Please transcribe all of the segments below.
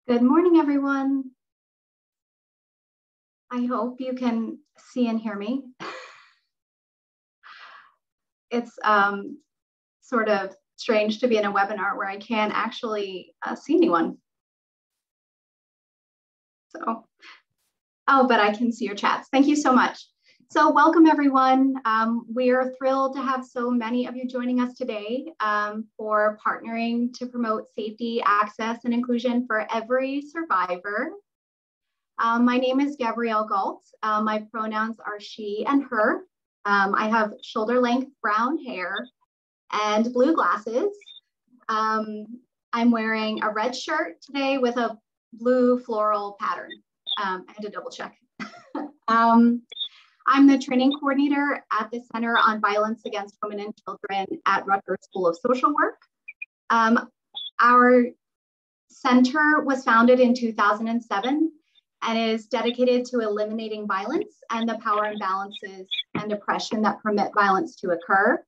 Good morning, everyone. I hope you can see and hear me. It's sort of strange to be in a webinar where I can't actually see anyone. But I can see your chats. Thank you so much. So welcome, everyone. We are thrilled to have so many of you joining us today for partnering to promote safety, access, and inclusion for every survivor. My name is Gabrielle Galt. My pronouns are she and her. I have shoulder-length brown hair and blue glasses. I'm wearing a red shirt today with a blue floral pattern. I had to double check. I'm the training coordinator at the Center on Violence Against Women and Children at Rutgers School of Social Work. Our center was founded in 2007 and is dedicated to eliminating violence and the power imbalances and oppression that permit violence to occur.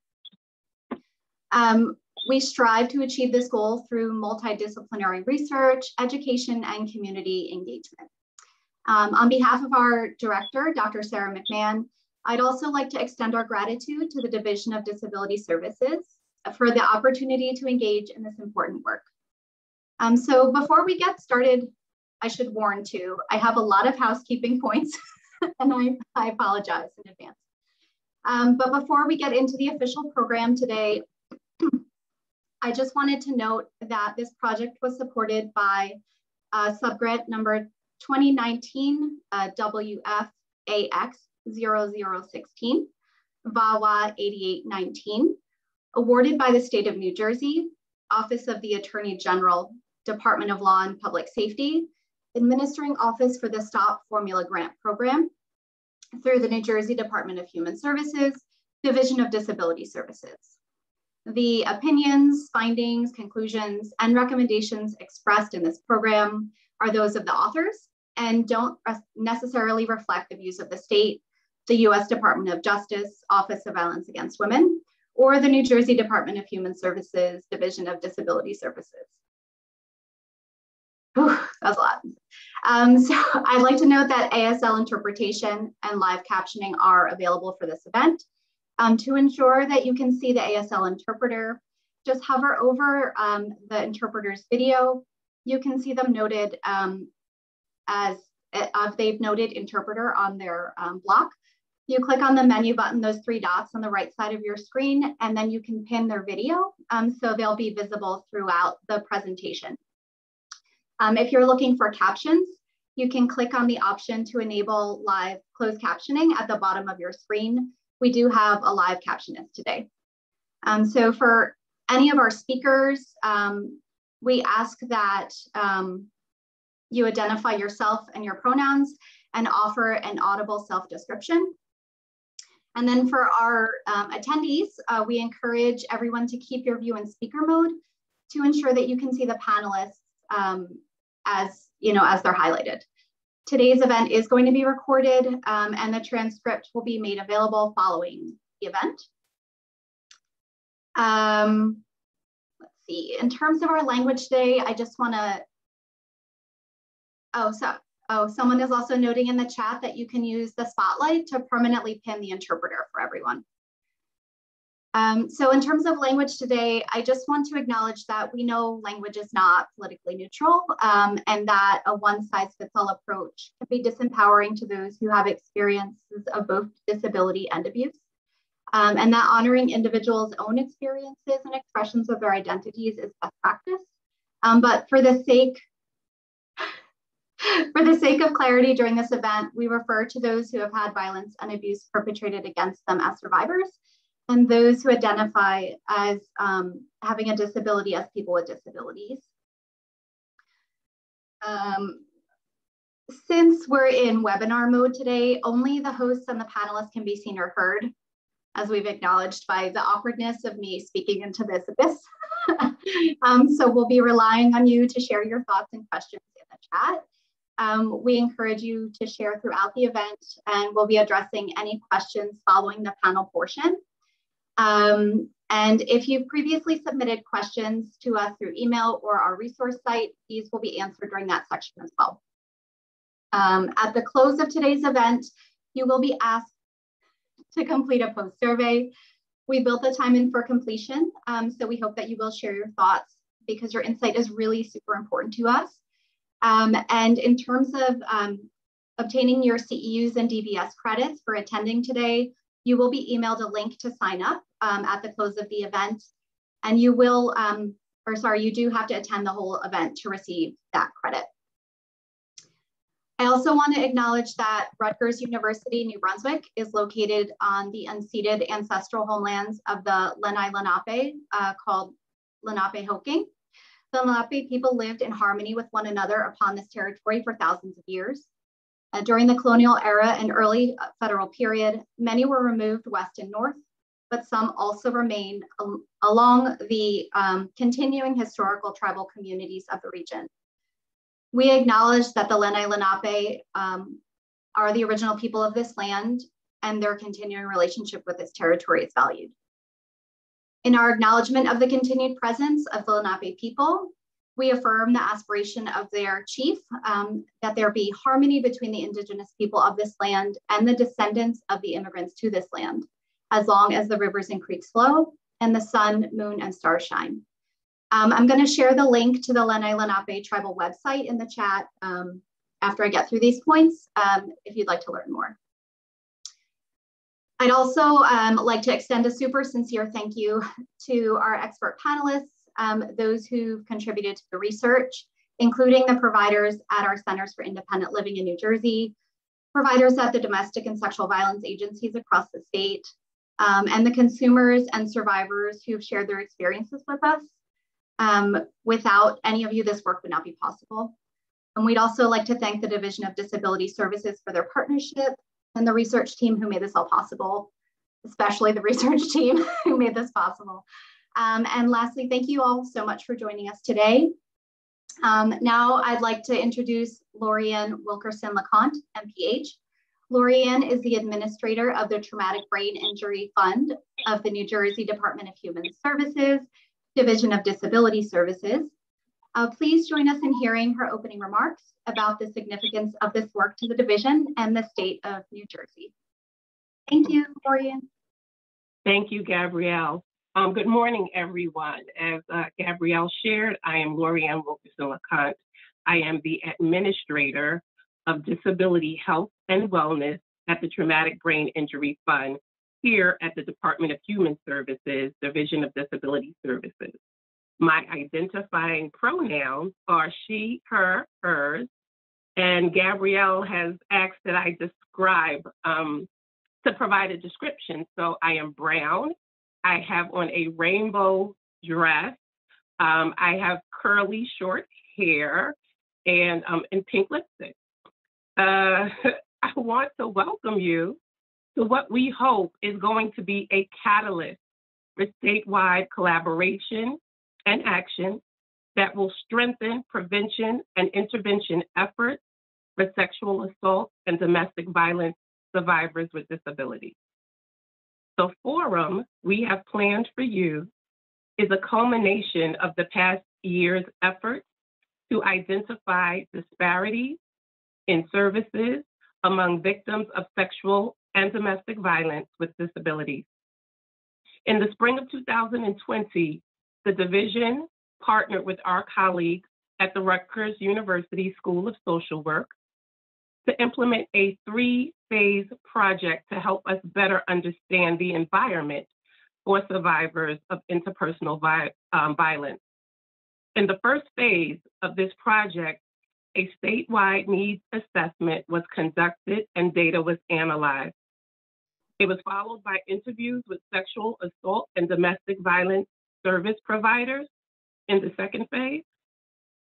We strive to achieve this goal through multidisciplinary research, education, and community engagement. On behalf of our director, Dr. Sarah McMahon, I'd also like to extend our gratitude to the Division of Disability Services for the opportunity to engage in this important work. So before we get started, I should warn too, I have a lot of housekeeping points and I apologize in advance. But before we get into the official program today, I just wanted to note that this project was supported by subgrant number 2019 WFAX 0016, VAWA 8819, awarded by the state of New Jersey, Office of the Attorney General, Department of Law and Public Safety, Administering Office for the STOP Formula Grant Program through the New Jersey Department of Human Services, Division of Disability Services. The opinions, findings, conclusions, and recommendations expressed in this program are those of the authors and don't necessarily reflect the views of the state, the U.S. Department of Justice, Office of Violence Against Women, or the New Jersey Department of Human Services, Division of Disability Services. Whew, that was a lot. So I'd like to note that ASL interpretation and live captioning are available for this event. To ensure that you can see the ASL interpreter, just hover over the interpreter's video. You can see them noted as they've noted interpreter on their block. You click on the menu button, those three dots on the right side of your screen, and then you can pin their video so they'll be visible throughout the presentation. If you're looking for captions, you can click on the option to enable live closed captioning at the bottom of your screen. We do have a live captionist today. So for any of our speakers, we ask that you identify yourself and your pronouns and offer an audible self-description. And then for our attendees, we encourage everyone to keep your view in speaker mode to ensure that you can see the panelists as they're highlighted. Today's event is going to be recorded and the transcript will be made available following the event. Let's see, in terms of our language today, I just want to, someone is also noting in the chat that you can use the spotlight to permanently pin the interpreter for everyone. So in terms of language today, I just want to acknowledge that we know language is not politically neutral and that a one-size-fits-all approach can be disempowering to those who have experiences of both disability and abuse, and that honoring individuals' own experiences and expressions of their identities is best practice. But for the sake of clarity during this event, we refer to those who have had violence and abuse perpetrated against them as survivors, and those who identify as having a disability as people with disabilities. Since we're in webinar mode today, only the hosts and the panelists can be seen or heard, as we've acknowledged by the awkwardness of me speaking into this abyss. So we'll be relying on you to share your thoughts and questions in the chat. We encourage you to share throughout the event, and we'll be addressing any questions following the panel portion. And if you've previously submitted questions to us through email or our resource site, these will be answered during that section as well. At the close of today's event, you will be asked to complete a post survey. We built the time in for completion, so we hope that you will share your thoughts because your insight is really super important to us. And in terms of obtaining your CEUs and DVS credits for attending today, you will be emailed a link to sign up at the close of the event. And you will, you do have to attend the whole event to receive that credit. I also want to acknowledge that Rutgers University, New Brunswick is located on the unceded ancestral homelands of the Lenni Lenape called Lenapehoking. The Lenape people lived in harmony with one another upon this territory for thousands of years. During the colonial era and early federal period, many were removed west and north, but some also remained along the continuing historical tribal communities of the region. We acknowledge that the Lenni Lenape are the original people of this land, and their continuing relationship with this territory is valued. In our acknowledgement of the continued presence of the Lenape people, we affirm the aspiration of their chief that there be harmony between the indigenous people of this land and the descendants of the immigrants to this land, as long as the rivers and creeks flow and the sun, moon, and stars shine. I'm going to share the link to the Lenni Lenape tribal website in the chat after I get through these points, if you'd like to learn more. I'd also like to extend a super sincere thank you to our expert panelists, those who've contributed to the research, including the providers at our Centers for Independent Living in New Jersey, providers at the domestic and sexual violence agencies across the state, and the consumers and survivors who've shared their experiences with us. Without any of you, this work would not be possible. And we'd also like to thank the Division of Disability Services for their partnership and the research team who made this all possible, especially the research team who made this possible. And lastly, thank you all so much for joining us today. Now I'd like to introduce Lorianne Wilkerson LeConte, MPH. Lorianne is the administrator of the Traumatic Brain Injury Fund of the New Jersey Department of Human Services, Division of Disability Services. Please join us in hearing her opening remarks about the significance of this work to the division and the state of New Jersey. Thank you, Lorianne. Thank you, Gabrielle. Good morning, everyone. As Gabrielle shared, I am Lorianne Wilkerson LeConte. I am the administrator of Disability Health and Wellness at the Traumatic Brain Injury Fund here at the Department of Human Services, Division of Disability Services. My identifying pronouns are she, her, hers, and Gabrielle has asked that I describe, to provide a description. So I am brown, I have on a rainbow dress, I have curly short hair, and pink lipstick. I want to welcome you to what we hope is going to be a catalyst for statewide collaboration and action that will strengthen prevention and intervention efforts for sexual assault and domestic violence survivors with disabilities. The forum we have planned for you is a culmination of the past year's efforts to identify disparities in services among victims of sexual and domestic violence with disabilities. In the spring of 2020, the division partnered with our colleagues at the Rutgers University School of Social Work to implement a 3-phase project to help us better understand the environment for survivors of interpersonal violence. In the first phase of this project, a statewide needs assessment was conducted and data was analyzed. It was followed by interviews with sexual assault and domestic violence service providers in the second phase.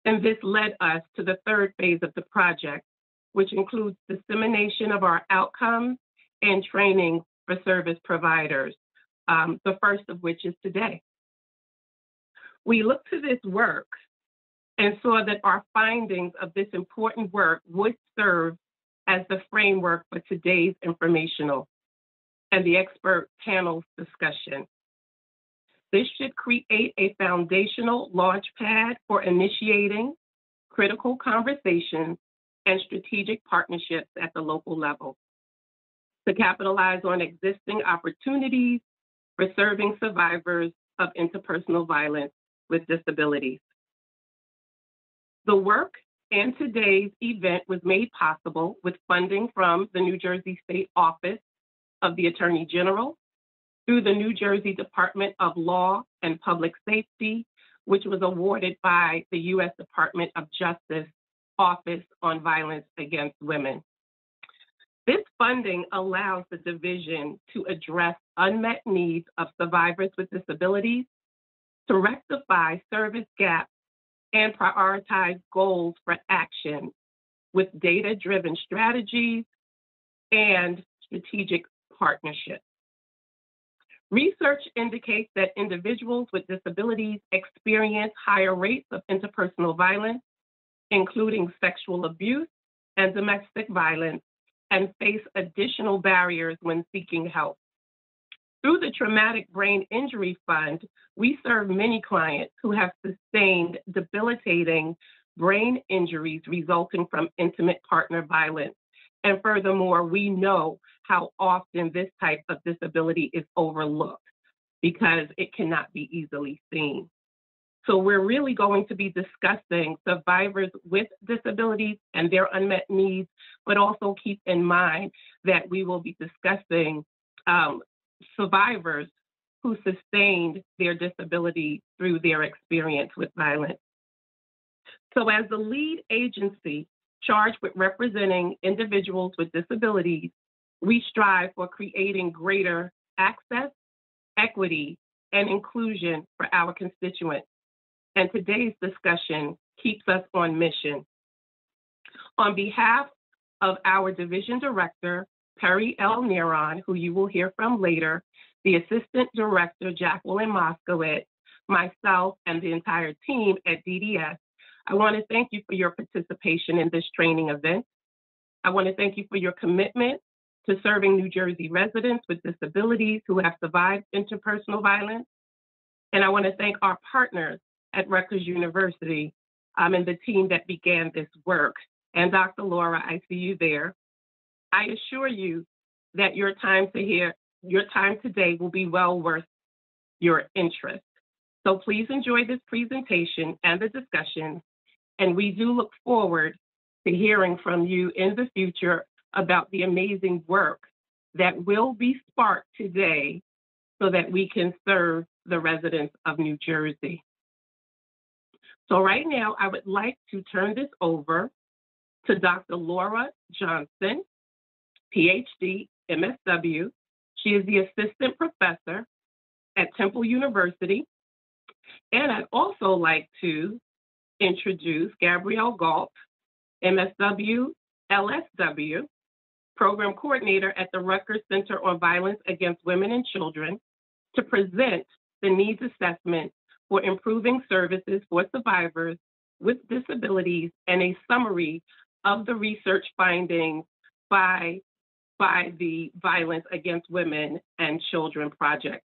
And this led us to the third phase of the project, which includes dissemination of our outcomes and training for service providers, the first of which is today. We looked to this work and saw that our findings of this important work would serve as the framework for today's informational and the expert panel's discussion. This should create a foundational launch pad for initiating critical conversations and strategic partnerships at the local level to capitalize on existing opportunities for serving survivors of interpersonal violence with disabilities. The work and today's event was made possible with funding from the New Jersey State Office of the Attorney General through the New Jersey Department of Law and Public Safety, which was awarded by the U.S. Department of Justice Office on Violence Against Women. This funding allows the division to address unmet needs of survivors with disabilities, to rectify service gaps, and prioritize goals for action with data-driven strategies and strategic partnerships. Research indicates that individuals with disabilities experience higher rates of interpersonal violence, including sexual abuse and domestic violence, and face additional barriers when seeking help. Through the Traumatic Brain Injury Fund, we serve many clients who have sustained debilitating brain injuries resulting from intimate partner violence. And furthermore, we know how often this type of disability is overlooked because it cannot be easily seen. So we're really going to be discussing survivors with disabilities and their unmet needs, but also keep in mind that we will be discussing survivors who sustained their disability through their experience with violence. So as the lead agency charged with representing individuals with disabilities, we strive for creating greater access, equity, and inclusion for our constituents. And today's discussion keeps us on mission. On behalf of our division director, Perry L. Neron, who you will hear from later, the assistant director, Jacqueline Moskowitz, myself, and the entire team at DDS, I want to thank you for your participation in this training event. I want to thank you for your commitment to serving New Jersey residents with disabilities who have survived interpersonal violence. And I want to thank our partners at Rutgers University and the team that began this work. And Dr. Laura, I see you there. I assure you that your time today will be well worth your interest. So please enjoy this presentation and the discussion. And we do look forward to hearing from you in the future about the amazing work that will be sparked today so that we can serve the residents of New Jersey. So right now, I would like to turn this over to Dr. Laura Johnson, PhD, MSW. She is the assistant professor at Temple University. And I'd also like to introduce Gabrielle Galt, MSW, LSW, program coordinator at the Rutgers Center on Violence Against Women and Children, to present the needs assessment for improving services for survivors with disabilities and a summary of the research findings by the Violence Against Women and Children Project.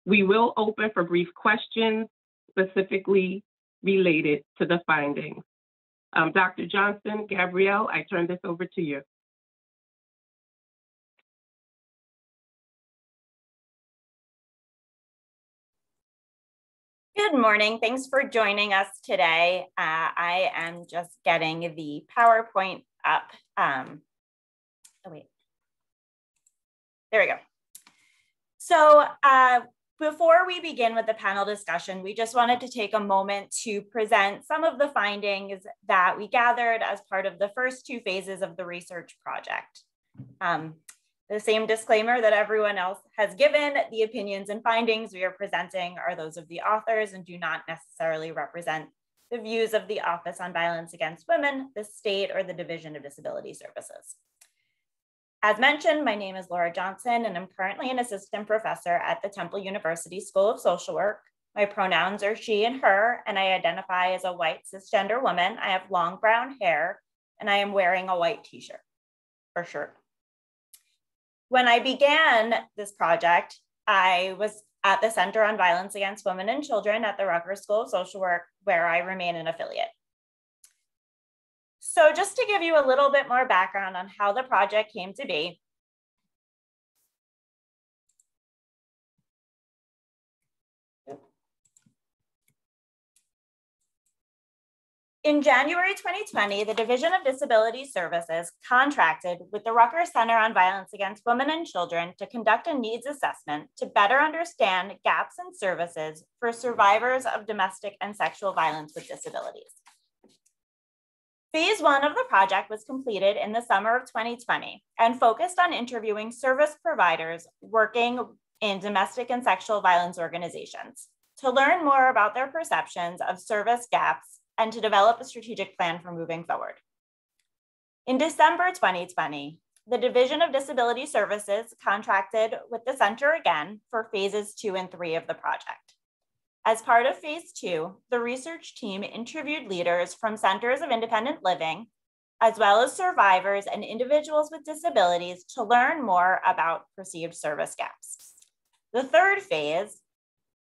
We will open for brief questions specifically related to the findings. Dr. Johnson, Gabrielle, I turn this over to you. Good morning. Thanks for joining us today. I am just getting the PowerPoint up. Oh, wait. There we go. So before we begin with the panel discussion, we just wanted to take a moment to present some of the findings that we gathered as part of the first two phases of the research project. The same disclaimer that everyone else has given, the opinions and findings we are presenting are those of the authors and do not necessarily represent the views of the Office on Violence Against Women, the state, or the Division of Disability Services. As mentioned, my name is Laura Johnson, and I'm currently an assistant professor at the Temple University School of Social Work. My pronouns are she and her, and I identify as a white cisgender woman. I have long brown hair, and I am wearing a white t-shirt or shirt. When I began this project, I was at the Center on Violence Against Women and Children at the Rutgers School of Social Work, where I remain an affiliate. So just to give you a little bit more background on how the project came to be, in January 2020, the Division of Disability Services contracted with the Rutgers Center on Violence Against Women and Children to conduct a needs assessment to better understand gaps in services for survivors of domestic and sexual violence with disabilities. Phase 1 of the project was completed in the summer of 2020 and focused on interviewing service providers working in domestic and sexual violence organizations to learn more about their perceptions of service gaps and to develop a strategic plan for moving forward. In December 2020, the Division of Disability Services contracted with the center again for phases 2 and 3 of the project. As part of phase 2, the research team interviewed leaders from centers of independent living, as well as survivors and individuals with disabilities to learn more about perceived service gaps. The third phase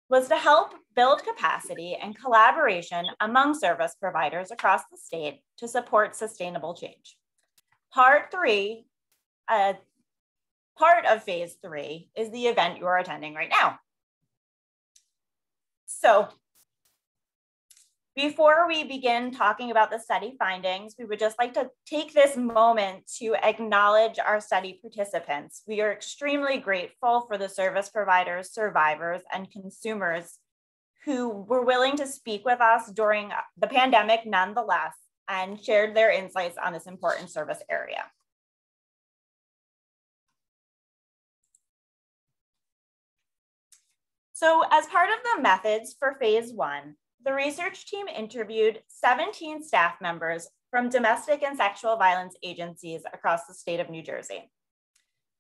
was to help build capacity and collaboration among service providers across the state to support sustainable change. Part of phase 3 is the event you are attending right now. So before we begin talking about the study findings, we would just like to take this moment to acknowledge our study participants. We are extremely grateful for the service providers, survivors, and consumers who were willing to speak with us during the pandemic nonetheless and shared their insights on this important service area. So as part of the methods for phase 1, the research team interviewed 17 staff members from domestic and sexual violence agencies across the state of New Jersey.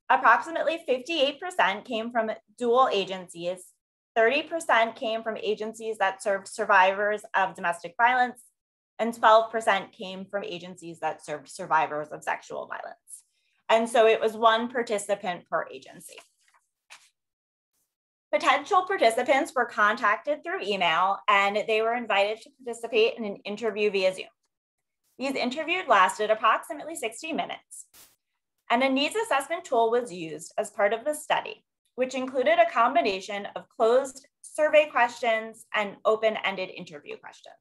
Approximately 58% came from dual agencies, 30% came from agencies that served survivors of domestic violence, and 12% came from agencies that served survivors of sexual violence. And so it was 1 participant per agency. Potential participants were contacted through email and they were invited to participate in an interview via Zoom. These interviews lasted approximately 60 minutes. And a needs assessment tool was used as part of the study, which included a combination of closed survey questions and open-ended interview questions.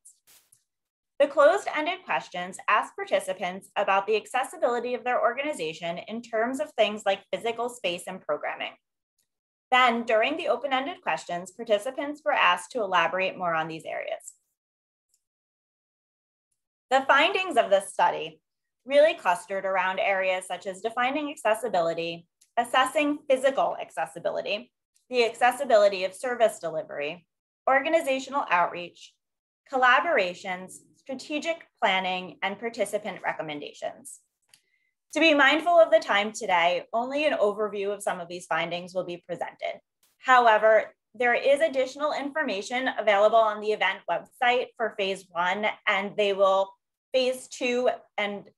The closed-ended questions asked participants about the accessibility of their organization in terms of things like physical space and programming. Then, during the open-ended questions, participants were asked to elaborate more on these areas. The findings of this study really clustered around areas such as defining accessibility, assessing physical accessibility, the accessibility of service delivery, organizational outreach, collaborations, strategic planning, and participant recommendations. To be mindful of the time today, only an overview of some of these findings will be presented. However, there is additional information available on the event website for phase 1, and phase 2 and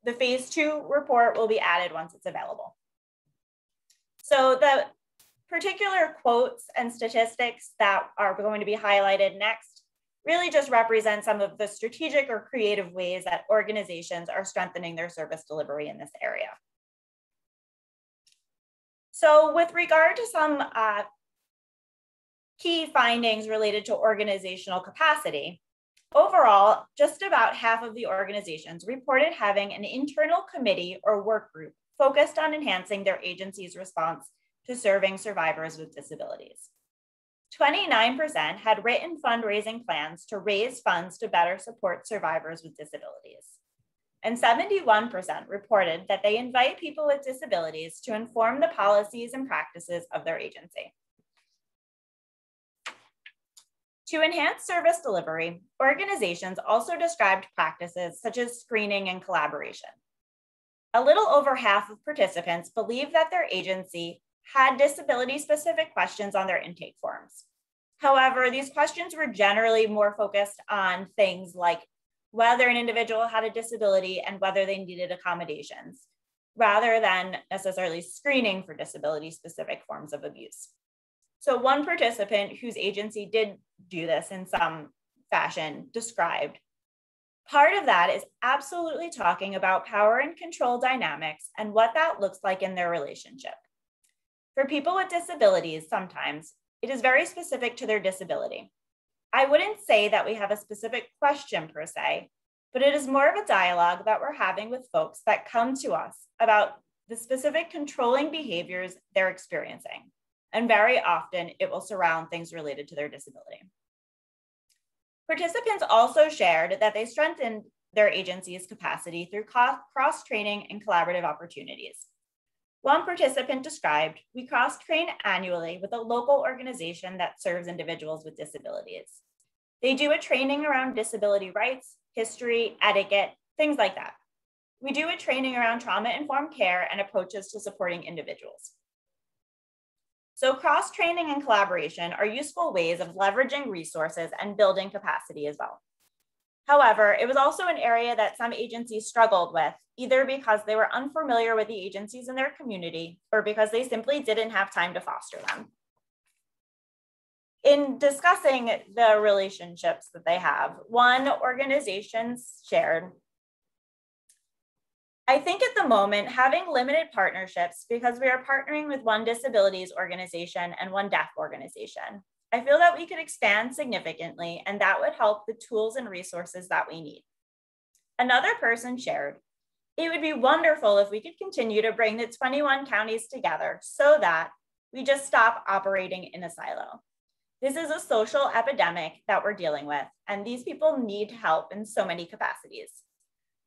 the phase 2 report will be added once it's available. So the particular quotes and statistics that are going to be highlighted next really just represent some of the strategic or creative ways that organizations are strengthening their service delivery in this area. So with regard to some key findings related to organizational capacity, overall, just about half of the organizations reported having an internal committee or work group focused on enhancing their agency's response to serving survivors with disabilities. 29% had written fundraising plans to raise funds to better support survivors with disabilities. And 71% reported that they invite people with disabilities to inform the policies and practices of their agency. To enhance service delivery, organizations also described practices such as screening and collaboration. A little over half of participants believed that their agency had disability-specific questions on their intake forms. However, these questions were generally more focused on things like whether an individual had a disability and whether they needed accommodations, rather than necessarily screening for disability-specific forms of abuse. So one participant whose agency did do this in some fashion described, part of that is absolutely talking about power and control dynamics and what that looks like in their relationship. For people with disabilities, sometimes it is very specific to their disability. I wouldn't say that we have a specific question per se, but it is more of a dialogue that we're having with folks that come to us about the specific controlling behaviors they're experiencing. And very often it will surround things related to their disability. Participants also shared that they strengthened their agency's capacity through cross-training and collaborative opportunities. One participant described, we cross-train annually with a local organization that serves individuals with disabilities. They do a training around disability rights, history, etiquette, things like that. We do a training around trauma-informed care and approaches to supporting individuals. So cross-training and collaboration are useful ways of leveraging resources and building capacity as well. However, it was also an area that some agencies struggled with, either because they were unfamiliar with the agencies in their community or because they simply didn't have time to foster them. In discussing the relationships that they have, one organization shared, I think at the moment, having limited partnerships because we are partnering with one disabilities organization and one deaf organization, I feel that we could expand significantly and that would help the tools and resources that we need. Another person shared, it would be wonderful if we could continue to bring the 21 counties together so that we just stop operating in a silo. This is a social epidemic that we're dealing with, and these people need help in so many capacities.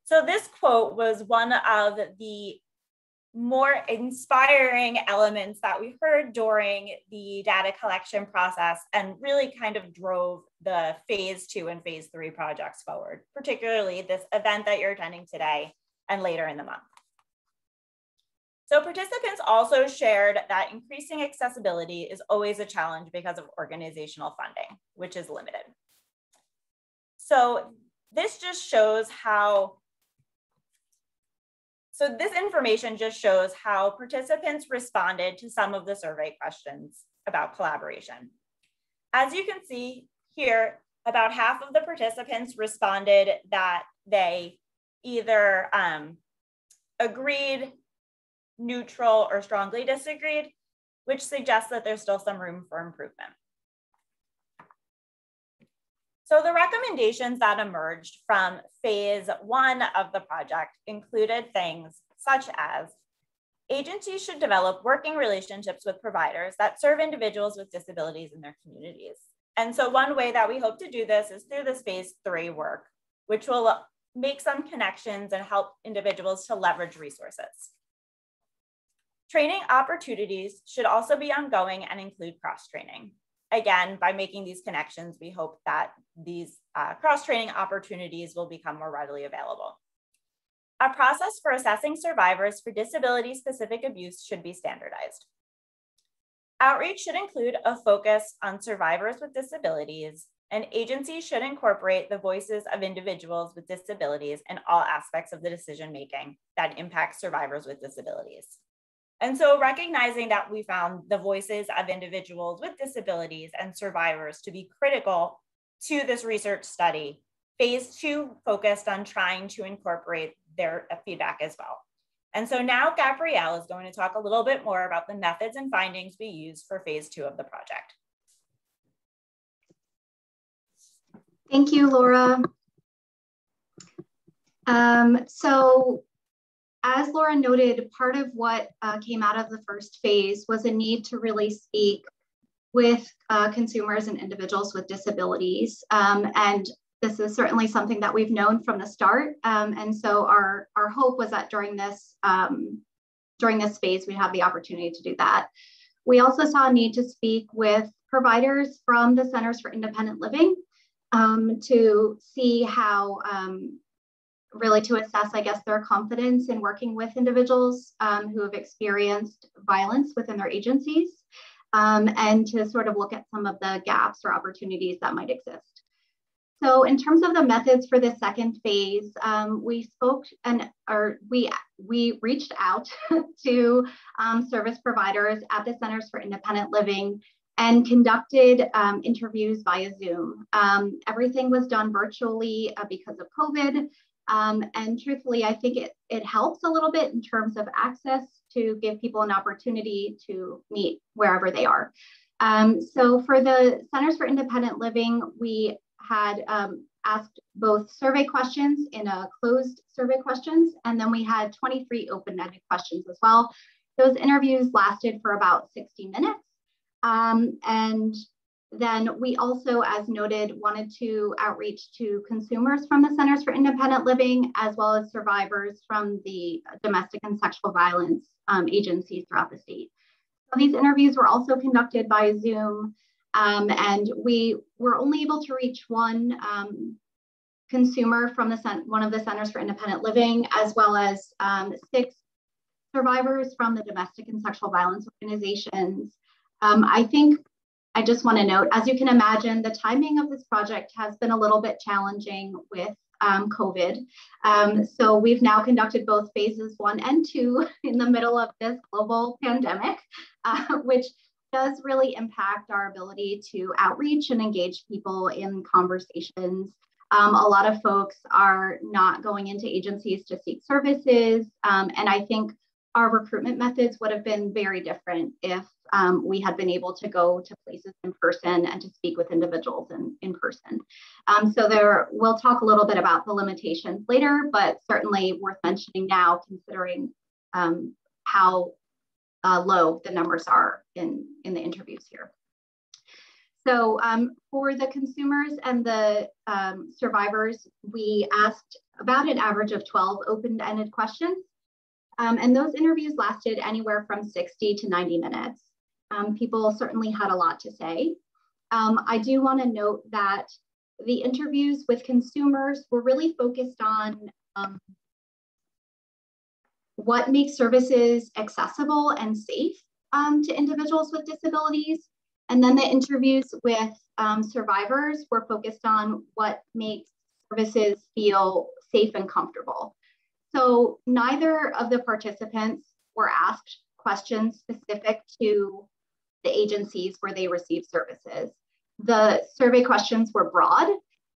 So this quote was one of the more inspiring elements that we heard during the data collection process and really kind of drove the phase 2 and phase 3 projects forward, particularly this event that you're attending today and later in the month. So participants also shared that increasing accessibility is always a challenge because of organizational funding, which is limited. So this just shows how this information just shows how participants responded to some of the survey questions about collaboration. As you can see here, about half of the participants responded that they either agreed, neutral, or strongly disagreed, which suggests that there's still some room for improvement. So the recommendations that emerged from phase 1 of the project included things such as agencies should develop working relationships with providers that serve individuals with disabilities in their communities. And so one way that we hope to do this is through this phase 3 work, which will make some connections and help individuals to leverage resources. Training opportunities should also be ongoing and include cross-training. Again, by making these connections, we hope that these cross-training opportunities will become more readily available. A process for assessing survivors for disability-specific abuse should be standardized. Outreach should include a focus on survivors with disabilities, and agencies should incorporate the voices of individuals with disabilities in all aspects of the decision-making that impact survivors with disabilities. And so recognizing that we found the voices of individuals with disabilities and survivors to be critical to this research study, phase 2 focused on trying to incorporate their feedback as well. And so now Gabrielle is going to talk a little bit more about the methods and findings we use for phase 2 of the project. Thank you, Laura. As Laura noted, part of what came out of the first phase was a need to really speak with consumers and individuals with disabilities. And this is certainly something that we've known from the start. And so our hope was that during this phase, we'd have the opportunity to do that. We also saw a need to speak with providers from the Centers for Independent Living to see how, really to assess, I guess, their confidence in working with individuals who have experienced violence within their agencies, and to sort of look at some of the gaps or opportunities that might exist. So in terms of the methods for the second phase, we reached out to service providers at the Centers for Independent Living and conducted interviews via Zoom. Everything was done virtually because of COVID. And truthfully, I think it helps a little bit in terms of access to give people an opportunity to meet wherever they are. So for the Centers for Independent Living, we had asked both survey questions in a closed survey questions, and then we had 23 open-ended questions as well. Those interviews lasted for about 60 minutes. And then we also, as noted, wanted to outreach to consumers from the Centers for Independent Living, as well as survivors from the domestic and sexual violence agencies throughout the state. So these interviews were also conducted by Zoom, and we were only able to reach one consumer from one of the Centers for Independent Living, as well as 6 survivors from the domestic and sexual violence organizations. I think I just want to note, as you can imagine, the timing of this project has been a little bit challenging with COVID. So we've now conducted both phases 1 and 2 in the middle of this global pandemic, which does really impact our ability to outreach and engage people in conversations. A lot of folks are not going into agencies to seek services. And I think our recruitment methods would have been very different if we had been able to go to places in person and to speak with individuals in person. So we'll talk a little bit about the limitations later, but certainly worth mentioning now, considering how low the numbers are in the interviews here. So for the consumers and the survivors, we asked about an average of 12 open-ended questions. And those interviews lasted anywhere from 60 to 90 minutes. People certainly had a lot to say. I do want to note that the interviews with consumers were really focused on what makes services accessible and safe to individuals with disabilities. And then the interviews with survivors were focused on what makes services feel safe and comfortable. So neither of the participants were asked questions specific to the agencies where they receive services. The survey questions were broad,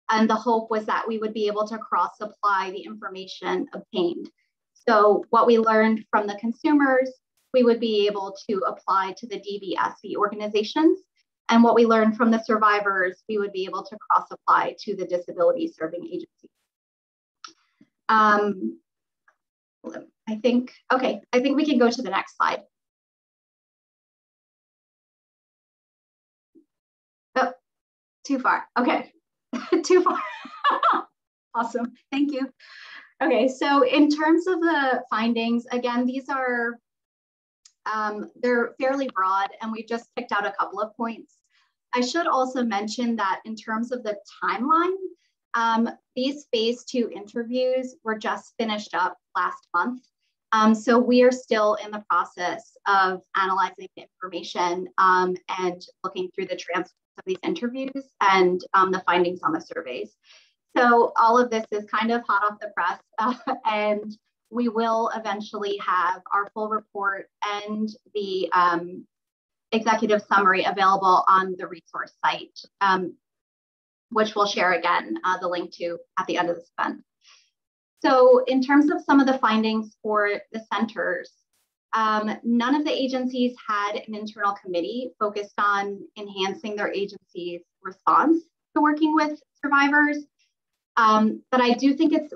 and the hope was that we would be able to cross-supply the information obtained. So what we learned from the consumers, we would be able to apply to the DVSC organizations. And what we learned from the survivors, we would be able to cross-apply to the disability serving agencies. I think we can go to the next slide. Oh, too far. Okay, too far. Awesome, thank you. Okay, so in terms of the findings, again, these are, they're fairly broad, and we just picked out a couple of points. I should also mention that in terms of the timeline, these phase 2 interviews were just finished up last month. So we are still in the process of analyzing the information and looking through the transcripts of these interviews and the findings on the surveys. So all of this is kind of hot off the press, and we will eventually have our full report and the executive summary available on the resource site, which we'll share again, the link to at the end of this event. So in terms of some of the findings for the centers, none of the agencies had an internal committee focused on enhancing their agency's response to working with survivors. But I do think it's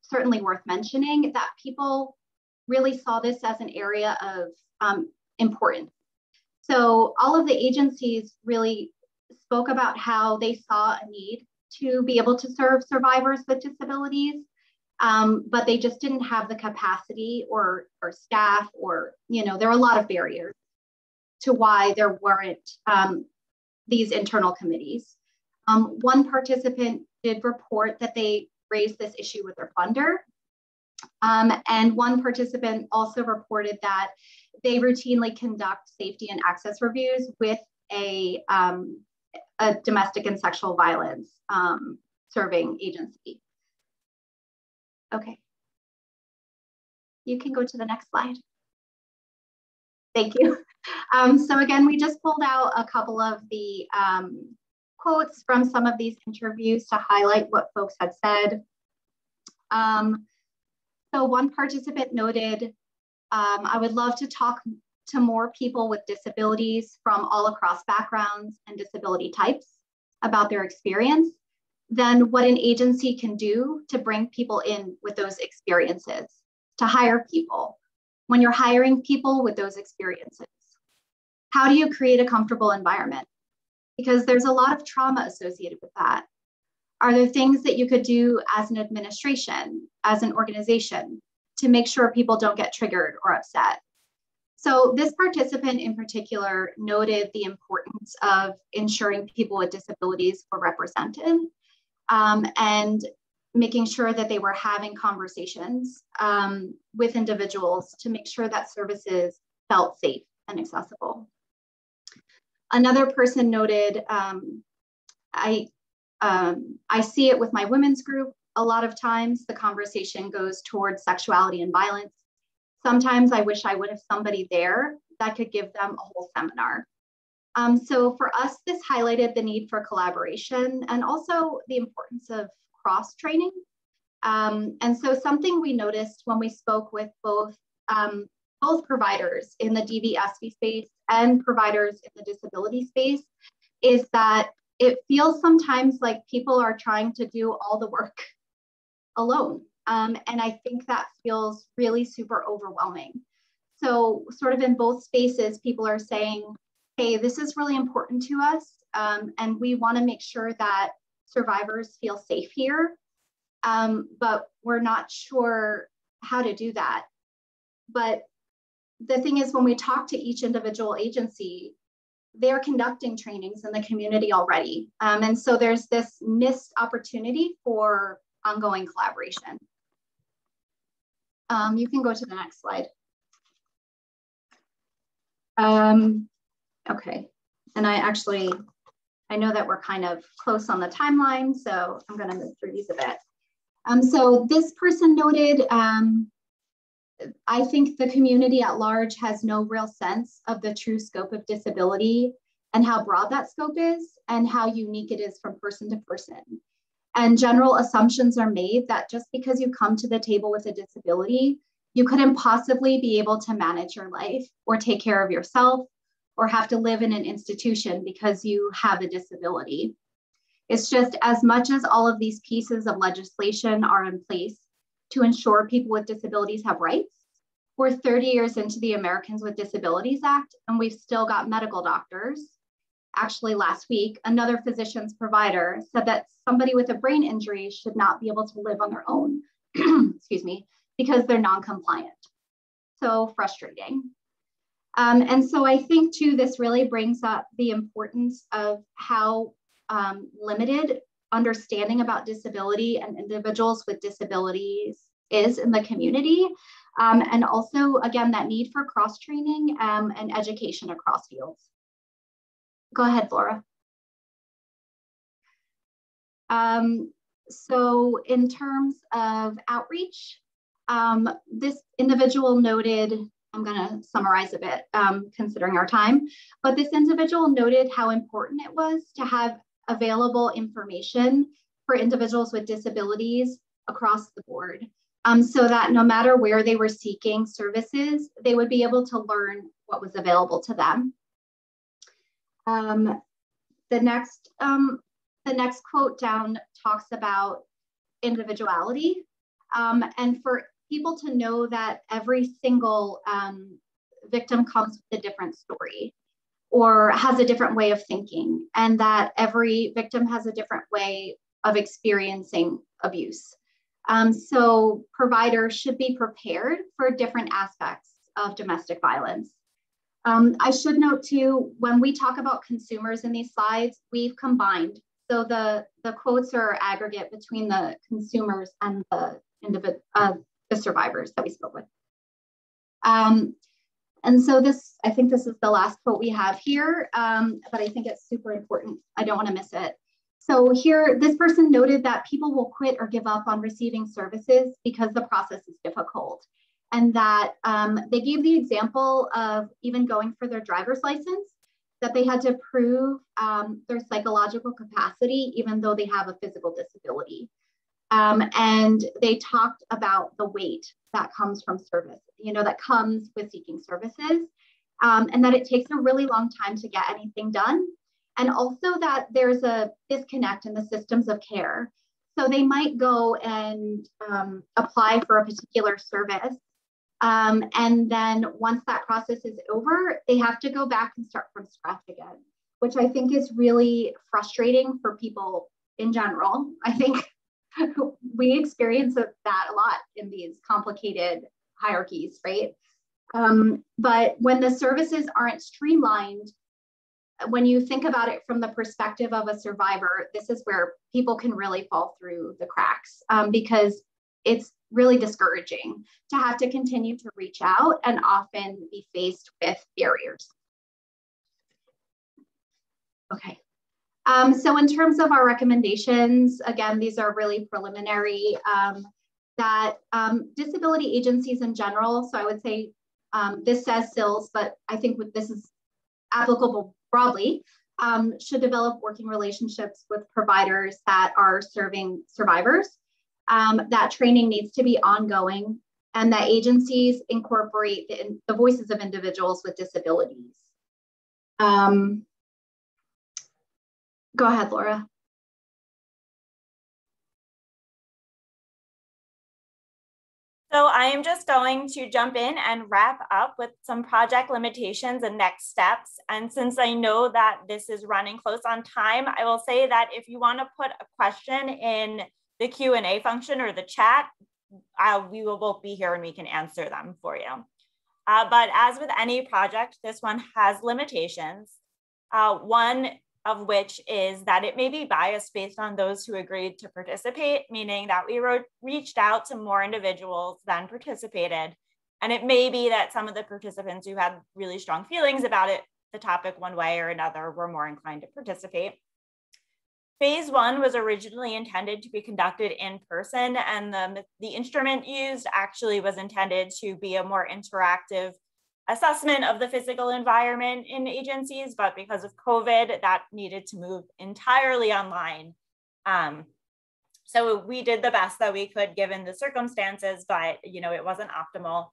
certainly worth mentioning that people really saw this as an area of importance. So all of the agencies really spoke about how they saw a need to be able to serve survivors with disabilities, but they just didn't have the capacity or staff, or, there are a lot of barriers to why there weren't these internal committees. One participant did report that they raised this issue with their funder. And one participant also reported that they routinely conduct safety and access reviews with a domestic and sexual violence serving agency. Okay. You can go to the next slide. Thank you. So again, we just pulled out a couple of the quotes from some of these interviews to highlight what folks had said. So one participant noted, I would love to talk to more people with disabilities from all across backgrounds and disability types about their experience, then what an agency can do to bring people in with those experiences, to hire people when you're hiring people with those experiences. How do you create a comfortable environment? Because there's a lot of trauma associated with that. Are there things that you could do as an administration, as an organization, to make sure people don't get triggered or upset? So this participant in particular noted the importance of ensuring people with disabilities were represented and making sure that they were having conversations with individuals to make sure that services felt safe and accessible. Another person noted, I see it with my women's group. A lot of times the conversation goes towards sexuality and violence. Sometimes I wish I would have somebody there that could give them a whole seminar. So for us, this highlighted the need for collaboration and also the importance of cross-training. And so something we noticed when we spoke with both providers in the DV/SV space and providers in the disability space is that it feels sometimes like people are trying to do all the work alone. And I think that feels really super overwhelming. So sort of in both spaces, people are saying, hey, this is really important to us. And we want to make sure that survivors feel safe here. But we're not sure how to do that. But the thing is, when we talk to each individual agency, they're conducting trainings in the community already. And so there's this missed opportunity for ongoing collaboration. You can go to the next slide. Okay, and I know that we're kind of close on the timeline, so I'm gonna move through these a bit. So this person noted, I think the community at large has no real sense of the true scope of disability and how broad that scope is and how unique it is from person to person. And general assumptions are made that just because you come to the table with a disability, you couldn't possibly be able to manage your life or take care of yourself or have to live in an institution because you have a disability. It's just as much as all of these pieces of legislation are in place to ensure people with disabilities have rights, we're 30 years into the Americans with Disabilities Act, and we've still got medical doctors. Actually, last week, another physician's provider said that somebody with a brain injury should not be able to live on their own, excuse me, because they're non-compliant. So frustrating. And so I think too, this really brings up the importance of how limited understanding about disability and individuals with disabilities is in the community. And also, again, that need for cross-training and education across fields. Go ahead, Laura. So in terms of outreach, this individual noted, I'm gonna summarize a bit considering our time, but this individual noted how important it was to have available information for individuals with disabilities across the board, so that no matter where they were seeking services, they would be able to learn what was available to them. The next quote down talks about individuality, and for people to know that every single victim comes with a different story or has a different way of thinking, and that every victim has a different way of experiencing abuse. So providers should be prepared for different aspects of domestic violence. I should note too, when we talk about consumers in these slides, we've combined. So the quotes are aggregate between the consumers and the survivors that we spoke with. And so I think this is the last quote we have here, but I think it's super important. I don't want to miss it. So here, this person noted that people will quit or give up on receiving services because the process is difficult. and that they gave the example of even going for their driver's license, that they had to prove their psychological capacity, even though they have a physical disability. And they talked about the weight that comes from service, that comes with seeking services, and that it takes a really long time to get anything done. And also that there's a disconnect in the systems of care. So they might go and apply for a particular service. And then once that process is over, they have to go back and start from scratch again, which I think is really frustrating for people in general. I think we experience that a lot in these complicated hierarchies, right? But when the services aren't streamlined, when you think about it from the perspective of a survivor, this is where people can really fall through the cracks, because it's really discouraging to have to continue to reach out and often be faced with barriers. Okay. So in terms of our recommendations, again, these are really preliminary, that disability agencies in general, so I would say this says CILS, but I think this is applicable broadly, should develop working relationships with providers that are serving survivors. That training needs to be ongoing, and that agencies incorporate the voices of individuals with disabilities. Go ahead, Laura. So I am just going to jump in and wrap up with some project limitations and next steps. And since I know that this is running close on time, I will say that if you want to put a question in the Q&A function or the chat, we will both be here and we can answer them for you. But as with any project, this one has limitations. One of which is that it may be biased based on those who agreed to participate, meaning that we reached out to more individuals than participated. And it may be that some of the participants who had really strong feelings about it, the topic one way or another, were more inclined to participate. Phase 1 was originally intended to be conducted in person, and the instrument used actually was intended to be a more interactive assessment of the physical environment in agencies, but because of COVID, that needed to move entirely online. So we did the best that we could given the circumstances, but it wasn't optimal.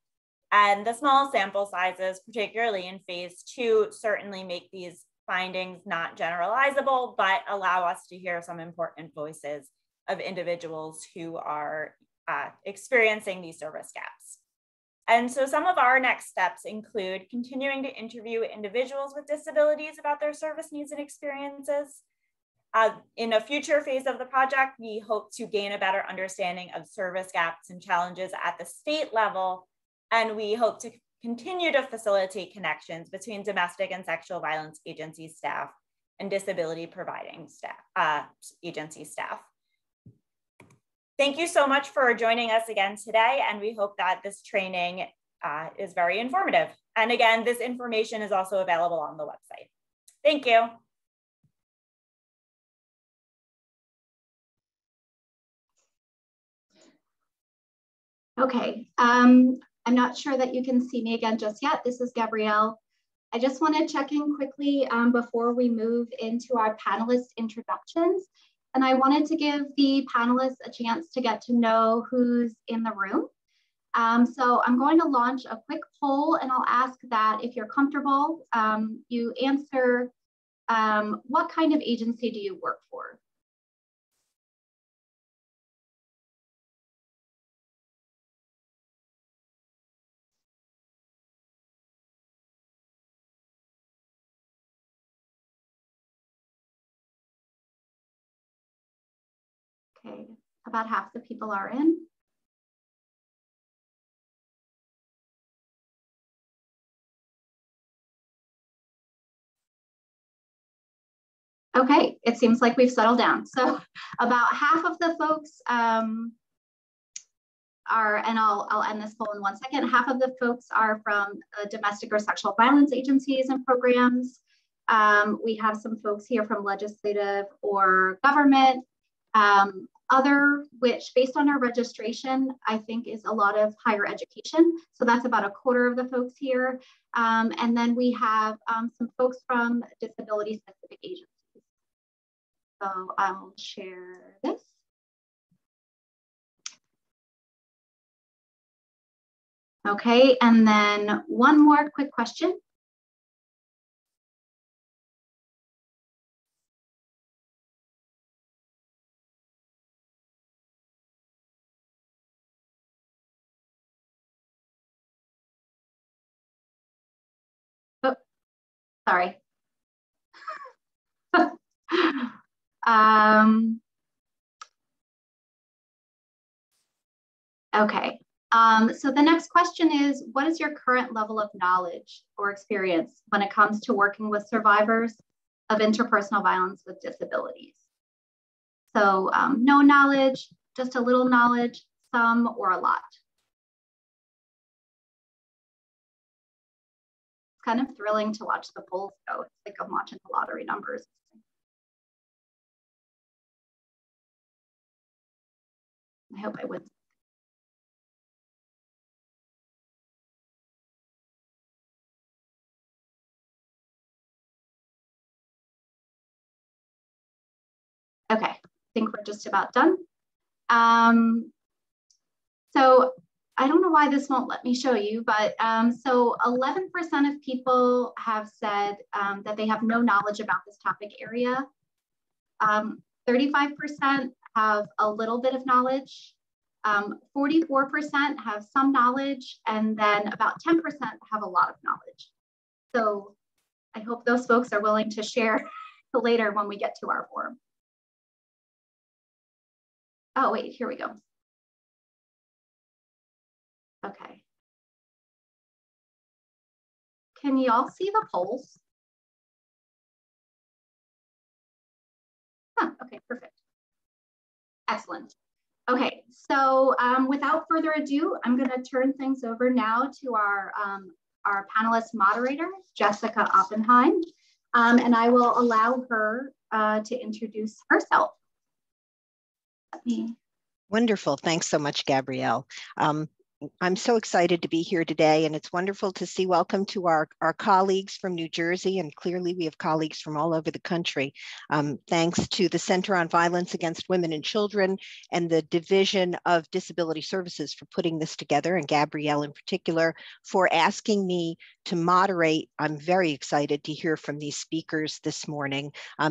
And the small sample sizes, particularly in phase 2, certainly make these findings not generalizable, but allow us to hear some important voices of individuals who are experiencing these service gaps. And so some of our next steps include continuing to interview individuals with disabilities about their service needs and experiences. In a future phase of the project, we hope to gain a better understanding of service gaps and challenges at the state level. And we hope to continue to facilitate connections between domestic and sexual violence agency staff and disability providing staff, agency staff. Thank you so much for joining us again today, and we hope that this training is very informative. And again, this information is also available on the website. Thank you. Okay, I'm not sure that you can see me again just yet. This is Gabrielle. I just want to check in quickly before we move into our panelist introductions. And I wanted to give the panelists a chance to get to know who's in the room. So I'm going to launch a quick poll, and I'll ask that if you're comfortable, you answer what kind of agency do you work for? Okay, about half the people are in. Okay, it seems like we've settled down. So about half of the folks are, and I'll end this poll in 1 second, half of the folks are from domestic or sexual violence agencies and programs. We have some folks here from legislative or government. Other, which based on our registration, I think is a lot of higher education. So that's about a quarter of the folks here. And then we have some folks from disability specific agencies. So I'll share this. Okay, and then one more quick question. Oh, sorry. Okay. So the next question is, what is your current level of knowledge or experience when it comes to working with survivors of interpersonal violence with disabilities? So no knowledge, just a little knowledge, some, or a lot. It's kind of thrilling to watch the polls go. It's like I'm watching the lottery numbers. I hope I win. Okay, I think we're just about done. So I don't know why this won't let me show you, but so 11% of people have said that they have no knowledge about this topic area. 35% have a little bit of knowledge. 44% have some knowledge, and then about 10% have a lot of knowledge. So I hope those folks are willing to share later when we get to our forum. Oh, wait, here we go. Okay. Can you all see the polls? Huh, okay, perfect. Excellent. Okay, so without further ado, I'm going to turn things over now to our panelist moderator, Jessica Oppenheim, and I will allow her to introduce herself. Wonderful. Thanks so much, Gabrielle. I'm so excited to be here today, and it's wonderful to see. Welcome to our colleagues from New Jersey, and clearly we have colleagues from all over the country. Thanks to the Center on Violence Against Women and Children and the Division of Disability Services for putting this together, and Gabrielle in particular for asking me to moderate. I'm very excited to hear from these speakers this morning.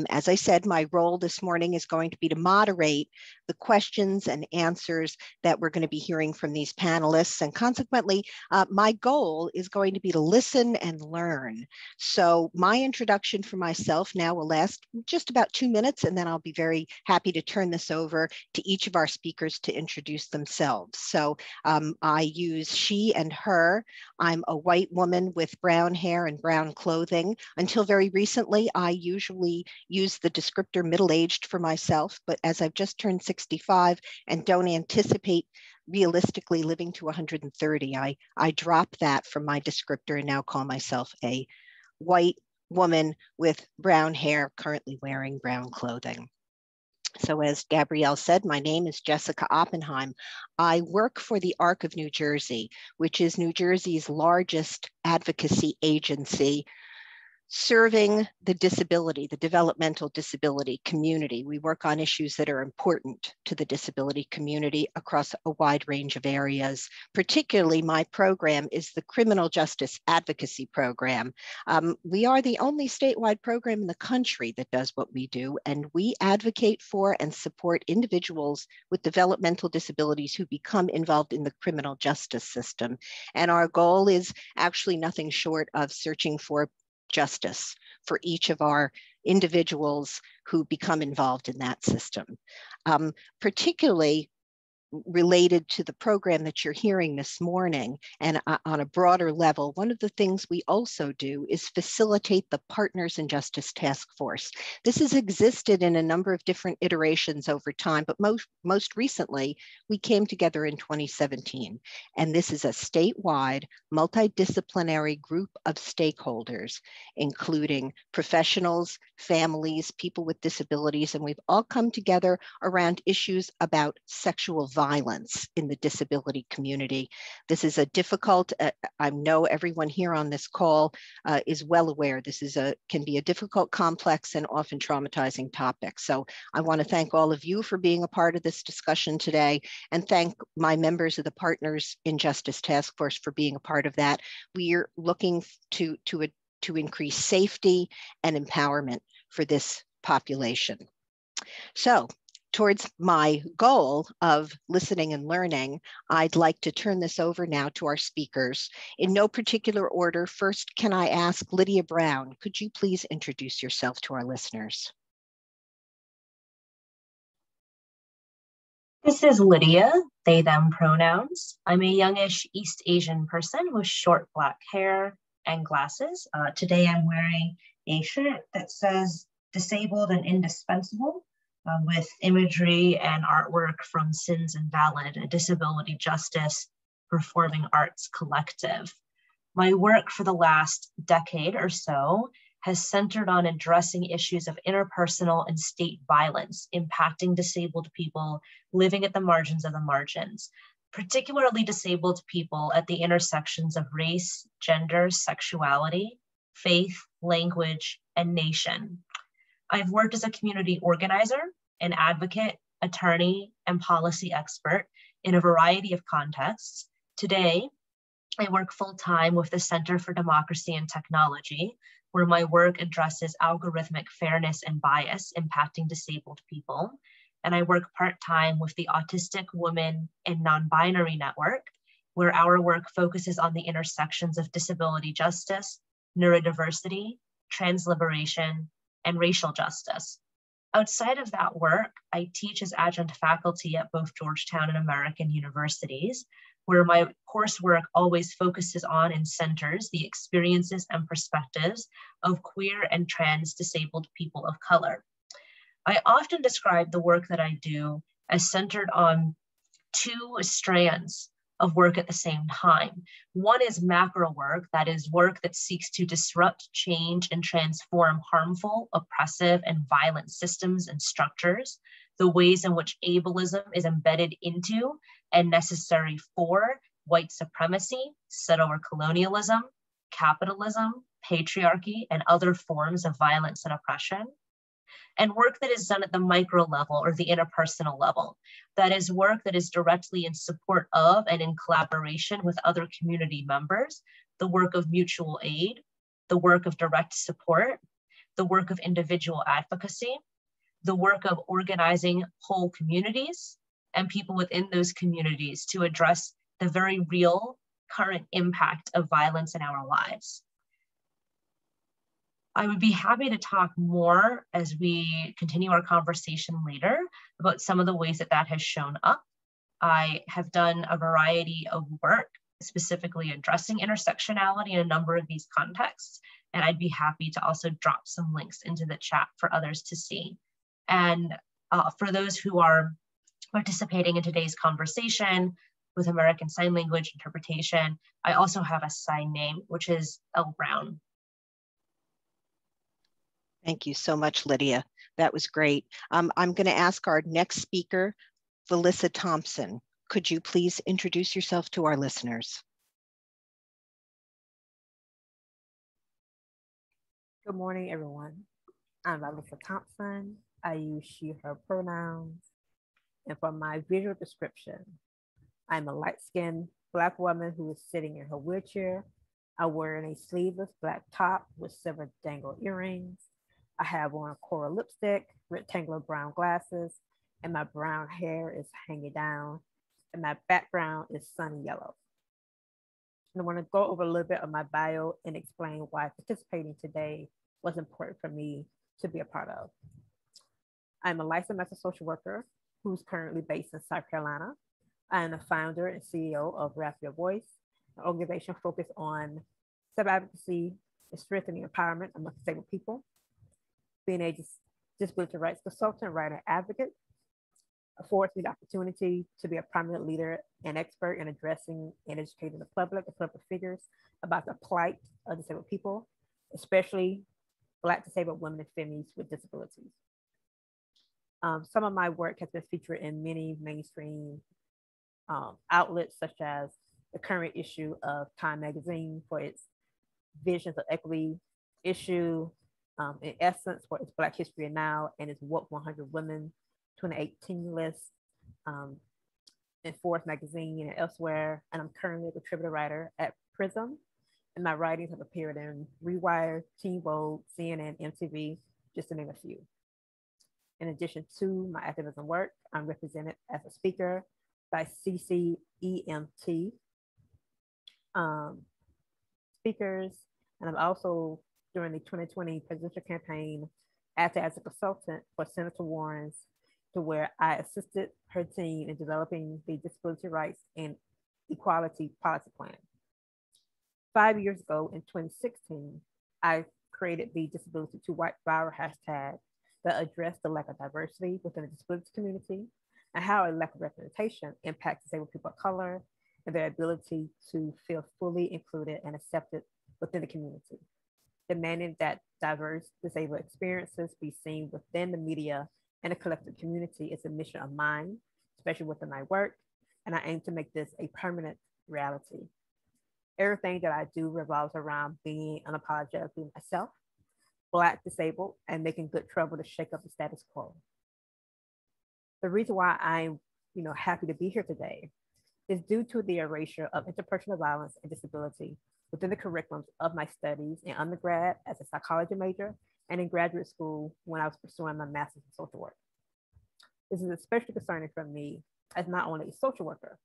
As I said, my role this morning is going to be to moderate the questions and answers that we're going to be hearing from these panelists. And consequently, my goal is going to be to listen and learn. So my introduction for myself now will last just about 2 minutes, and then I'll be very happy to turn this over to each of our speakers to introduce themselves. So I use she and her. I'm a white woman with brown hair and brown clothing. Until very recently, I usually use the descriptor middle-aged for myself, but as I've just turned 65 and don't anticipate realistically living to 130, I dropped that from my descriptor and now call myself a white woman with brown hair, currently wearing brown clothing. So as Gabrielle said, my name is Jessica Oppenheim. I work for the ARC of New Jersey, which is New Jersey's largest advocacy agency serving the disability, the developmental disability community. We work on issues that are important to the disability community across a wide range of areas. Particularly, my program is the Criminal Justice Advocacy Program. We are the only statewide program in the country that does what we do, and we advocate for and support individuals with developmental disabilities who become involved in the criminal justice system. And our goal is actually nothing short of searching for justice for each of our individuals who become involved in that system. Particularly, related to the program that you're hearing this morning and on a broader level, one of the things we also do is facilitate the Partners in Justice Task Force. This has existed in a number of different iterations over time, but most recently, we came together in 2017. And this is a statewide, multidisciplinary group of stakeholders, including professionals, families, people with disabilities, and we've all come together around issues about sexual violence in the disability community. This is a difficult, I know everyone here on this call is well aware, this is can be a difficult, complex, and often traumatizing topic. So I want to thank all of you for being a part of this discussion today, and thank my members of the Partners in Justice Task Force for being a part of that. We are looking to increase safety and empowerment for this population. So, towards my goal of listening and learning, I'd like to turn this over now to our speakers. In no particular order, first, can I ask Lydia Brown, could you please introduce yourself to our listeners? This is Lydia, they, them pronouns. I'm a youngish East Asian person with short black hair and glasses. Today I'm wearing a shirt that says disabled and indispensable, with imagery and artwork from Sins Invalid, a disability justice performing arts collective. My work for the last decade or so has centered on addressing issues of interpersonal and state violence impacting disabled people living at the margins of the margins, particularly disabled people at the intersections of race, gender, sexuality, faith, language, and nation. I've worked as a community organizer, an advocate, attorney, and policy expert in a variety of contexts. Today, I work full-time with the Center for Democracy and Technology, where my work addresses algorithmic fairness and bias impacting disabled people. And I work part-time with the Autistic Women and Non-Binary Network, where our work focuses on the intersections of disability justice, neurodiversity, transliberation, and racial justice. Outside of that work, I teach as adjunct faculty at both Georgetown and American universities, where my coursework always focuses on and centers the experiences and perspectives of queer and trans disabled people of color. I often describe the work that I do as centered on two strands of work at the same time. One is macro work, that is work that seeks to disrupt, change, and transform harmful, oppressive, and violent systems and structures, the ways in which ableism is embedded into and necessary for white supremacy, settler colonialism, capitalism, patriarchy, and other forms of violence and oppression. And work that is done at the micro level or the interpersonal level. That is work that is directly in support of and in collaboration with other community members, the work of mutual aid, the work of direct support, the work of individual advocacy, the work of organizing whole communities and people within those communities to address the very real current impact of violence in our lives. I would be happy to talk more as we continue our conversation later about some of the ways that that has shown up. I have done a variety of work specifically addressing intersectionality in a number of these contexts, and I'd be happy to also drop some links into the chat for others to see. And for those who are participating in today's conversation with American Sign Language interpretation, I also have a sign name, which is L. Brown. Thank you so much, Lydia. That was great. I'm going to ask our next speaker, Felissa Thompson. Could you please introduce yourself to our listeners? Good morning, everyone. I'm Felissa Thompson. I use she, her pronouns. And for my visual description, I'm a light-skinned Black woman who is sitting in her wheelchair. I'm wearing a sleeveless black top with silver dangle earrings. I have on a coral lipstick, rectangular brown glasses, and my brown hair is hanging down, and my background is sunny yellow. And I want to go over a little bit of my bio and explain why participating today was important for me to be a part of. I'm a licensed mental social worker who's currently based in South Carolina. I am the founder and CEO of Raise Your Voice, an organization focused on civil advocacy and strengthening empowerment among disabled people. Being a disability rights consultant, writer, and advocate affords me the opportunity to be a prominent leader and expert in addressing and educating the public and public figures about the plight of disabled people, especially Black disabled women and families with disabilities. Some of my work has been featured in many mainstream outlets, such as the current issue of Time magazine for its visions of equity issue, in Essence for its Black History Now and its What 100 Women 2018 list, in Forbes magazine and elsewhere. And I'm currently a contributor writer at Prism, and my writings have appeared in Rewire, Teen Vogue, CNN, MTV, just to name a few. In addition to my activism work, I'm represented as a speaker by CCEMT speakers, and I'm also, during the 2020 presidential campaign, acted as a consultant for Senator Warren's, to where I assisted her team in developing the Disability Rights and Equality Policy Plan. 5 years ago, in 2016, I created the Disability to White viral hashtag that addressed the lack of diversity within the disability community and how a lack of representation impacts disabled people of color and their ability to feel fully included and accepted within the community. Demanding that diverse disabled experiences be seen within the media and the collective community is a mission of mine, especially within my work, and I aim to make this a permanent reality. Everything that I do revolves around being unapologetically myself, Black, disabled, and making good trouble to shake up the status quo. The reason why I'm happy to be here today is due to the erasure of interpersonal violence and disability within the curriculums of my studies in undergrad as a psychology major and in graduate school when I was pursuing my master's in social work. This is especially concerning for me as not only a social worker,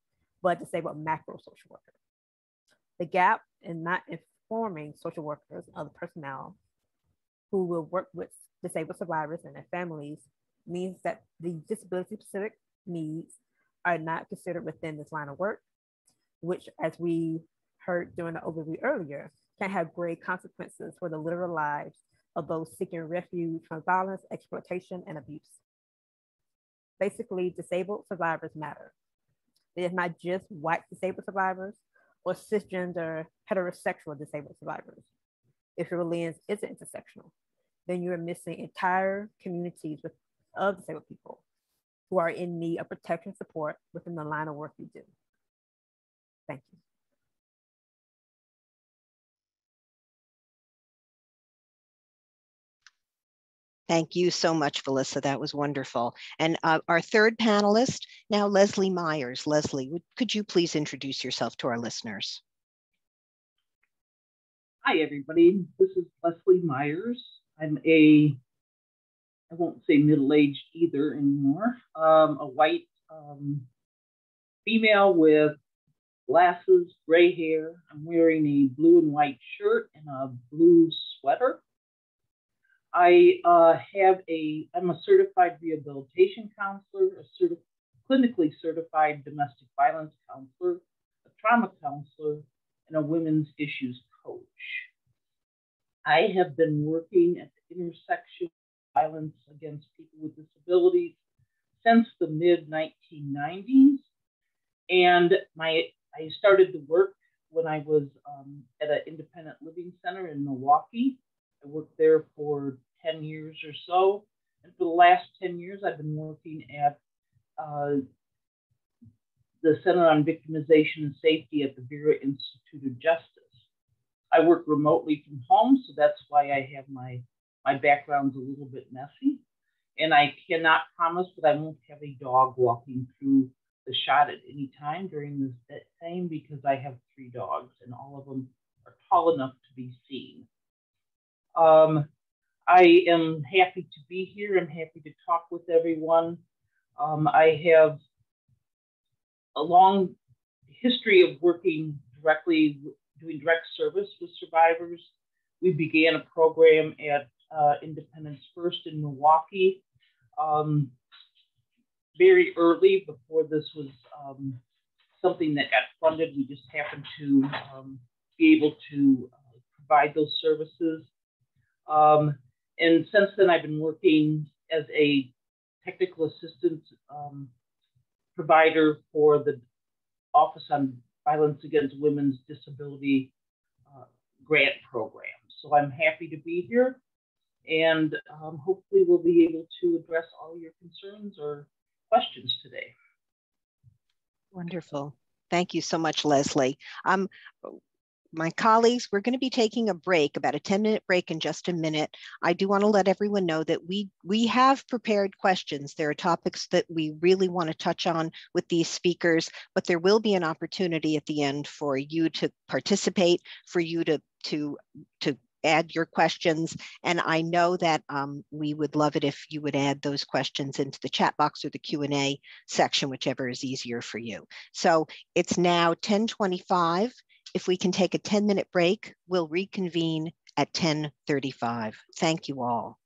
but a disabled macro social worker. The gap in not informing social workers and other personnel who will work with disabled survivors and their families means that the disability-specific needs are not considered within this line of work, which, as we heard during the overview earlier, can have grave consequences for the literal lives of those seeking refuge from violence, exploitation, and abuse. Basically, disabled survivors matter. It is not just white disabled survivors or cisgender heterosexual disabled survivors. If your lens isn't intersectional, then you are missing entire communities of disabled people who are in need of protection and support within the line of work you do. Thank you. Thank you so much, Felissa. That was wonderful. And our third panelist, now Leslie Myers. Leslie, could you please introduce yourself to our listeners? Hi, everybody. This is Leslie Myers. I'm I won't say middle-aged either anymore, a white female with glasses, gray hair. I'm wearing a blue and white shirt and a blue sweater. I'm a certified rehabilitation counselor, a clinically certified domestic violence counselor, a trauma counselor, and a women's issues coach. I have been working at the intersection of violence against people with disabilities since the mid-1990s. And I started the work when I was at an independent living center in Milwaukee. I worked there for 10 years or so. And for the last 10 years, I've been working at the Center on Victimization and Safety at the Vera Institute of Justice. I work remotely from home, so that's why I have my background's a little bit messy. And I cannot promise that I won't have a dog walking through the shot at any time during this time, because I have 3 dogs and all of them are tall enough to be seen. I am happy to be here. I'm happy to talk with everyone. I have a long history of working directly, doing direct service with survivors. We began a program at Independence First in Milwaukee very early, before this was something that got funded. We just happened to be able to provide those services. And since then, I've been working as a technical assistance provider for the Office on Violence Against Women's Disability grant program. So I'm happy to be here, and hopefully we'll be able to address all your concerns or questions today. Wonderful. Thank you so much, Leslie. My colleagues, we're going to be taking a break, about a 10-minute break in just a minute. I do want to let everyone know that we have prepared questions. There are topics that we really want to touch on with these speakers, but there will be an opportunity at the end for you to participate, for you to add your questions. And I know that we would love it if you would add those questions into the chat box or the Q&A section, whichever is easier for you. So it's now 10:25. If we can take a 10-minute break, we'll reconvene at 10:35. Thank you all.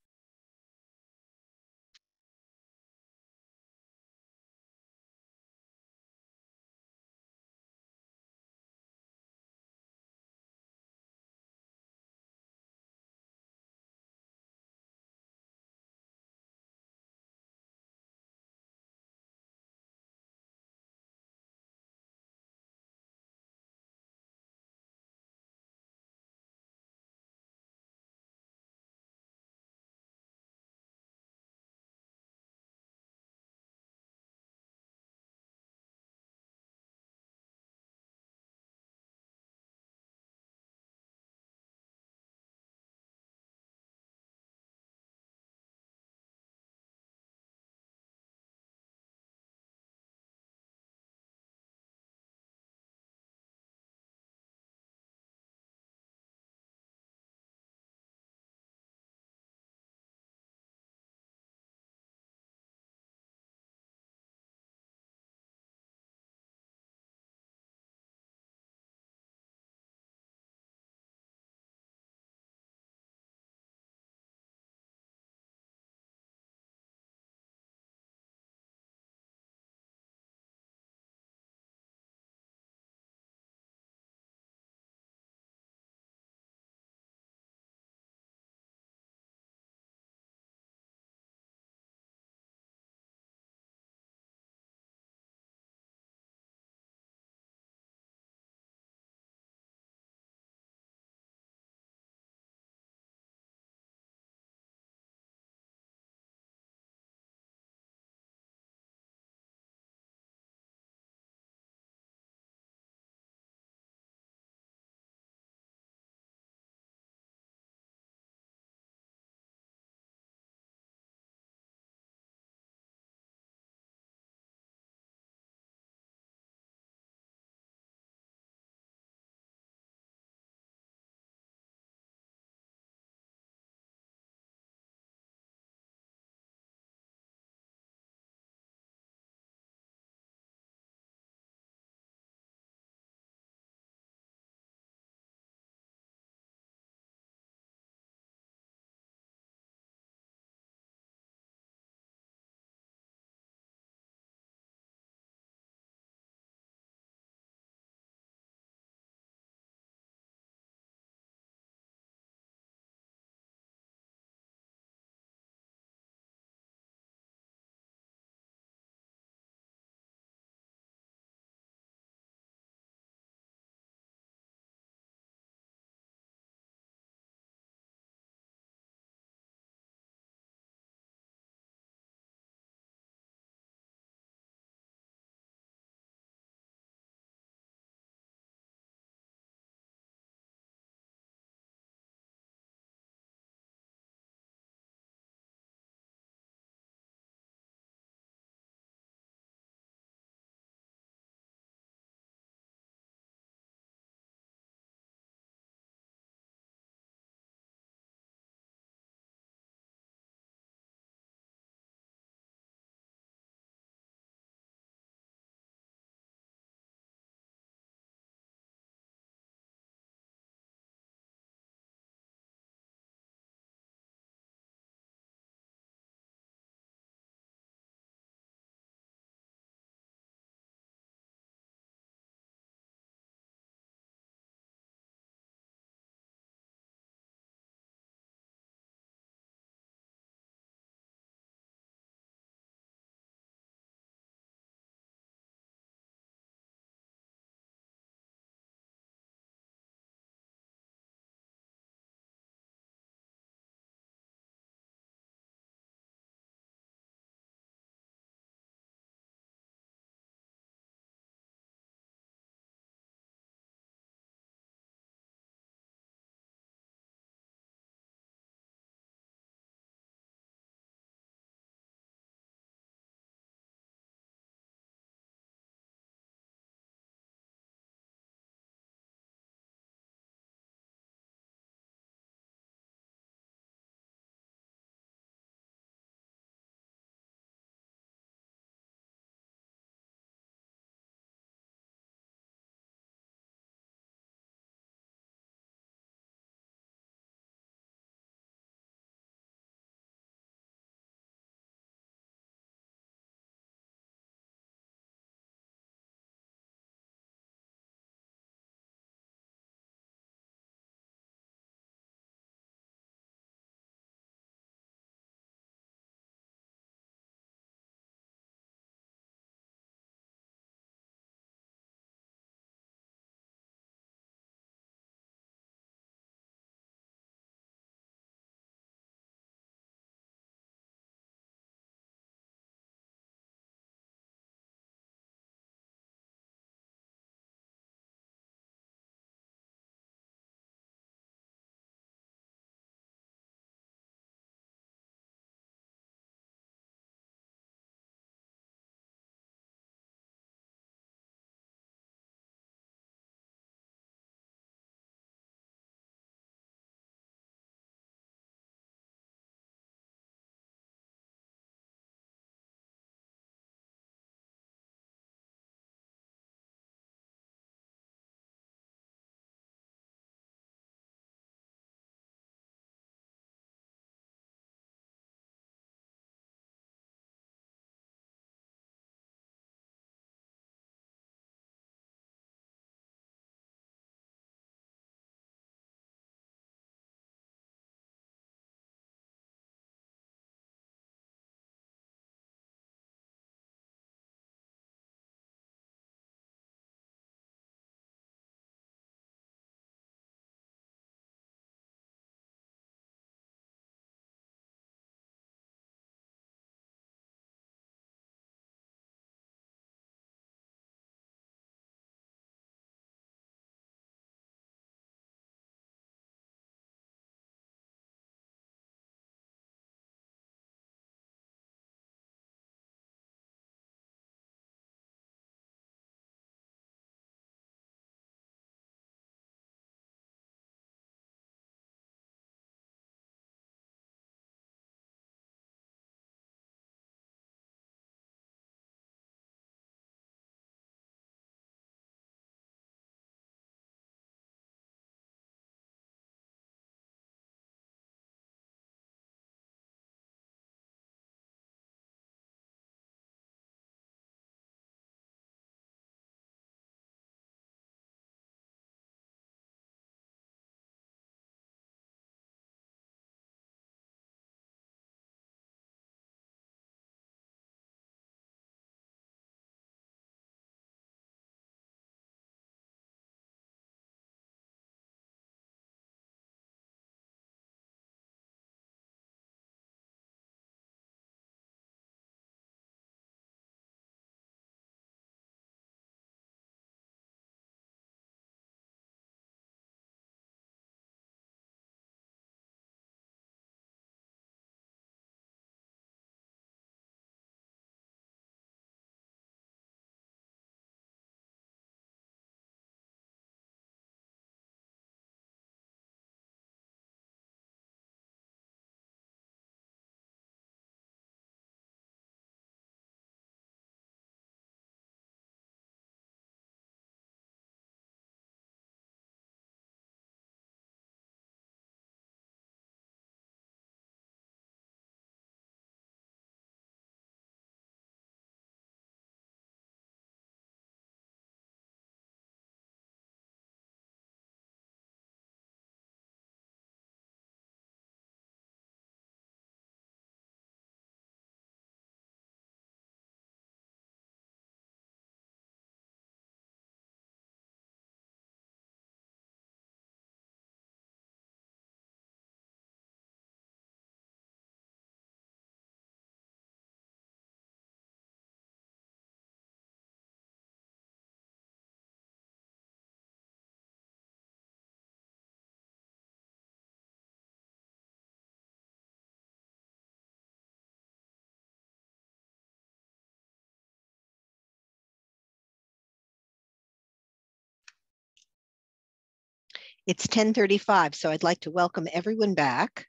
It's 10:35, so I'd like to welcome everyone back.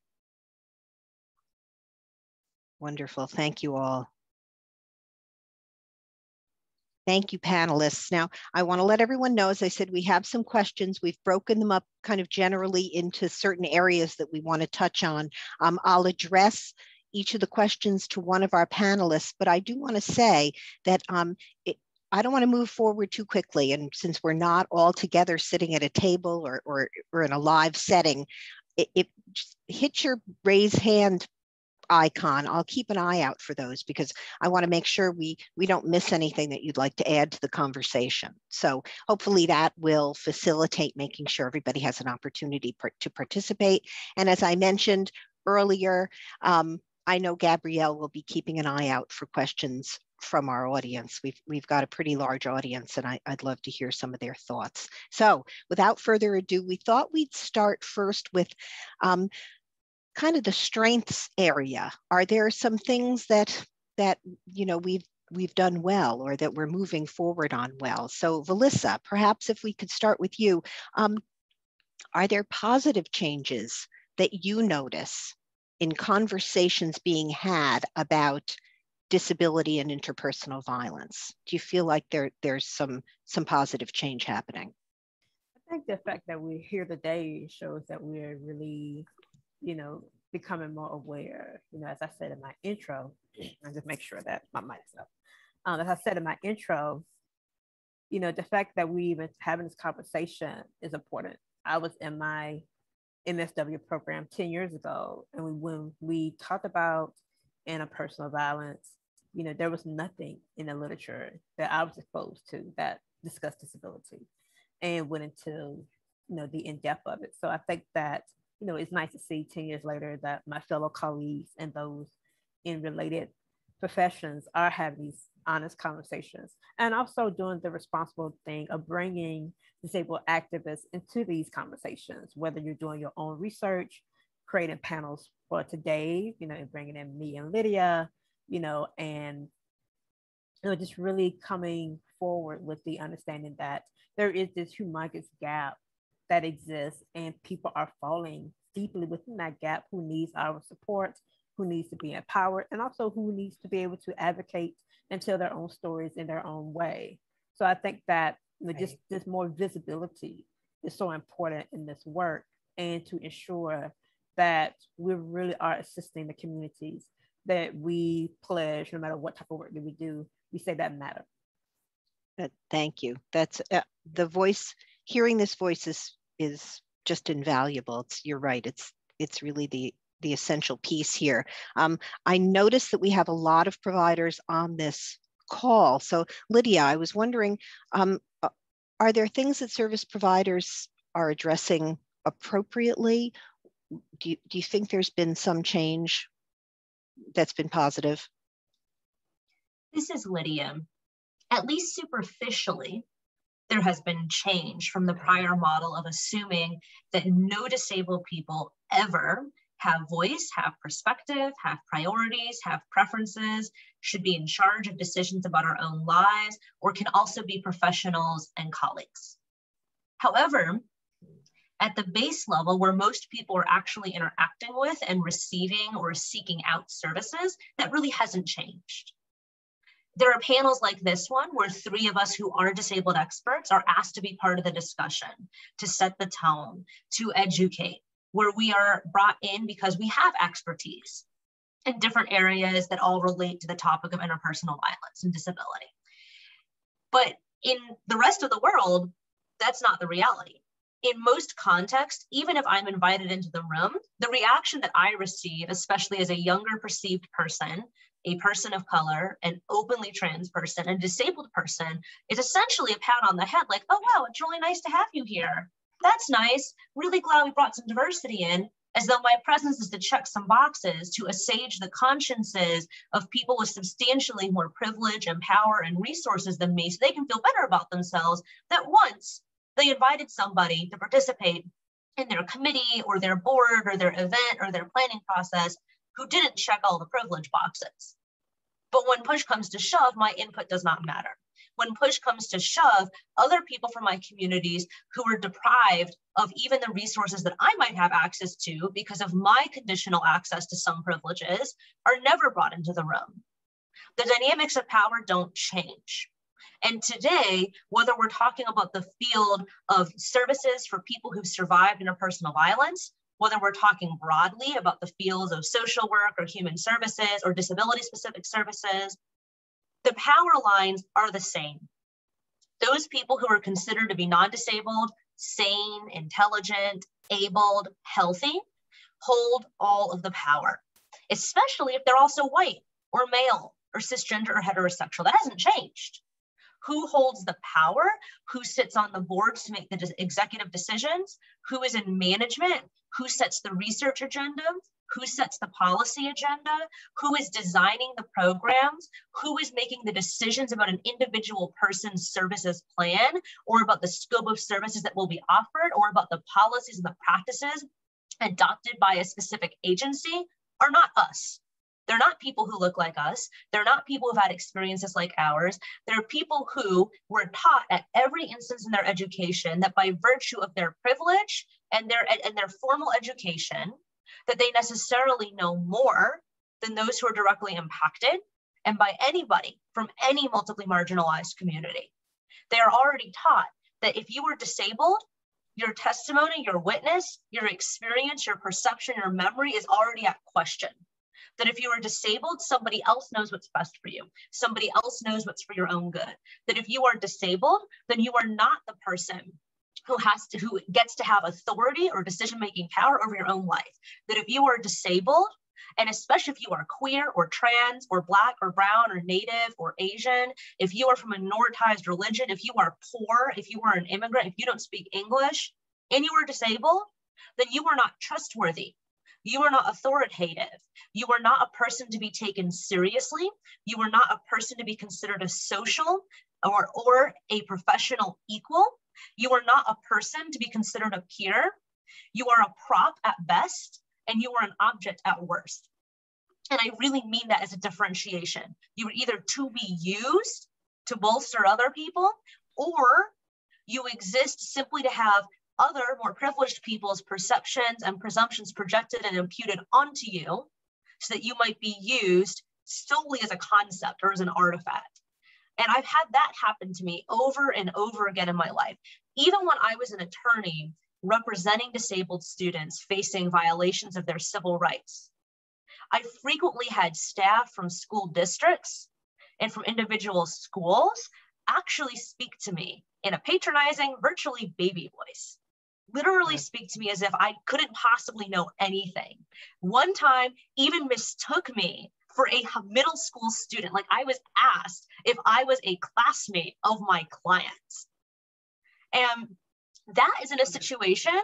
Wonderful, thank you all. Thank you, panelists. Now, I want to let everyone know, as I said, we have some questions. We've broken them up kind of generally into certain areas that we want to touch on. I'll address each of the questions to one of our panelists, but I do want to say that I don't want to move forward too quickly. And since we're not all together sitting at a table or in a live setting, hit your raise hand icon. I'll keep an eye out for those because I want to make sure we don't miss anything that you'd like to add to the conversation. So hopefully that will facilitate making sure everybody has an opportunity to participate. And as I mentioned earlier, I know Gabrielle will be keeping an eye out for questions from our audience. We've got a pretty large audience, and I'd love to hear some of their thoughts. So without further ado, we thought we'd start first with kind of the strengths area. Are there some things that you know we've done well or that we're moving forward on well? So Velissa, perhaps if we could start with you, are there positive changes that you notice in conversations being had about disability and interpersonal violence? Do you feel like there's some positive change happening? I think the fact that we're here today shows that we're really, you know, becoming more aware. You know, as I said in my intro, and just make sure that my mic's up. As I said in my intro, you know, the fact that we even having this conversation is important. I was in my MSW program 10 years ago, and when we talked about interpersonal violence, you know, there was nothing in the literature that I was exposed to that discussed disability and went into, you know, the in-depth of it. So I think that, you know, it's nice to see 10 years later that my fellow colleagues and those in related professions are having these honest conversations and also doing the responsible thing of bringing disabled activists into these conversations, whether you're doing your own research, creating panels for today, you know, and bringing in me and Lydia, you know, and you know, just really coming forward with the understanding that there is this humongous gap that exists and people are falling deeply within that gap who needs our support, who needs to be empowered, and also who needs to be able to advocate and tell their own stories in their own way. So I think that, you know, just this more visibility is so important in this work, and to ensure that we really are assisting the communities that we pledge, no matter what type of work that we do, we say that matter. Thank you. That's the voice. Hearing this voice is just invaluable. You're right. It's really the essential piece here. I noticed that we have a lot of providers on this call. So Lydia, I was wondering, are there things that service providers are addressing appropriately? Do you think there's been some change that's been positive? This is Lydia. At least superficially, there has been change from the prior model of assuming that no disabled people ever have voice, have perspective, have priorities, have preferences, should be in charge of decisions about our own lives, or can also be professionals and colleagues. However, at the base level where most people are actually interacting with and receiving or seeking out services, that really hasn't changed. There are panels like this one where 3 of us who are disabled experts are asked to be part of the discussion, to set the tone, to educate, where we are brought in because we have expertise in different areas that all relate to the topic of interpersonal violence and disability. But in the rest of the world, that's not the reality. In most contexts, even if I'm invited into the room, the reaction that I receive, especially as a younger perceived person, a person of color, an openly trans person, a disabled person, is essentially a pat on the head like, oh, wow, it's really nice to have you here. That's nice. Really glad we brought some diversity in, as though my presence is to check some boxes to assuage the consciences of people with substantially more privilege and power and resources than me so they can feel better about themselves, that once they invited somebody to participate in their committee or their board or their event or their planning process who didn't check all the privilege boxes. But when push comes to shove, my input does not matter. when push comes to shove, other people from my communities who are deprived of even the resources that I might have access to because of my conditional access to some privileges are never brought into the room. The dynamics of power don't change. And today, whether we're talking about the field of services for people who've survived interpersonal violence, whether we're talking broadly about the fields of social work or human services or disability-specific services, the power lines are the same. Those people who are considered to be non-disabled, sane, intelligent, abled, healthy, hold all of the power, especially if they're also white or male or cisgender or heterosexual. That hasn't changed. Who holds the power? Who sits on the boards to make the executive decisions? Who is in management? Who sets the research agenda? Who sets the policy agenda? Who is designing the programs? Who is making the decisions about an individual person's services plan, or about the scope of services that will be offered, or about the policies and the practices adopted by a specific agency are not us. They're not people who look like us. They're not people who've had experiences like ours. They're people who were taught at every instance in their education that by virtue of their privilege and their formal education, that they necessarily know more than those who are directly impacted and by anybody from any multiply marginalized community. They are already taught that if you are disabled, your testimony, your witness, your experience, your perception, your memory is already at question. That if you are disabled, somebody else knows what's best for you. Somebody else knows what's for your own good. That if you are disabled, then you are not the person who gets to have authority or decision-making power over your own life. That if you are disabled, and especially if you are queer or trans or Black or brown or Native or Asian, if you are from a minoritized religion, if you are poor, if you are an immigrant, if you don't speak English, and you are disabled, then you are not trustworthy. You are not authoritative. You are not a person to be taken seriously. You are not a person to be considered a social or a professional equal. You are not a person to be considered a peer. You are a prop at best, and you are an object at worst. And I really mean that as a differentiation. You are either to be used to bolster other people, or you exist simply to have other more privileged people's perceptions and presumptions projected and imputed onto you so that you might be used solely as a concept or as an artifact. And I've had that happen to me over and over again in my life. Even when I was an attorney representing disabled students facing violations of their civil rights, I frequently had staff from school districts and from individual schools actually speak to me in a patronizing, virtually baby voice. Literally speak to me as if I couldn't possibly know anything. One time even mistook me for a middle school student. Like I was asked if I was a classmate of my clients. And that is in a situation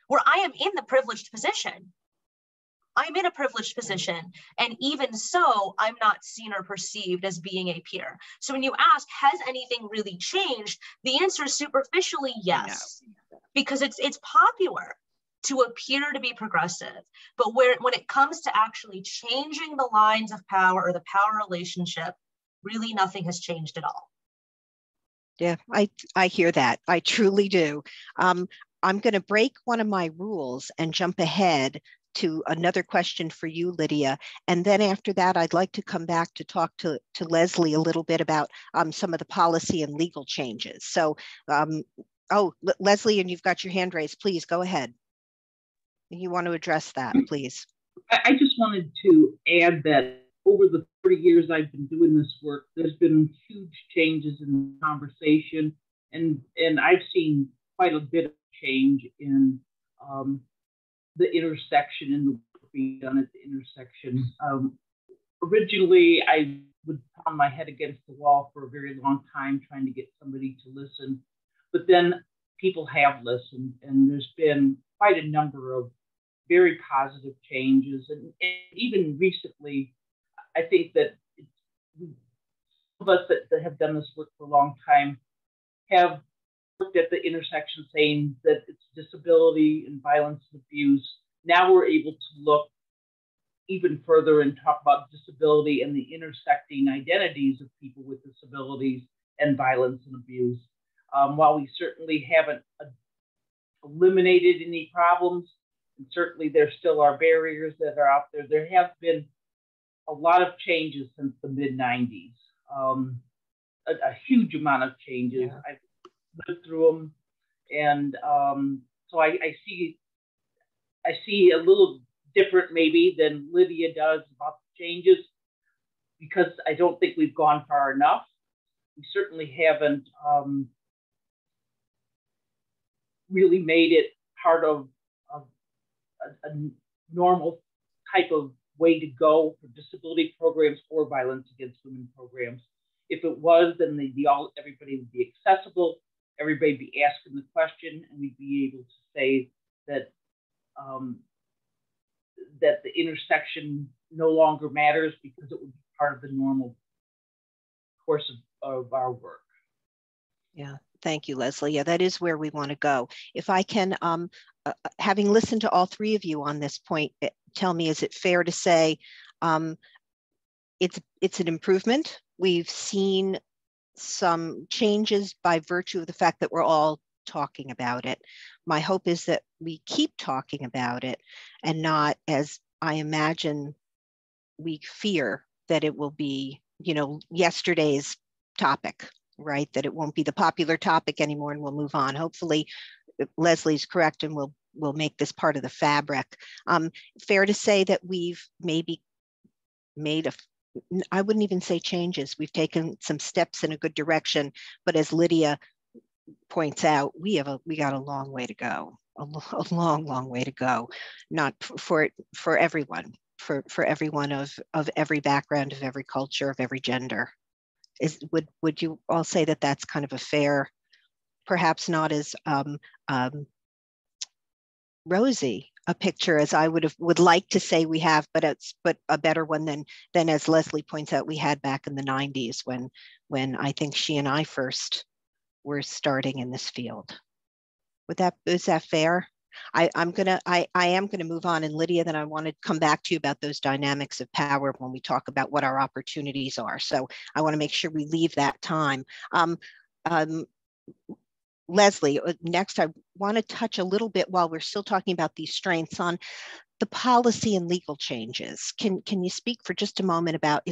where I am in the privileged position. I'm in a privileged position, and even so, I'm not seen or perceived as being a peer. So when you ask, has anything really changed? The answer is superficially yes, because it's popular to appear to be progressive. But when it comes to actually changing the lines of power or the power relationship, really nothing has changed at all. Yeah, I hear that. I truly do. I'm going to break one of my rules and jump ahead to another question for you, Lydia. And then after that, I'd like to come back to talk to Leslie a little bit about some of the policy and legal changes. So, Leslie, and you've got your hand raised. Please go ahead. You want to address that, please. I just wanted to add that over the 30 years I've been doing this work, there's been huge changes in the conversation, and I've seen quite a bit of change in the intersection and the work being done at the intersection. Originally, I would pound my head against the wall for a very long time trying to get somebody to listen, but then people have listened, and there's been quite a number of very positive changes. And even recently, I think that some of us that have done this work for a long time have looked at the intersection saying that it's disability and violence and abuse. Now we're able to look even further and talk about disability and the intersecting identities of people with disabilities and violence and abuse. While we certainly haven't eliminated any problems, and certainly there still are barriers that are out there, there have been a lot of changes since the mid-90s. A huge amount of changes. Yeah. I've lived through them, and so I see a little different maybe than Lydia does about the changes, because I don't think we've gone far enough. We certainly haven't really made it part of a normal type of way to go for disability programs or violence against women programs. If it was, then they'd be everybody would be accessible, everybody would be asking the question, and we'd be able to say that that the intersection no longer matters because it would be part of the normal course of our work. Yeah, thank you, Leslie. Yeah, that is where we want to go. If I can, having listened to all three of you on this point, tell me, is it fair to say it's an improvement? We've seen some changes by virtue of the fact that we're all talking about it. My hope is that we keep talking about it and not, as I imagine, we fear that it will be, yesterday's topic, right? That it won't be the popular topic anymore and we'll move on. Hopefully, Leslie's correct and we'll make this part of the fabric. Fair to say that we've maybe made I wouldn't even say changes. We've taken some steps in a good direction, but as Lydia points out, we got a long way to go, a long way to go, not for everyone, for everyone of every background, of every culture, of every gender. Would you all say that that's kind of a fair, perhaps not as rosy a picture as I would like to say we have, but a better one than as Leslie points out we had back in the 90s when I think she and I first were starting in this field. Is that fair? I am gonna move on, and Lydia, then I want to come back to you about those dynamics of power when we talk about what our opportunities are. So I want to make sure we leave that time. Leslie, next I want to touch a little bit while we're still talking about these strengths on the policy and legal changes. Can you speak for just a moment about,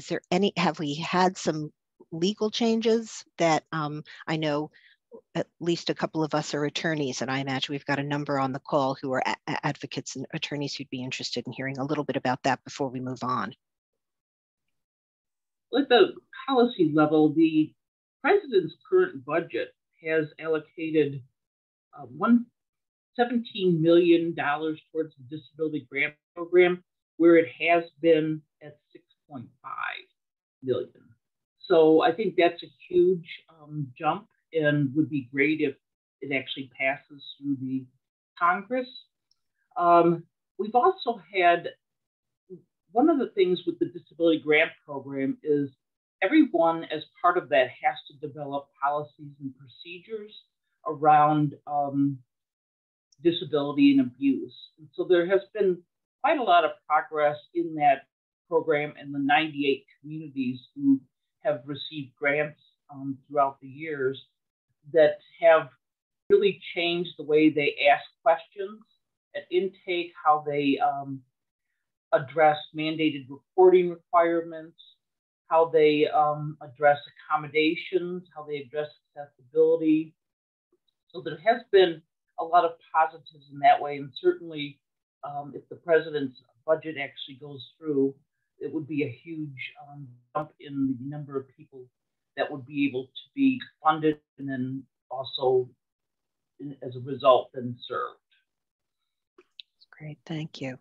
have we had some legal changes that I know at least a couple of us are attorneys, and I imagine we've got a number on the call who are advocates and attorneys who'd be interested in hearing a little bit about that before we move on. At the policy level, the president's current budget has allocated $17 million towards the disability grant program, where it has been at $6.5 million. So I think that's a huge jump, and would be great if it actually passes through the Congress. We've also had, one of the things with the disability grant program is everyone as part of that has to develop policies and procedures around disability and abuse. And so there has been quite a lot of progress in that program and the 98 communities who have received grants throughout the years that have really changed the way they ask questions at intake, how they address mandated reporting requirements, how they address accommodations, how they address accessibility. So there has been a lot of positives in that way. And certainly if the president's budget actually goes through, it would be a huge jump in the number of people that would be able to be funded and then also, as a result, then served. That's great, thank you.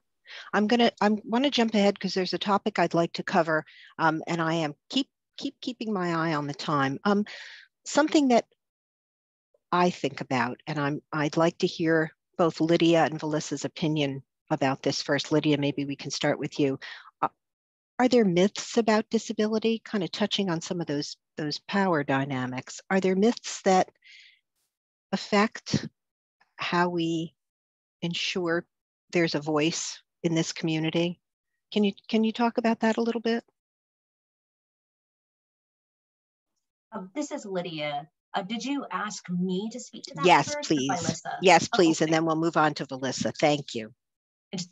I want to jump ahead because there's a topic I'd like to cover, and I am keeping my eye on the time. Something that I think about, and I'd like to hear both Lydia and Valissa's opinion about this first. Lydia, maybe we can start with you. Are there myths about disability, kind of touching on some of those power dynamics? Are there myths that affect how we ensure there's a voice in this community? Can you talk about that a little bit? This is Lydia. Did you ask me to speak to that Yes, first? please. Yes, please. Okay. And then we'll move on to Valissa. Thank you. I just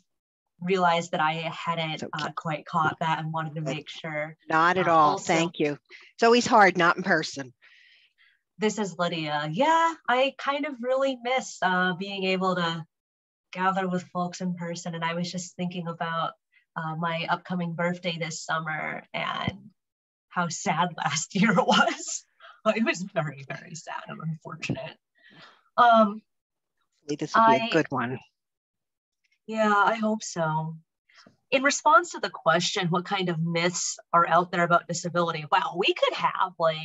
realized that I hadn't Okay. quite caught that and wanted to make sure. Not at all. Also, thank you. It's always hard, not in person. This is Lydia. Yeah, I kind of really miss being able to gather with folks in person. And I was just thinking about my upcoming birthday this summer and how sad last year was. It was very, very sad and unfortunate. Hopefully this will be a good one. Yeah, I hope so. In response to the question, what kind of myths are out there about disability? Wow, we could have probably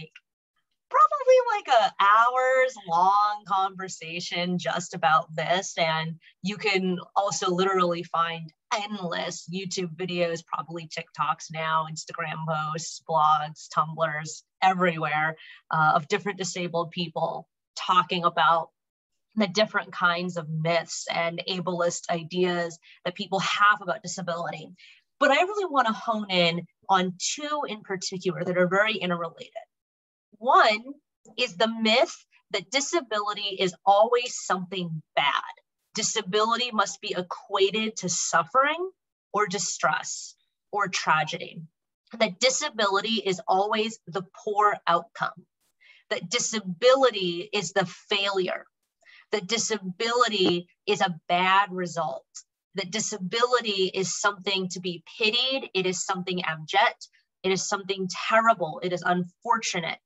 a hours long conversation just about this. And you can also literally find endless YouTube videos, probably TikToks now, Instagram posts, blogs, Tumblrs, everywhere of different disabled people talking about the different kinds of myths and ableist ideas that people have about disability. But I really want to hone in on two in particular that are very interrelated. One is the myth that disability is always something bad. Disability must be equated to suffering or distress or tragedy. That disability is always the poor outcome. That disability is the failure. That disability is a bad result. That disability is something to be pitied. It is something abject. It is something terrible. It is unfortunate.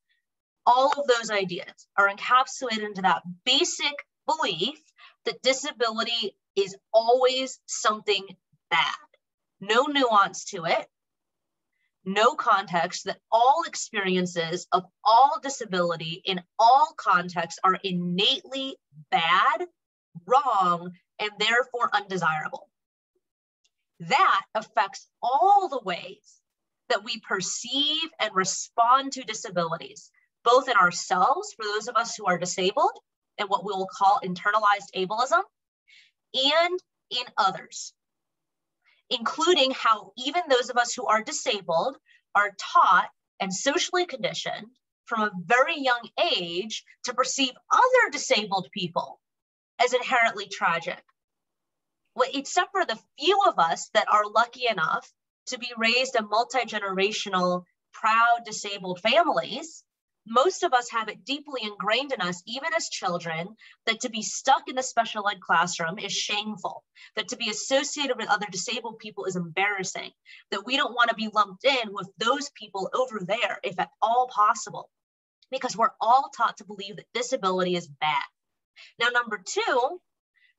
All of those ideas are encapsulated into that basic belief that disability is always something bad. No nuance to it, no context, that all experiences of all disability in all contexts are innately bad, wrong, and therefore undesirable. That affects all the ways that we perceive and respond to disabilities, both in ourselves, for those of us who are disabled, and what we will call internalized ableism, and in others, including how even those of us who are disabled are taught and socially conditioned from a very young age to perceive other disabled people as inherently tragic. Well, except for the few of us that are lucky enough to be raised in multi-generational, proud disabled families, most of us have it deeply ingrained in us, even as children, that to be stuck in the special ed classroom is shameful, that to be associated with other disabled people is embarrassing, that we don't want to be lumped in with those people over there, if at all possible, because we're all taught to believe that disability is bad. Now, number two,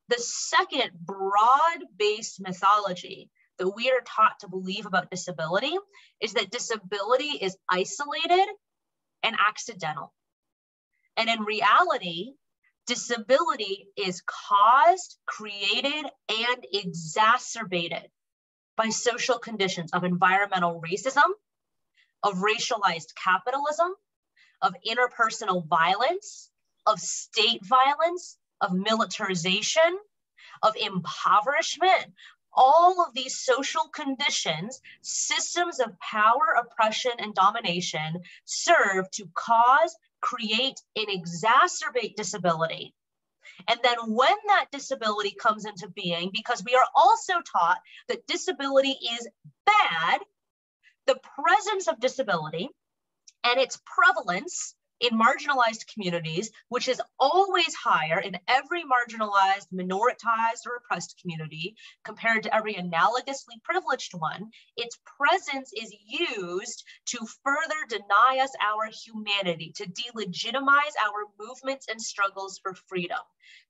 the second broad-based mythology that we are taught to believe about disability is that disability is isolated and accidental. And in reality, disability is caused, created, and exacerbated by social conditions of environmental racism, of racialized capitalism, of interpersonal violence, of state violence, of militarization, of impoverishment. All of these social conditions, systems of power, oppression, and domination serve to cause, create, and exacerbate disability. And then when that disability comes into being, because we are also taught that disability is bad, the presence of disability and its prevalence in marginalized communities, which is always higher in every marginalized, minoritized, or oppressed community compared to every analogously privileged one, its presence is used to further deny us our humanity, to delegitimize our movements and struggles for freedom,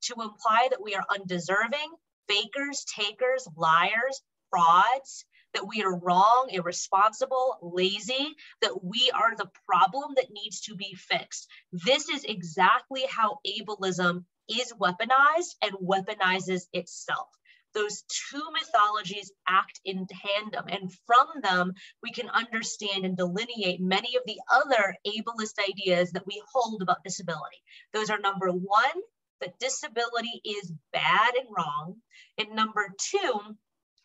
to imply that we are undeserving, fakers, takers, liars, frauds, that we are wrong, irresponsible, lazy, that we are the problem that needs to be fixed. This is exactly how ableism is weaponized and weaponizes itself. Those two mythologies act in tandem, and from them, we can understand and delineate many of the other ableist ideas that we hold about disability. Those are number one, that disability is bad and wrong, and number two,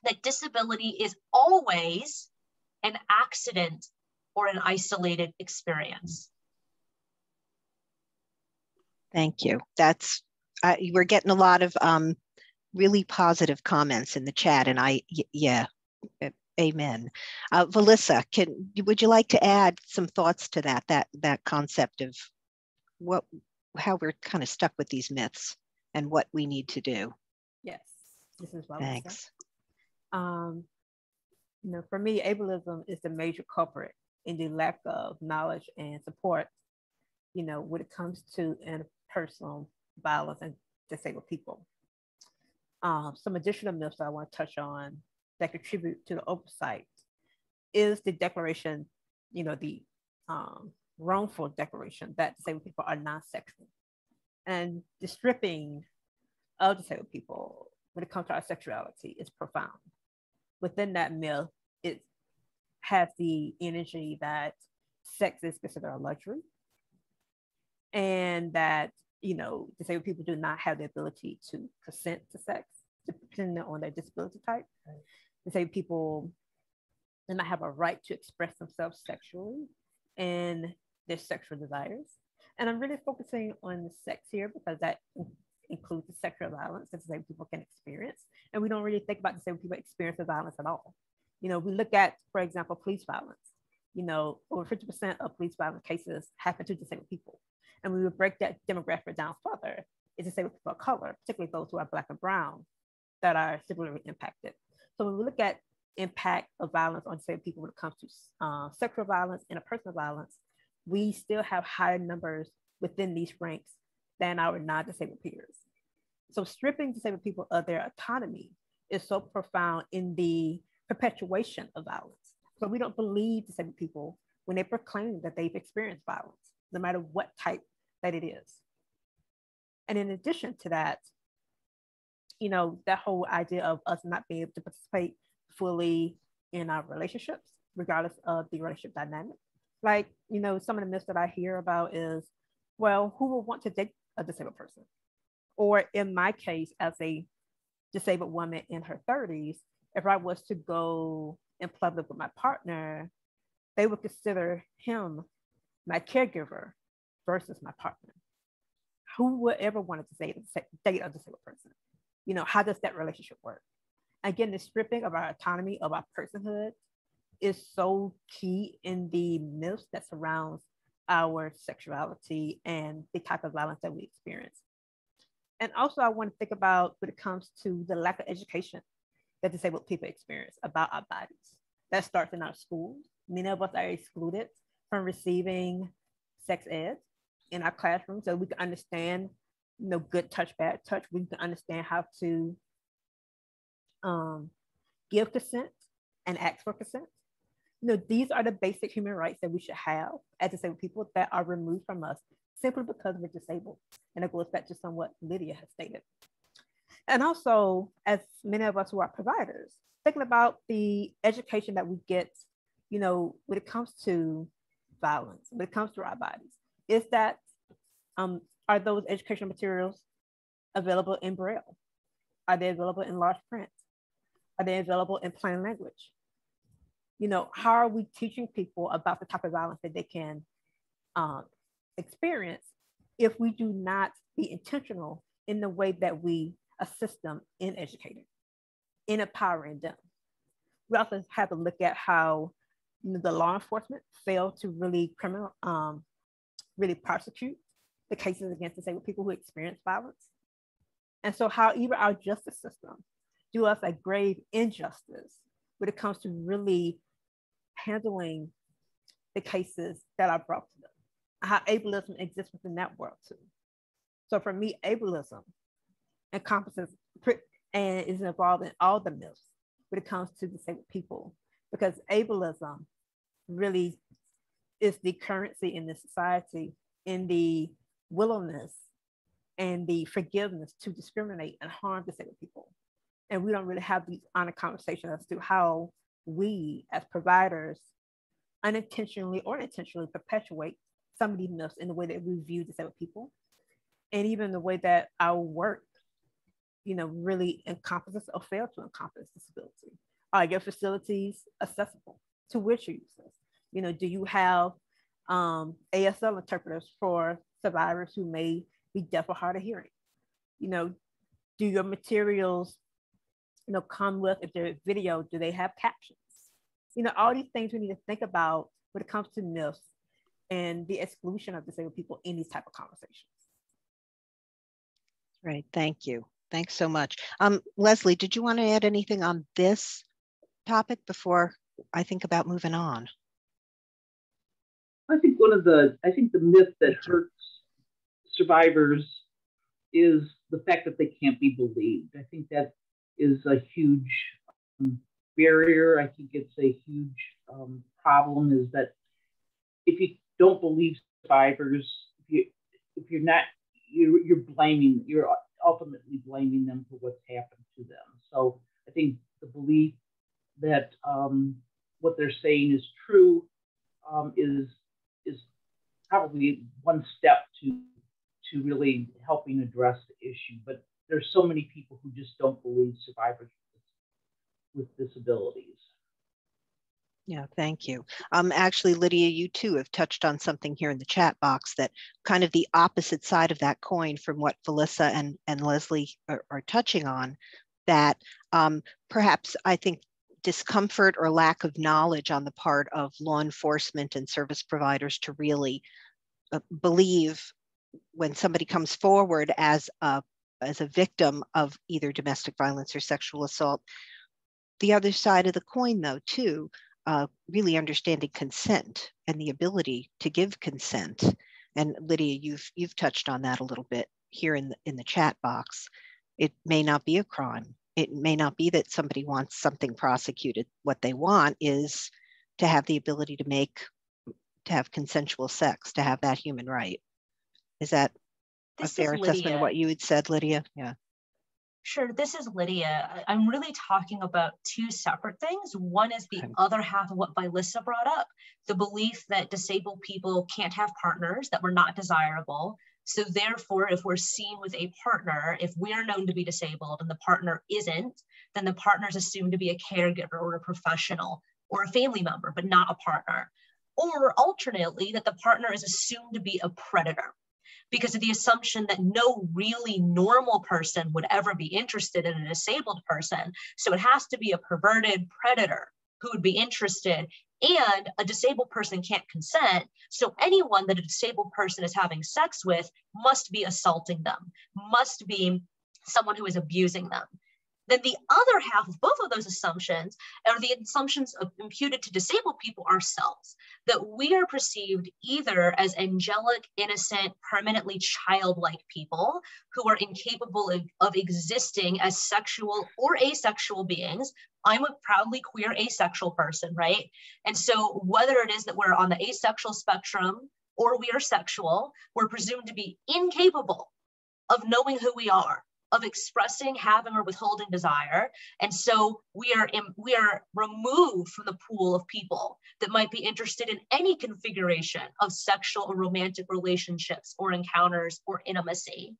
that disability is always an accident or an isolated experience. Thank you. That's, we're getting a lot of really positive comments in the chat, and yeah, amen. Melissa, would you like to add some thoughts to that concept of how we're kind of stuck with these myths and what we need to do? Yes, this is Melissa. Thanks. You know, for me, ableism is the major culprit in the lack of knowledge and support, you know, when it comes to interpersonal violence and disabled people. Some additional myths that I want to touch on that contribute to the oversight is the declaration, you know, the wrongful declaration that disabled people are non-sexual, and the stripping of disabled people when it comes to our sexuality is profound. Within that myth, it has the energy that sex is considered a luxury, and that, you know, disabled people do not have the ability to consent to sex, depending on their disability type. Disabled people do not have a right to express themselves sexually and their sexual desires. And I'm really focusing on the sex here because that includes the sexual violence that disabled people can experience. And we don't really think about disabled people experiencing violence at all. You know, we look at, for example, police violence. You know, over 50% of police violence cases happen to disabled people. And we would break that demographic down further. It's disabled people of color, particularly those who are Black and brown, that are severely impacted. So when we look at impact of violence on disabled people when it comes to sexual violence and interpersonal violence, we still have higher numbers within these ranks than our non-disabled peers. So stripping disabled people of their autonomy is so profound in the perpetuation of violence. So we don't believe disabled people when they proclaim that they've experienced violence, no matter what type that it is. And in addition to that, you know, that whole idea of us not being able to participate fully in our relationships, regardless of the relationship dynamic. Like, you know, some of the myths that I hear about is, well, who will want to date a disabled person? Or in my case, as a disabled woman in her 30s, if I was to go in public with my partner, they would consider him my caregiver versus my partner. Who would ever want to date a disabled person? You know, how does that relationship work? Again, the stripping of our autonomy, of our personhood, is so key in the myths that surrounds our sexuality and the type of violence that we experience. And also, I want to think about when it comes to the lack of education that disabled people experience about our bodies. That starts in our schools. Many of us are excluded from receiving sex ed in our classrooms, so we can understand, you know, good touch, bad touch. We can understand how to give consent and ask for consent. You know, these are the basic human rights that we should have as disabled people that are removed from us simply because we're disabled. And it goes back to somewhat Lydia has stated. And also, as many of us who are providers, thinking about the education that we get, you know, when it comes to violence, when it comes to our bodies, is that, are those educational materials available in Braille? Are they available in large print? Are they available in plain language? You know, how are we teaching people about the type of violence that they can experience if we do not be intentional in the way that we assist them in educating, in empowering them? We also have to look at how, you know, the law enforcement failed to really really prosecute the cases against disabled people who experience violence. And so how even our justice system do us a grave injustice when it comes to really handling the cases that are brought to them, how ableism exists within that world too. So for me, ableism encompasses and is involved in all the myths when it comes to disabled people, because ableism really is the currency in this society, in the willingness and the forgiveness to discriminate and harm disabled people. And we don't really have these honest conversations as to how we as providers unintentionally or intentionally perpetuate some of these myths in the way that we view disabled people, and even the way that our work, you know, really encompasses or fail to encompass disability. Are your facilities accessible to wheelchair users? You know, do you have ASL interpreters for survivors who may be deaf or hard of hearing? You know, do your materials, you know, come with, if they're video, do they have captions? You know, all these things we need to think about when it comes to myths and the exclusion of disabled people in these type of conversations. Right, thank you. Thanks so much. Leslie, did you want to add anything on this topic before I think about moving on? I think the myth that hurts survivors is the fact that they can't be believed. I think that is a huge barrier. I think it's a huge problem, is that if you don't believe survivors, if you're not, you're ultimately blaming them for what's happened to them. So I think the belief that what they're saying is true is probably one step to really helping address the issue. But there's so many people who just don't believe survivors with disabilities. Yeah, thank you. Actually, Lydia, you too have touched on something here in the chat box, that kind of the opposite side of that coin from what Felissa and Leslie are touching on, that perhaps I think discomfort or lack of knowledge on the part of law enforcement and service providers to really believe when somebody comes forward as a victim of either domestic violence or sexual assault. The other side of the coin, though, too, really understanding consent and the ability to give consent. And Lydia, you've touched on that a little bit here in the chat box. It may not be a crime. It may not be that somebody wants something prosecuted. What they want is to have the ability to have consensual sex, to have that human right. Is that a fair assessment of what you had said, Lydia? Yeah. Sure, this is Lydia. I'm really talking about two separate things. One is the other half of what Felissa brought up, the belief that disabled people can't have partners, that we're not desirable. So therefore, if we're seen with a partner, if we're known to be disabled and the partner isn't, then the partner is assumed to be a caregiver or a professional or a family member, but not a partner. Or alternately, that the partner is assumed to be a predator, because of the assumption that no really normal person would ever be interested in a disabled person. So it has to be a perverted predator who would be interested, and a disabled person can't consent. So anyone that a disabled person is having sex with must be assaulting them, must be someone who is abusing them. Then the other half of both of those assumptions are the assumptions imputed to disabled people ourselves, that we are perceived either as angelic, innocent, permanently childlike people who are incapable of existing as sexual or asexual beings. I'm a proudly queer asexual person, right? And so whether it is that we're on the asexual spectrum or we are sexual, we're presumed to be incapable of knowing who we are, of expressing, having, or withholding desire. And so we are removed from the pool of people that might be interested in any configuration of sexual or romantic relationships or encounters or intimacy.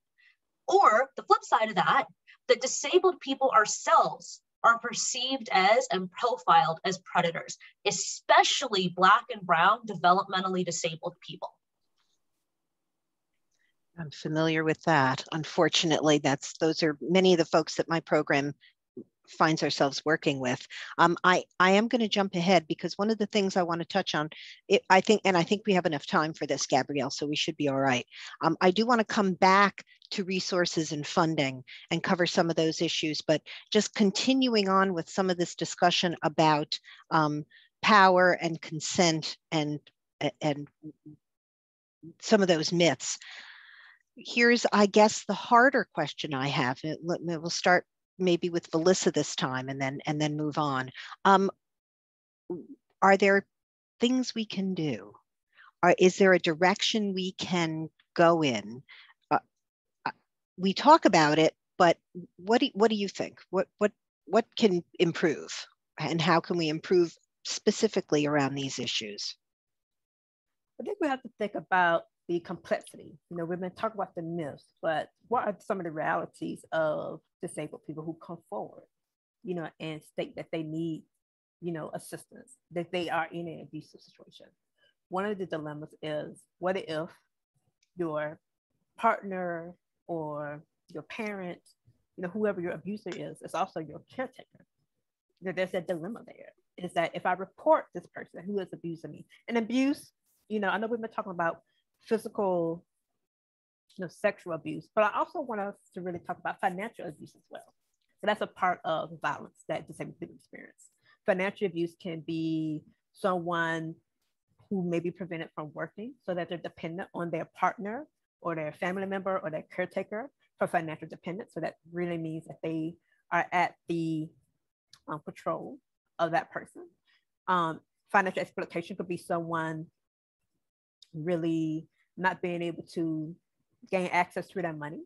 Or the flip side of that, that disabled people ourselves are perceived as and profiled as predators, especially Black and brown developmentally disabled people. I'm familiar with that. Unfortunately, those are many of the folks that my program finds ourselves working with. I am going to jump ahead because one of the things I want to touch on, I think we have enough time for this, Gabrielle, so we should be all right. I do want to come back to resources and funding and cover some of those issues, but just continuing on with some of this discussion about power and consent and some of those myths. Here's, I guess, the harder question I have. We'll start maybe with Felissa this time and then move on. Are there things we can do? Is there a direction we can go in? We talk about it, but what do you think? What can improve, and how can we improve specifically around these issues? I think we have to think about the complexity. You know, we've been talking about the myths, but what are some of the realities of disabled people who come forward, you know, and state that they need, you know, assistance, that they are in an abusive situation? One of the dilemmas is, what if your partner or your parent, you know, whoever your abuser is also your caretaker. There's a dilemma there. Is that if I report this person who is abusing me, and abuse, you know, I know we've been talking about physical, you know, sexual abuse, but I also want us to really talk about financial abuse as well. So that's a part of violence that disabled people experience. Financial abuse can be someone who may be prevented from working so that they're dependent on their partner or their family member or their caretaker for financial dependence. So that really means that they are at the control of that person. Financial exploitation could be someone really not being able to gain access to their money,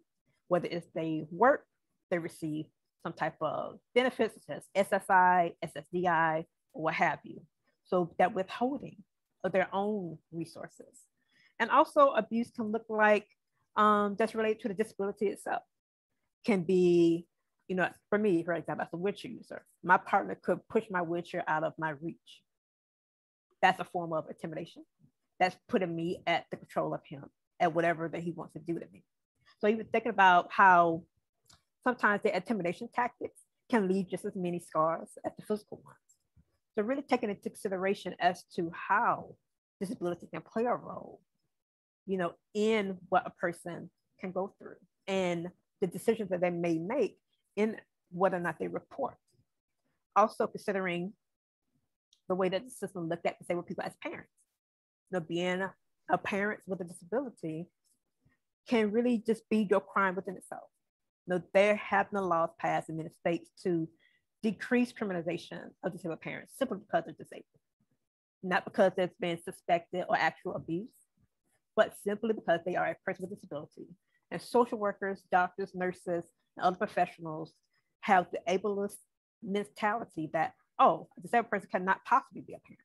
whether it's they work, they receive some type of benefits such as SSI, SSDI, or what have you. So that withholding of their own resources. And also abuse can look like that's related to the disability itself. Can be, you know, for me, for example, as a wheelchair user, my partner could push my wheelchair out of my reach. That's a form of intimidation. That's putting me at the control of him at whatever that he wants to do to me. So even thinking about how sometimes the intimidation tactics can leave just as many scars as the physical ones. So really taking into consideration as to how disability can play a role, you know, in what a person can go through and the decisions that they may make in whether or not they report. Also considering the way that the system looked at disabled people as parents. You know, being a parent with a disability can really just be your crime within itself. You know, there have been laws passed in many states to decrease criminalization of disabled parents simply because they're disabled. Not because there's been suspected or actual abuse, but simply because they are a person with disability. And social workers, doctors, nurses, and other professionals have the ableist mentality that, oh, a disabled person cannot possibly be a parent.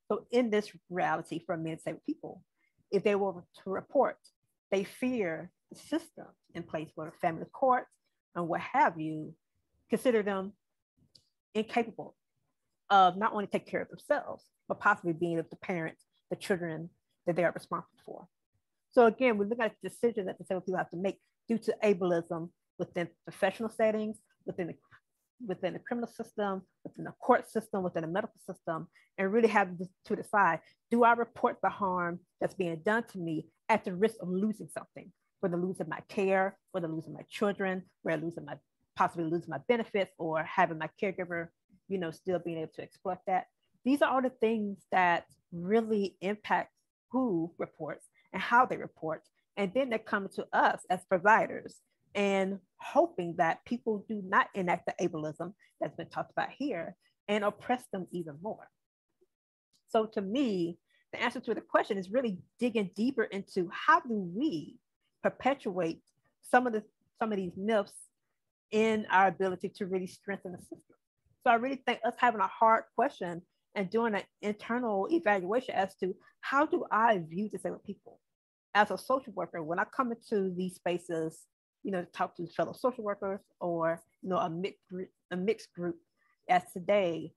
So in this reality for many disabled people, if they were to report, they fear the system in place where family courts and what have you consider them incapable of not only taking care of themselves, but possibly being able to parent the children that they are responsible for. So again, we're looking at the decisions that disabled people have to make due to ableism within professional settings, within the criminal system, within the court system, within the medical system, and really have to decide, do I report the harm that's being done to me at the risk of losing something, whether losing my care, whether losing my children, whether possibly losing my benefits, or having my caregiver, you know, still being able to exploit that. These are all the things that really impact who reports and how they report. And then they come to us as providers and hoping that people do not enact the ableism that's been talked about here and oppress them even more. So to me, the answer to the question is really digging deeper into how do we perpetuate some of these myths in our ability to really strengthen the system. So I really think us having a hard question and doing an internal evaluation as to how do I view disabled people as a social worker when I come into these spaces, you know, to talk to fellow social workers or, you know, a mixed group. As today,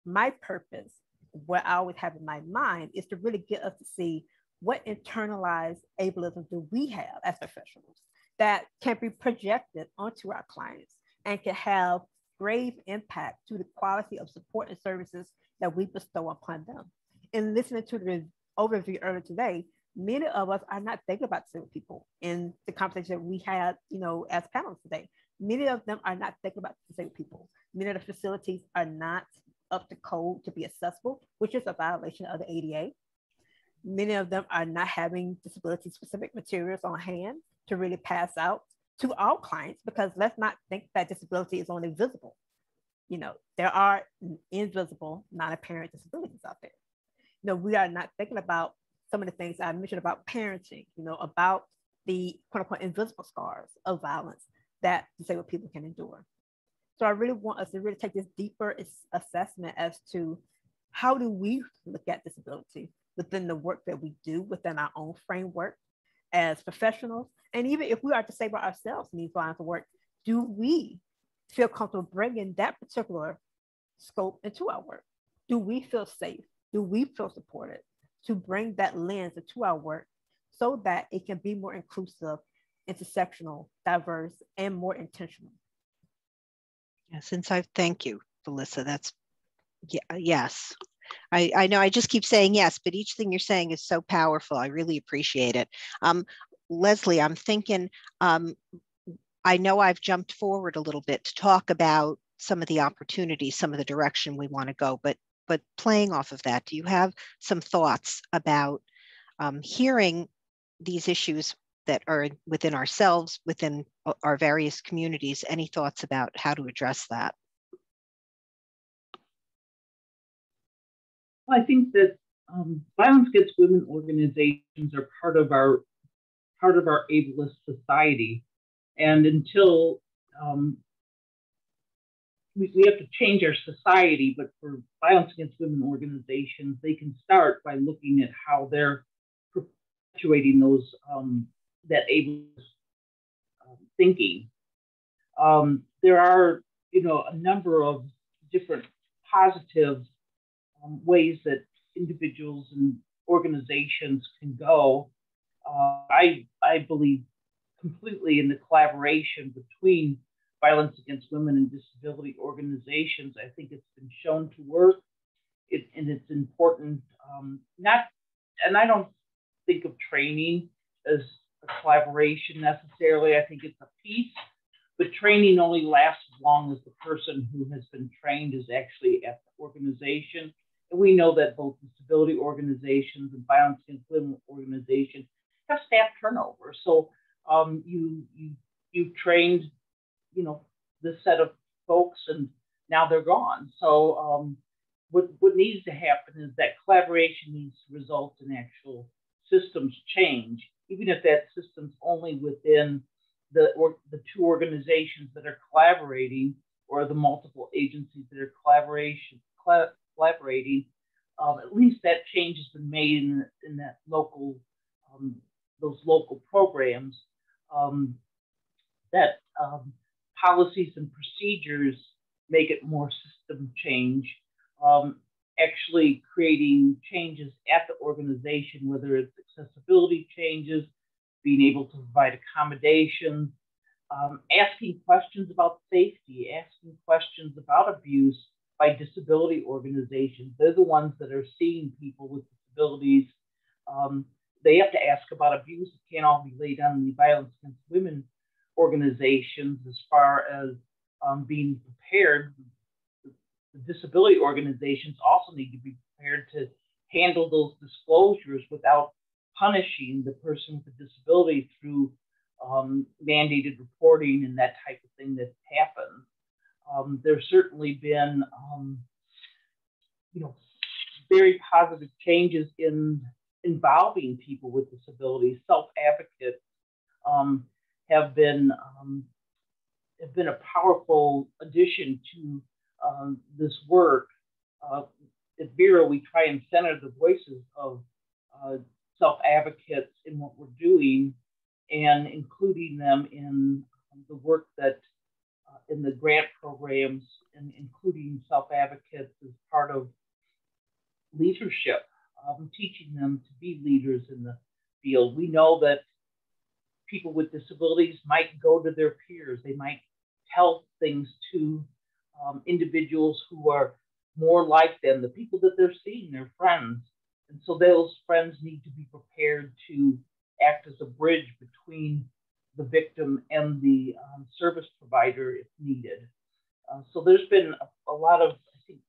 my purpose, what I always have in my mind, is to really get us to see what internalized ableism do we have as professionals that can be projected onto our clients and can have grave impact to the quality of support and services that we bestow upon them. And listening to the overview earlier today, many of us are not thinking about disabled people in the conversation that we had, you know, as panelists today. Many of them are not thinking about disabled people. Many of the facilities are not up to code to be accessible, which is a violation of the ADA. Many of them are not having disability specific materials on hand to really pass out to all clients, because let's not think that disability is only visible. You know, there are invisible, non-apparent disabilities out there. You know, we are not thinking about some of the things I mentioned about parenting, you know, about the quote unquote invisible scars of violence that disabled people can endure. So I really want us to really take this deeper assessment as to how do we look at disability within the work that we do within our own framework as professionals. And even if we are disabled ourselves in these lines of work, do we feel comfortable bringing that particular scope into our work? Do we feel safe? Do we feel supported to bring that lens into our work so that it can be more inclusive, intersectional, diverse, and more intentional. Yes, and so thank you, Felissa. That's, yes. I know I just keep saying yes, but each thing you're saying is so powerful. I really appreciate it. Leslie, I'm thinking, I know I've jumped forward a little bit to talk about some of the opportunities, some of the direction we want to go, but playing off of that, do you have some thoughts about hearing these issues that are within ourselves, within our various communities? Any thoughts about how to address that? Well, I think that violence against women organizations are part of our ableist society, and until we have to change our society, but for violence against women organizations, they can start by looking at how they're perpetuating those that ableist thinking. There are, a number of different positive ways that individuals and organizations can go. I believe completely in the collaboration between violence against women and disability organizations. I think it's been shown to work, and it's important. And I don't think of training as a collaboration necessarily. I think it's a piece, but training only lasts as long as the person who has been trained is actually at the organization. And we know that both disability organizations and violence against women organizations have staff turnover. So you've trained, this set of folks, and now they're gone. So what needs to happen is that collaboration needs to result in actual systems change, even if that system's only within the two organizations that are collaborating, or the multiple agencies that are collaborating. At least that change has been made in that local, those local programs. That policies and procedures make it more system change, actually creating changes at the organization, whether it's accessibility changes, being able to provide accommodations, asking questions about safety, asking questions about abuse by disability organizations. They're the ones that are seeing people with disabilities. They have to ask about abuse. It can't all be laid on the violence against women organizations. As far as being prepared, the disability organizations also need to be prepared to handle those disclosures without punishing the person with a disability through mandated reporting and that type of thing that happens. There's certainly been, very positive changes in involving people with disabilities. Self-advocates have been a powerful addition to this work. At Vera, we try and center the voices of self-advocates in what we're doing, and including them in the work that in the grant programs, and including self-advocates as part of leadership, teaching them to be leaders in the field. We know that people with disabilities might go to their peers. They might tell things to individuals who are more like them, the people that they're seeing, their friends. And so those friends need to be prepared to act as a bridge between the victim and the service provider if needed. So there's been a lot of, I think,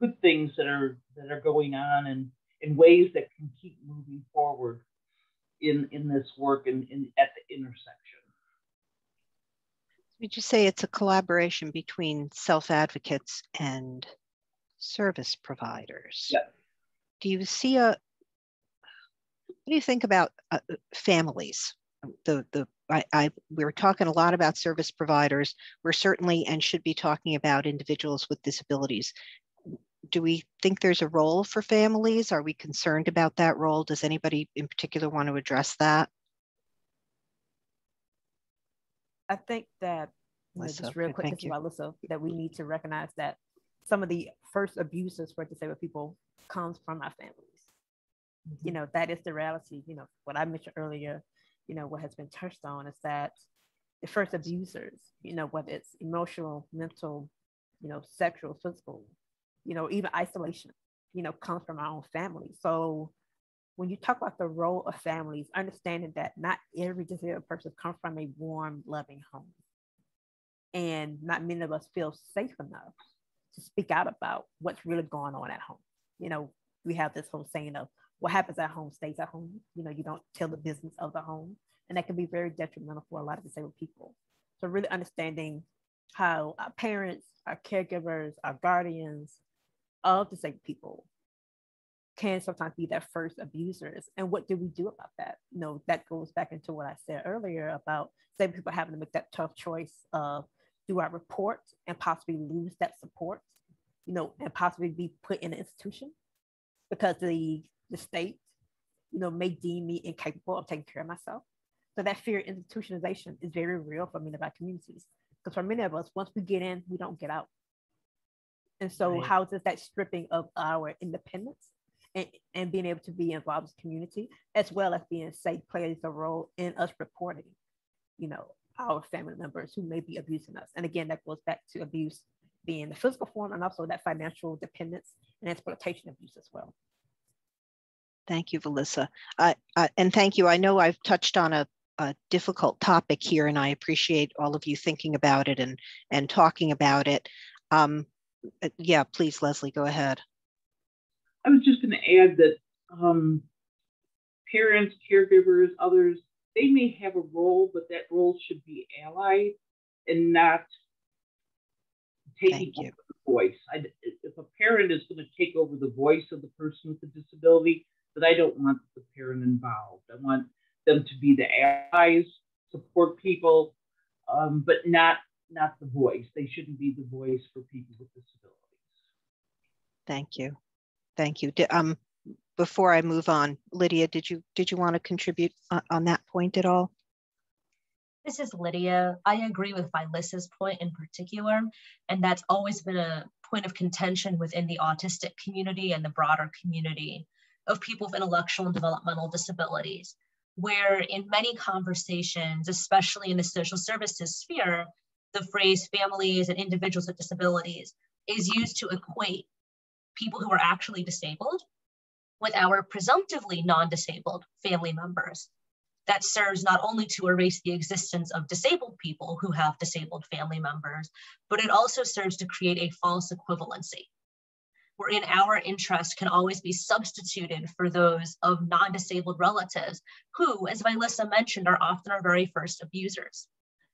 good things that are going on, and in ways that can keep moving forward in this work and at the intersection. Would you say it's a collaboration between self-advocates and service providers? Yeah. Do you see what do you think about families? We're talking a lot about service providers. We're certainly and should be talking about individuals with disabilities. Do we think there's a role for families? Are we concerned about that role? Does anybody in particular want to address that? I think that, just real quick, this is about Alyssa, that we need to recognize that some of the first abuses for disabled people comes from our families. You know, that is the reality. You know, what I mentioned earlier, you know, what has been touched on is that the first abusers, you know, whether it's emotional, mental, you know, sexual, physical, you know, even isolation, you know, comes from our own family. So when you talk about the role of families, understanding that not every disabled person comes from a warm, loving home. And not many of us feel safe enough to speak out about what's really going on at home. You know, we have this whole saying of what happens at home stays at home. You know, you don't tell the business of the home. And that can be very detrimental for a lot of disabled people. So really understanding how our parents, our caregivers, our guardians of disabled people can sometimes be their first abusers. And what do we do about that? You know, that goes back into what I said earlier about disabled people having to make that tough choice of, do I report and possibly lose that support, you know, and possibly be put in an institution because the state, you know, may deem me incapable of taking care of myself. So that fear of institutionalization is very real for many of our communities. Because for many of us, once we get in, we don't get out. And so right. How does that stripping of our independence and being able to be involved in the community, as well as being safe, plays a role in us reporting, you know, our family members who may be abusing us. And again, that goes back to abuse being the physical form and also that financial dependence and exploitation abuse as well. Thank you, Valissa. And thank you. I know I've touched on a difficult topic here, and I appreciate all of you thinking about it and talking about it. Yeah, please, Leslie, go ahead. I was just going to add that parents, caregivers, others, they may have a role, but that role should be allied and not taking over the voice. If a parent is going to take over the voice of the person with a disability, then I don't want the parent involved. I want them to be the allies, support people, but not the voice. They shouldn't be the voice for people with disabilities. Thank you. Thank you. Before I move on, Lydia, did you want to contribute on that point at all? This is Lydia. I agree with Valissa's point in particular, and that's always been a point of contention within the autistic community and the broader community of people with intellectual and developmental disabilities, where in many conversations, especially in the social services sphere, the phrase families and individuals with disabilities is used to equate people who are actually disabled with our presumptively non-disabled family members. That serves not only to erase the existence of disabled people who have disabled family members, but it also serves to create a false equivalency, wherein our interest can always be substituted for those of non-disabled relatives who, as Valissa mentioned, are often our very first abusers.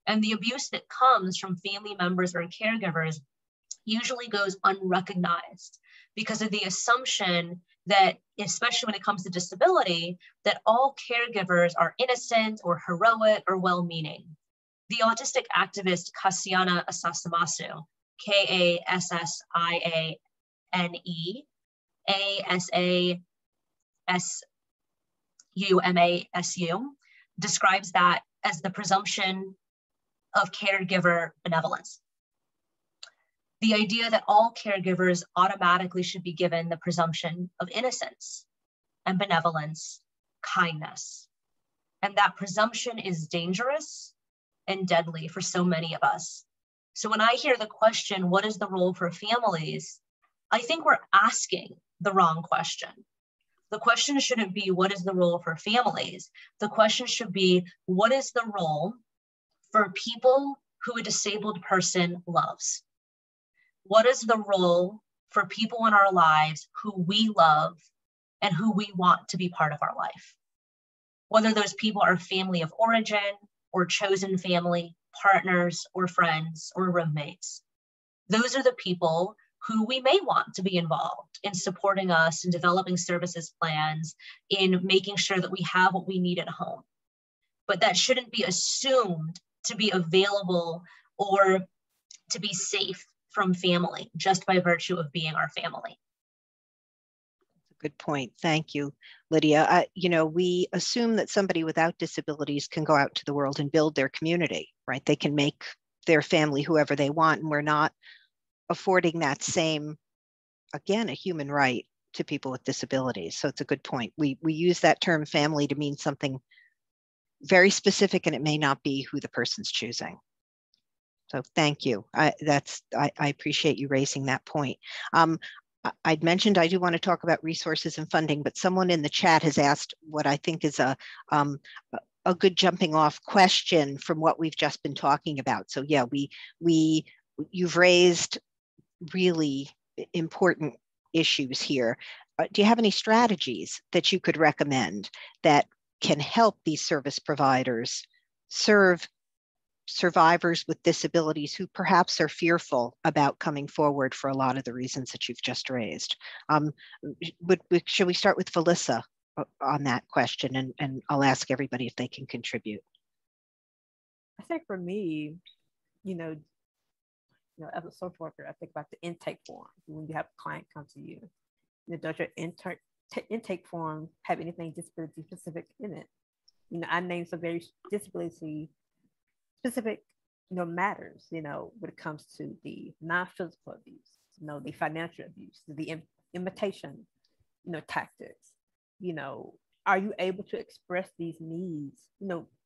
And the abuse that comes from family members or caregivers usually goes unrecognized because of the assumption that, especially when it comes to disability, that all caregivers are innocent or heroic or well-meaning. The autistic activist Kassiane Asasumasu, Kassiane Asasumasu, describes that as the presumption of caregiver benevolence. The idea that all caregivers automatically should be given the presumption of innocence and benevolence, kindness. And that presumption is dangerous and deadly for so many of us. So when I hear the question, what is the role for families? I think we're asking the wrong question. The question shouldn't be, what is the role for families? The question should be, what is the role for people who a disabled person loves? What is the role for people in our lives who we love and who we want to be part of our life? Whether those people are family of origin or chosen family, partners or friends or roommates. Those are the people who we may want to be involved in supporting us in developing services plans, in making sure that we have what we need at home. But that shouldn't be assumed to be available or to be safe from family just by virtue of being our family. That's a good point. Thank you, Lydia. You know, we assume that somebody without disabilities can go out to the world and build their community, right? They can make their family whoever they want, and we're not affording that same, again, a human right to people with disabilities. So it's a good point. We use that term family to mean something very specific, and it may not be who the person's choosing. So thank you. I appreciate you raising that point. I'd mentioned I do want to talk about resources and funding, but someone in the chat has asked what I think is a good jumping off question from what we've just been talking about. So yeah, you've raised really important issues here. Do you have any strategies that you could recommend that can help these service providers serve survivors with disabilities who perhaps are fearful about coming forward for a lot of the reasons that you've just raised? Should we start with Felissa on that question, and I'll ask everybody if they can contribute. I think for me, as a social worker, I think about the intake form. When you have a client come to you, does your intake form have anything disability specific in it? I named some very disability specific, matters, when it comes to the non-physical abuse, the financial abuse, the imitation, tactics. Are you able to express these needs,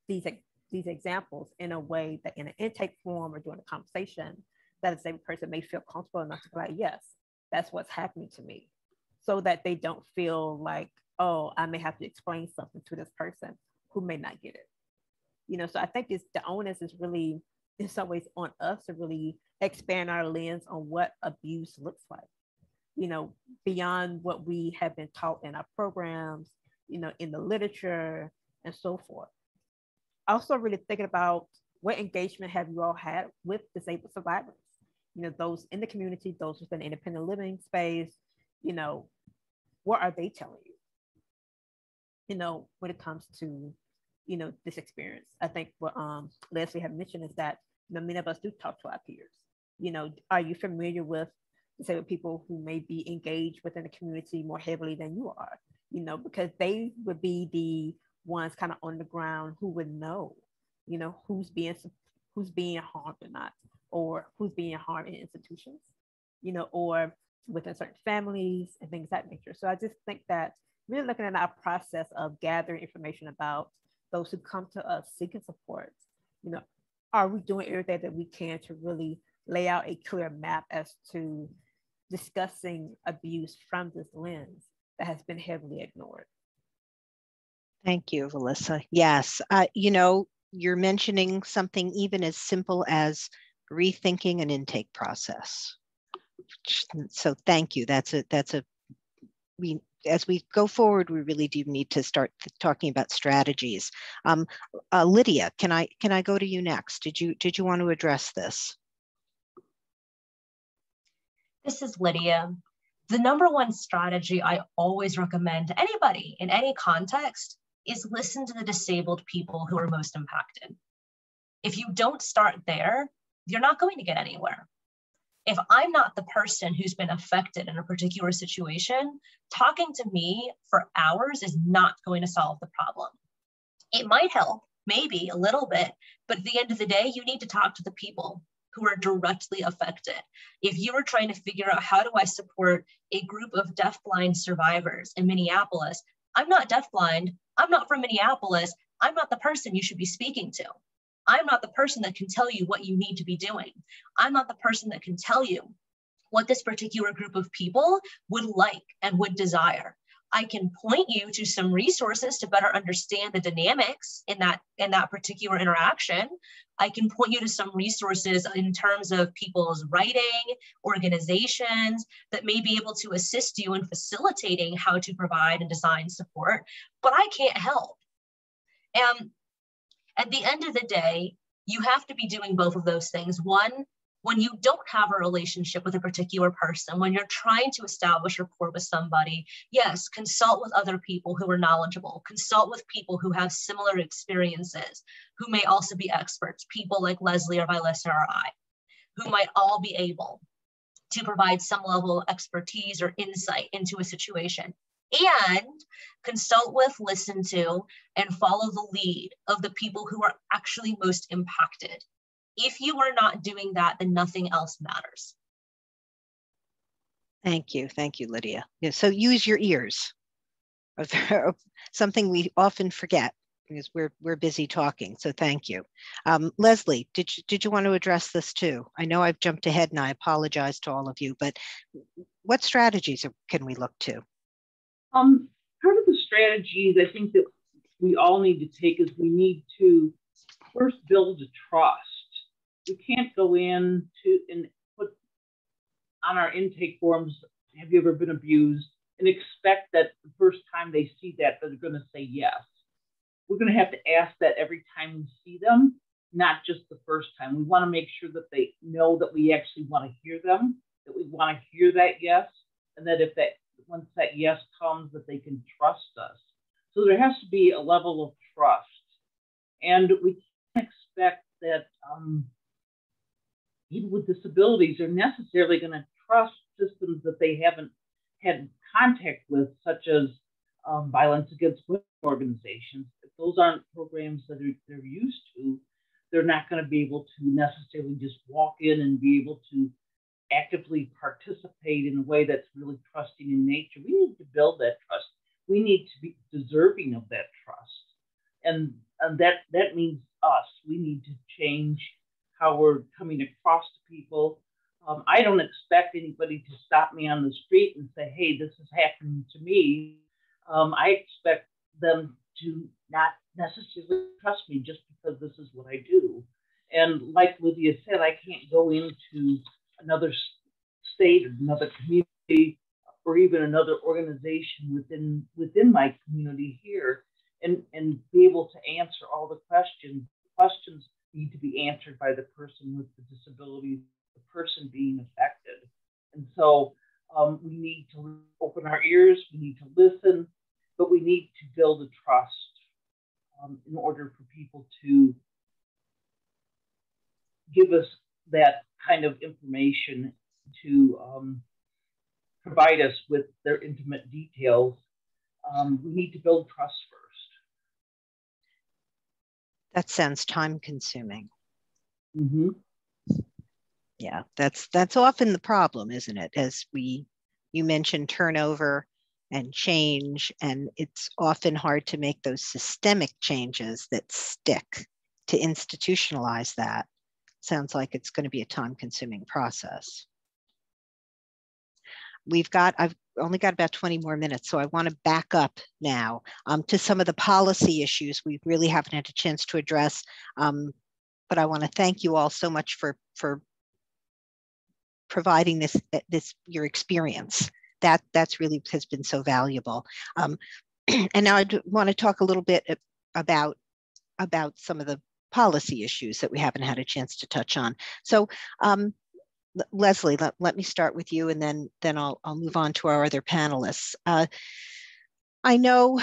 these examples in a way that in an intake form or during a conversation that a disabled person may feel comfortable enough to be like, yes, that's what's happening to me, so that they don't feel like, oh, I may have to explain something to this person who may not get it. So I think the onus is really in some ways on us to really expand our lens on what abuse looks like, beyond what we have been taught in our programs, in the literature and so forth. Also really thinking about what engagement have you all had with disabled survivors, those in the community, those within the independent living space, what are they telling you, when it comes to, this experience. I think what Leslie had mentioned is that, many of us do talk to our peers. Are you familiar with disabled people who may be engaged within the community more heavily than you are? Because they would be the ones kind of on the ground who would know, who's being harmed or not, or who's being harmed in institutions, or within certain families and things of that nature. So I just think that really looking at our process of gathering information about those who come to us seeking support, are we doing everything that we can to really lay out a clear map as to discussing abuse from this lens that has been heavily ignored? Thank you, Felissa. Yes, you're mentioning something even as simple as rethinking an intake process. So thank you. As we go forward, we really do need to start talking about strategies. Lydia, can I go to you next? Did you want to address this? This is Lydia. The number one strategy I always recommend to anybody in any context is listen to the disabled people who are most impacted. If you don't start there, you're not going to get anywhere. If I'm not the person who's been affected in a particular situation, talking to me for hours is not going to solve the problem. It might help, maybe a little bit, but at the end of the day, you need to talk to the people who are directly affected. If you are trying to figure out how do I support a group of deafblind survivors in Minneapolis, I'm not deafblind, I'm not from Minneapolis, I'm not the person you should be speaking to. I'm not the person that can tell you what you need to be doing. I'm not the person that can tell you what this particular group of people would like and would desire. I can point you to some resources to better understand the dynamics in that particular interaction. I can point you to some resources in terms of people's writing, organizations that may be able to assist you in facilitating how to provide and design support, but I can't help. And at the end of the day, you have to be doing both of those things. One, when you don't have a relationship with a particular person, when you're trying to establish rapport with somebody, yes, consult with other people who are knowledgeable, consult with people who have similar experiences, who may also be experts, people like Leslie or Vylissa or I, who might all be able to provide some level of expertise or insight into a situation. And consult with, listen to, and follow the lead of the people who are actually most impacted. If you are not doing that, then nothing else matters. Thank you, Lydia. Yeah, so use your ears. Something we often forget because we're busy talking. So thank you, Leslie. Did you want to address this too? I know I've jumped ahead, and I apologize to all of you. But what strategies can we look to? Part of the strategies I think that we all need to take is we need to first build a trust. We can't go in and put on our intake forms, have you ever been abused, and expect that the first time they see that, they're going to say yes. We're going to have to ask that every time we see them, not just the first time. We want to make sure that they know that we actually want to hear them, that we want to hear that yes, and that once that yes comes, that they can trust us. So there has to be a level of trust. And we can't expect that people with disabilities are necessarily going to trust systems that they haven't had contact with, such as violence against women organizations. If those aren't programs that they're used to, they're not going to be able to necessarily just walk in and be able to actively participate in a way that's really trusting in nature. We need to build that trust. We need to be deserving of that trust. And that means us. We need to change how we're coming across to people. I don't expect anybody to stop me on the street and say, hey, this is happening to me. I expect them to not necessarily trust me just because this is what I do. And like Lydia said, I can't go into another state or another community or even another organization within my community here and be able to answer all the questions. Questions need to be answered by the person with the disability, the person being affected. And so we need to open our ears, we need to listen, but we need to build a trust in order for people to give us that kind of information to provide us with their intimate details. We need to build trust first. That sounds time consuming. Mm-hmm. Yeah, that's often the problem, isn't it? As you mentioned turnover and change, and it's often hard to make those systemic changes that stick. To institutionalize that sounds like it's going to be a time-consuming process. I've only got about 20 more minutes, so I want to back up now to some of the policy issues we really haven't had a chance to address. But I want to thank you all so much for providing this your experience. That's really has been so valuable. And now I want to talk a little bit about some of the policy issues that we haven't had a chance to touch on. So Leslie, let me start with you, and then I'll move on to our other panelists. I know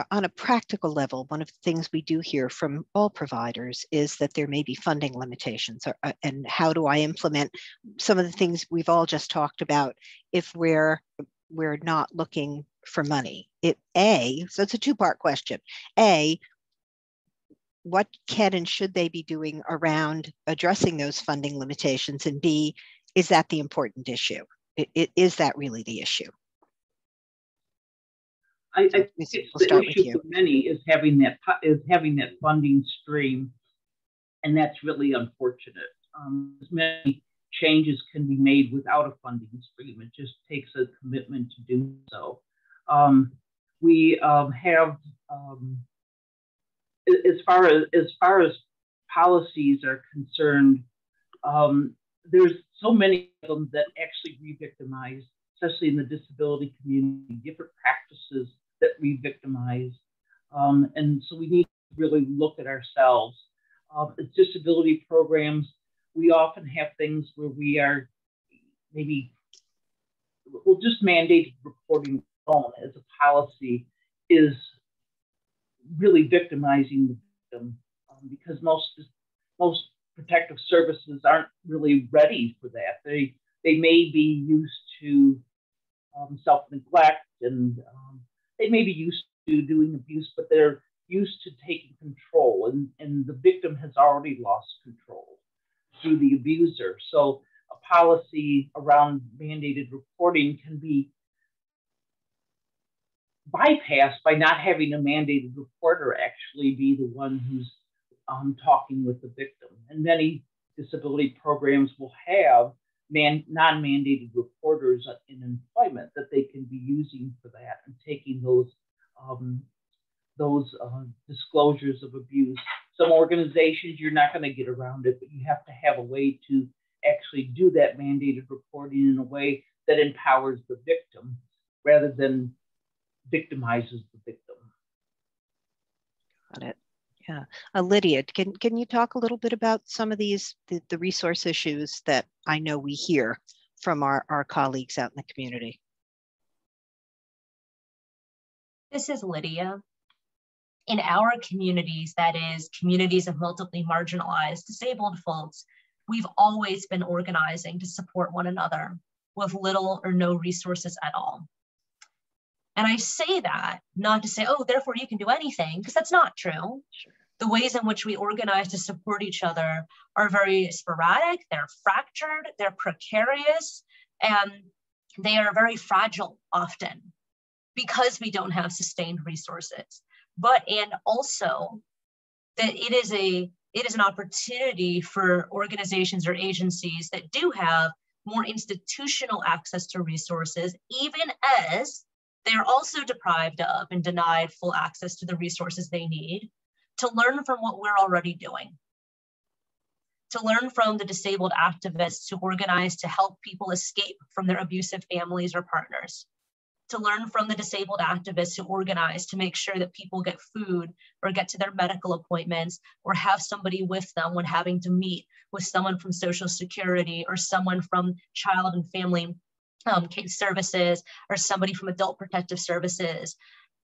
on a practical level, one of the things we do hear from all providers is that there may be funding limitations, and how do I implement some of the things we've all just talked about if we're not looking for money? So it's a two-part question. A, what can and should they be doing around addressing those funding limitations? And B, is that the important issue? Is that really the issue? I think the issue for many is having that funding stream, and that's really unfortunate. As many changes can be made without a funding stream. It just takes a commitment to do so. We have. As far as policies are concerned, there's so many of them that actually re-victimize, especially in the disability community, different practices that re-victimize. And so we need to really look at ourselves. As disability programs, we often have things where we are we'll just mandate reporting alone as a policy is really victimizing the victim, because most protective services aren't really ready for that. They may be used to self-neglect, and they may be used to doing abuse, but they're used to taking control, and the victim has already lost control through the abuser. So a policy around mandated reporting can be bypassed by not having a mandated reporter actually be the one who's talking with the victim. And many disability programs will have non-mandated reporters in employment that they can be using for that and taking those disclosures of abuse. Some organizations, you're not going to get around it, but you have to have a way to actually do that mandated reporting in a way that empowers the victim rather than victimizes the victim. Got it. Yeah. Lydia, can you talk a little bit about some of these, the resource issues that I know we hear from our colleagues out in the community? This is Lydia. In our communities, that is communities of multiply marginalized disabled folks, we've always been organizing to support one another with little or no resources at all. And I say that not to say, oh, therefore you can do anything, because that's not true. Sure. The ways in which we organize to support each other are very sporadic, they're fractured, they're precarious, and they are very fragile often because we don't have sustained resources. And also that it is an opportunity for organizations or agencies that do have more institutional access to resources, even as they're also deprived of and denied full access to the resources they need, to learn from what we're already doing, to learn from the disabled activists who organize to help people escape from their abusive families or partners, to learn from the disabled activists who organize to make sure that people get food or get to their medical appointments or have somebody with them when having to meet with someone from Social Security or someone from Child and Family Case Services or somebody from Adult Protective Services,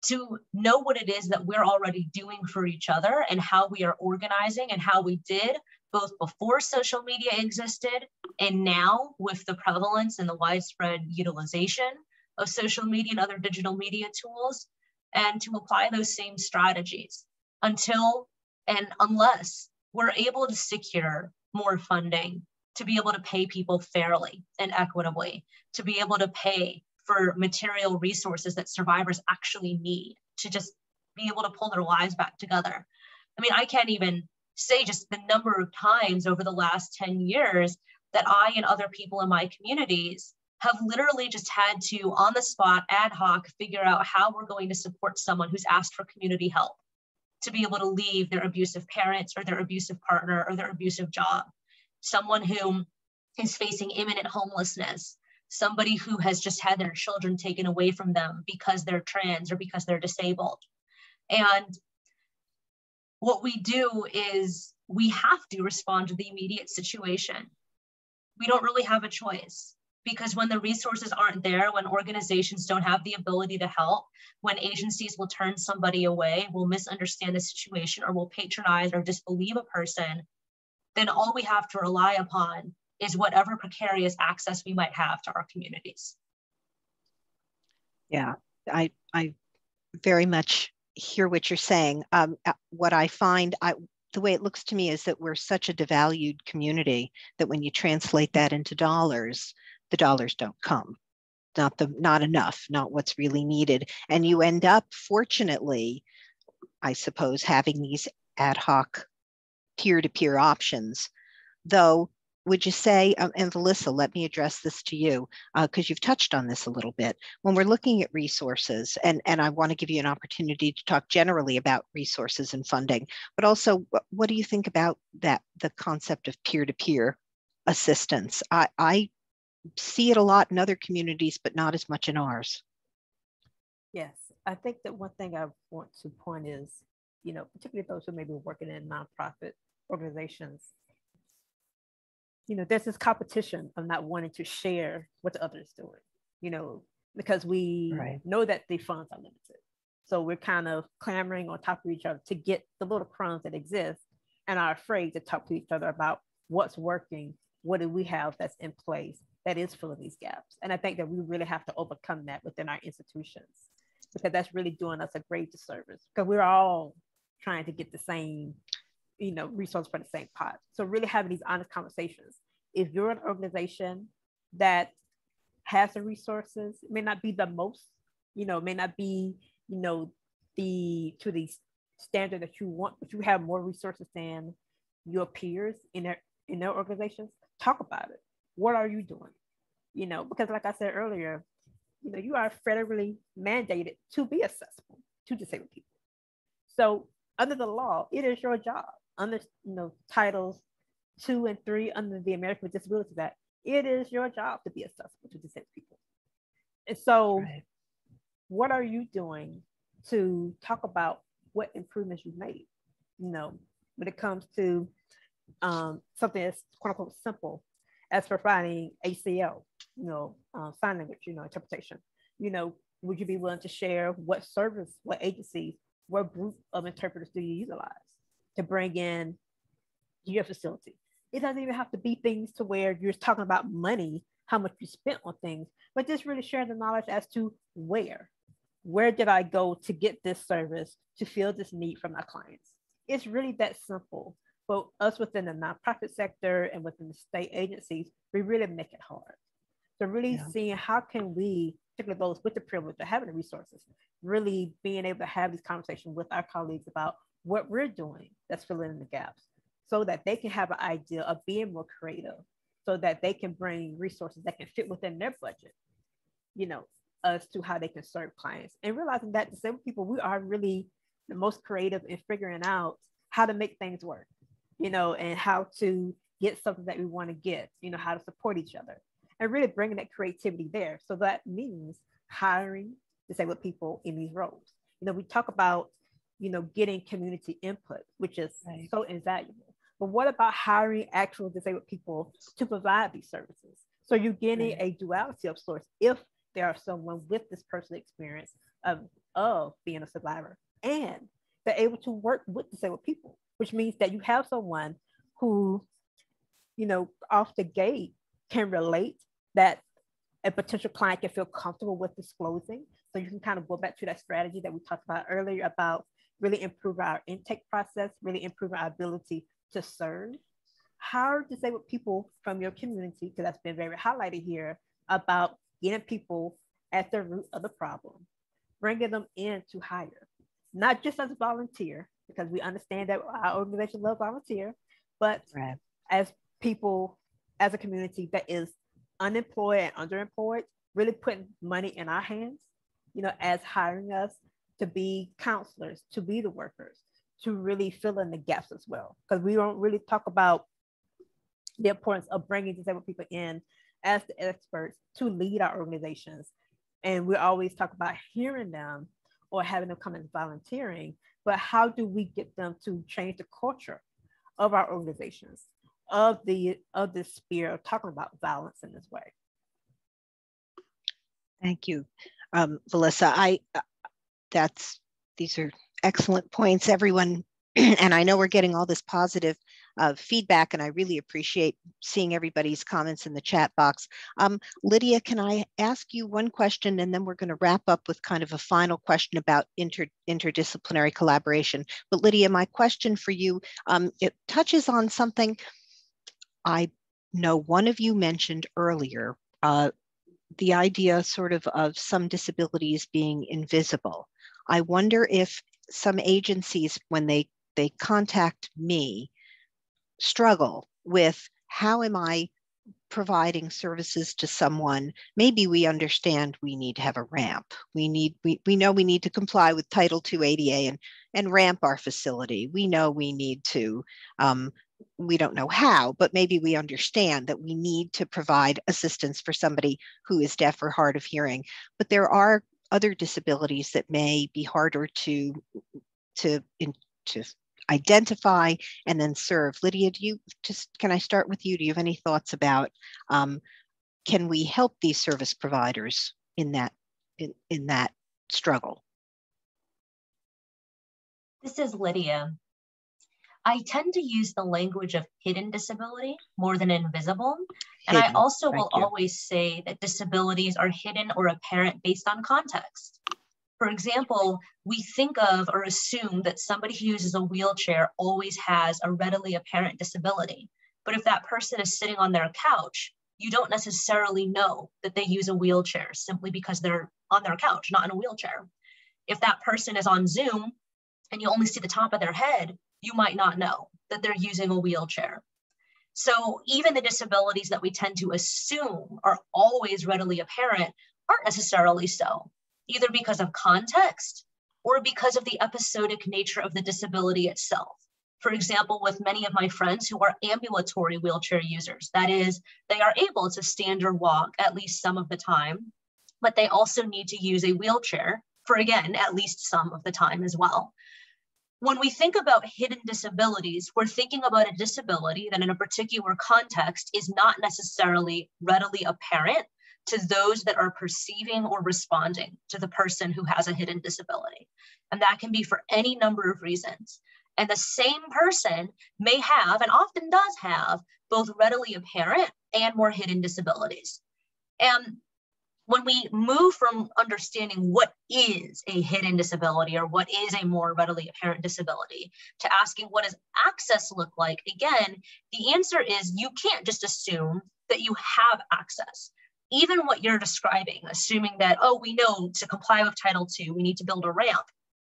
to know what it is that we're already doing for each other and how we are organizing and how we did both before social media existed and now with the prevalence and the widespread utilization of social media and other digital media tools, and to apply those same strategies until and unless we're able to secure more funding to be able to pay people fairly and equitably, to be able to pay for material resources that survivors actually need to just be able to pull their lives back together. I mean, I can't even say just the number of times over the last 10 years that I and other people in my communities have literally just had to, on the spot, ad hoc, figure out how we're going to support someone who's asked for community help to be able to leave their abusive parents or their abusive partner or their abusive job. Someone who is facing imminent homelessness, somebody who has just had their children taken away from them because they're trans or because they're disabled. And what we do is we have to respond to the immediate situation. We don't really have a choice, because when the resources aren't there, when organizations don't have the ability to help, when agencies will turn somebody away, will misunderstand the situation, or will patronize or disbelieve a person, then all we have to rely upon is whatever precarious access we might have to our communities. Yeah, I very much hear what you're saying. What I find, the way it looks to me is that we're such a devalued community that when you translate that into dollars, the dollars don't come. Not enough, not what's really needed. And you end up, fortunately, I suppose, having these ad hoc peer-to-peer options. Though, would you say, and Alyssa, let me address this to you, because you've touched on this a little bit. When we're looking at resources, and I want to give you an opportunity to talk generally about resources and funding, but also, what do you think about that, the concept of peer-to-peer assistance? I see it a lot in other communities, but not as much in ours. Yes, I think that one thing I want to point is, you know, particularly those who may be working in nonprofit organizations, you know, there's this competition of not wanting to share what the other is doing, you know, because we know that the funds are limited. So we're kind of clamoring on top of each other to get the little crumbs that exist and are afraid to talk to each other about what's working, what do we have that's in place that is full of these gaps. And I think that we really have to overcome that within our institutions, because that's really doing us a great disservice, because we're all trying to get the same, you know, resource for the same pot. So really having these honest conversations if you're an organization that has the resources, it may not be the most, may not be, to the standard that you want, but you have more resources than your peers in their organizations. Talk about it. What are you doing? Because like I said earlier, you are federally mandated to be accessible to disabled people. So under the law, it is your job, under Titles 2 and 3 under the American with Disabilities Act, it is your job to be accessible to disabled people. And so what are you doing to talk about what improvements you've made? When it comes to something as quote unquote simple as providing ACL, sign language, interpretation. Would you be willing to share what service, what agencies, what group of interpreters do you utilize to bring in your facility? It doesn't even have to be things to where you're talking about money, how much you spent on things, but just really share the knowledge as to where did I go to get this service, to fill this need from my clients. It's really that simple. But us within the nonprofit sector and within the state agencies, we really make it hard. So really seeing how can we, particularly those with the privilege of having the resources, really being able to have these conversations with our colleagues about what we're doing that's filling in the gaps, so that they can have an idea of being more creative, so that they can bring resources that can fit within their budget, as to how they can serve clients. And realizing that disabled people, we are really the most creative in figuring out how to make things work, and how to get something that we want to get, how to support each other, and really bringing that creativity there. So that means hiring disabled people in these roles. We talk about, getting community input, which is so invaluable. But what about hiring actual disabled people to provide these services? So you're getting a duality of sorts if there are someone with this personal experience of being a survivor, and they're able to work with disabled people, which means that you have someone who, off the gate can relate, that a potential client can feel comfortable with disclosing. So you can kind of go back to that strategy that we talked about earlier about really improving our intake process, really improving our ability to serve. How are disabled people from your community, because that's been very highlighted here, about getting people at the root of the problem, bringing them in to hire, not just as a volunteer, because we understand that our organization loves volunteer, but as people, as a community that is unemployed and underemployed, really putting money in our hands, as hiring us to be counselors, to be the workers, to really fill in the gaps as well. Because we don't really talk about the importance of bringing disabled people in as the experts to lead our organizations. And we always talk about hearing them or having them come in volunteering, but how do we get them to change the culture of our organizations, of this sphere of talking about violence in this way? Thank you, Valissa. These are excellent points, everyone. And I know we're getting all this positive feedback, and I really appreciate seeing everybody's comments in the chat box. Lydia, can I ask you one question, and then we're going to wrap up with kind of a final question about interdisciplinary collaboration. But Lydia, my question for you, it touches on something I know one of you mentioned earlier, the idea sort of some disabilities being invisible. I wonder if some agencies, when they contact me, struggle with how am I providing services to someone. Maybe we understand we need to have a ramp. We know we need to comply with Title II ADA and ramp our facility. We know we need to, we don't know how, but maybe we understand that we need to provide assistance for somebody who is deaf or hard of hearing. But there are other disabilities that may be harder to identify and then serve. Lydia, can I start with you? Do you have any thoughts about, can we help these service providers in that struggle? This is Lydia. I tend to use the language of hidden disability more than invisible. And I also will always say that disabilities are hidden or apparent based on context. For example, we think of or assume that somebody who uses a wheelchair always has a readily apparent disability. But if that person is sitting on their couch, you don't necessarily know that they use a wheelchair simply because they're on their couch, not in a wheelchair. If that person is on Zoom and you only see the top of their head, you might not know that they're using a wheelchair. So even the disabilities that we tend to assume are always readily apparent aren't necessarily so, either because of context or because of the episodic nature of the disability itself. For example, with many of my friends who are ambulatory wheelchair users, that is, they are able to stand or walk at least some of the time, but they also need to use a wheelchair for, again, at least some of the time as well. When we think about hidden disabilities, we're thinking about a disability that in a particular context is not necessarily readily apparent to those that are perceiving or responding to the person who has a hidden disability. And that can be for any number of reasons. And the same person may have, and often does have, both readily apparent and more hidden disabilities. And when we move from understanding what is a hidden disability or what is a more readily apparent disability to asking what does access look like, again, the answer is you can't just assume that you have access. Even what you're describing, assuming that, oh, we know to comply with Title II, we need to build a ramp.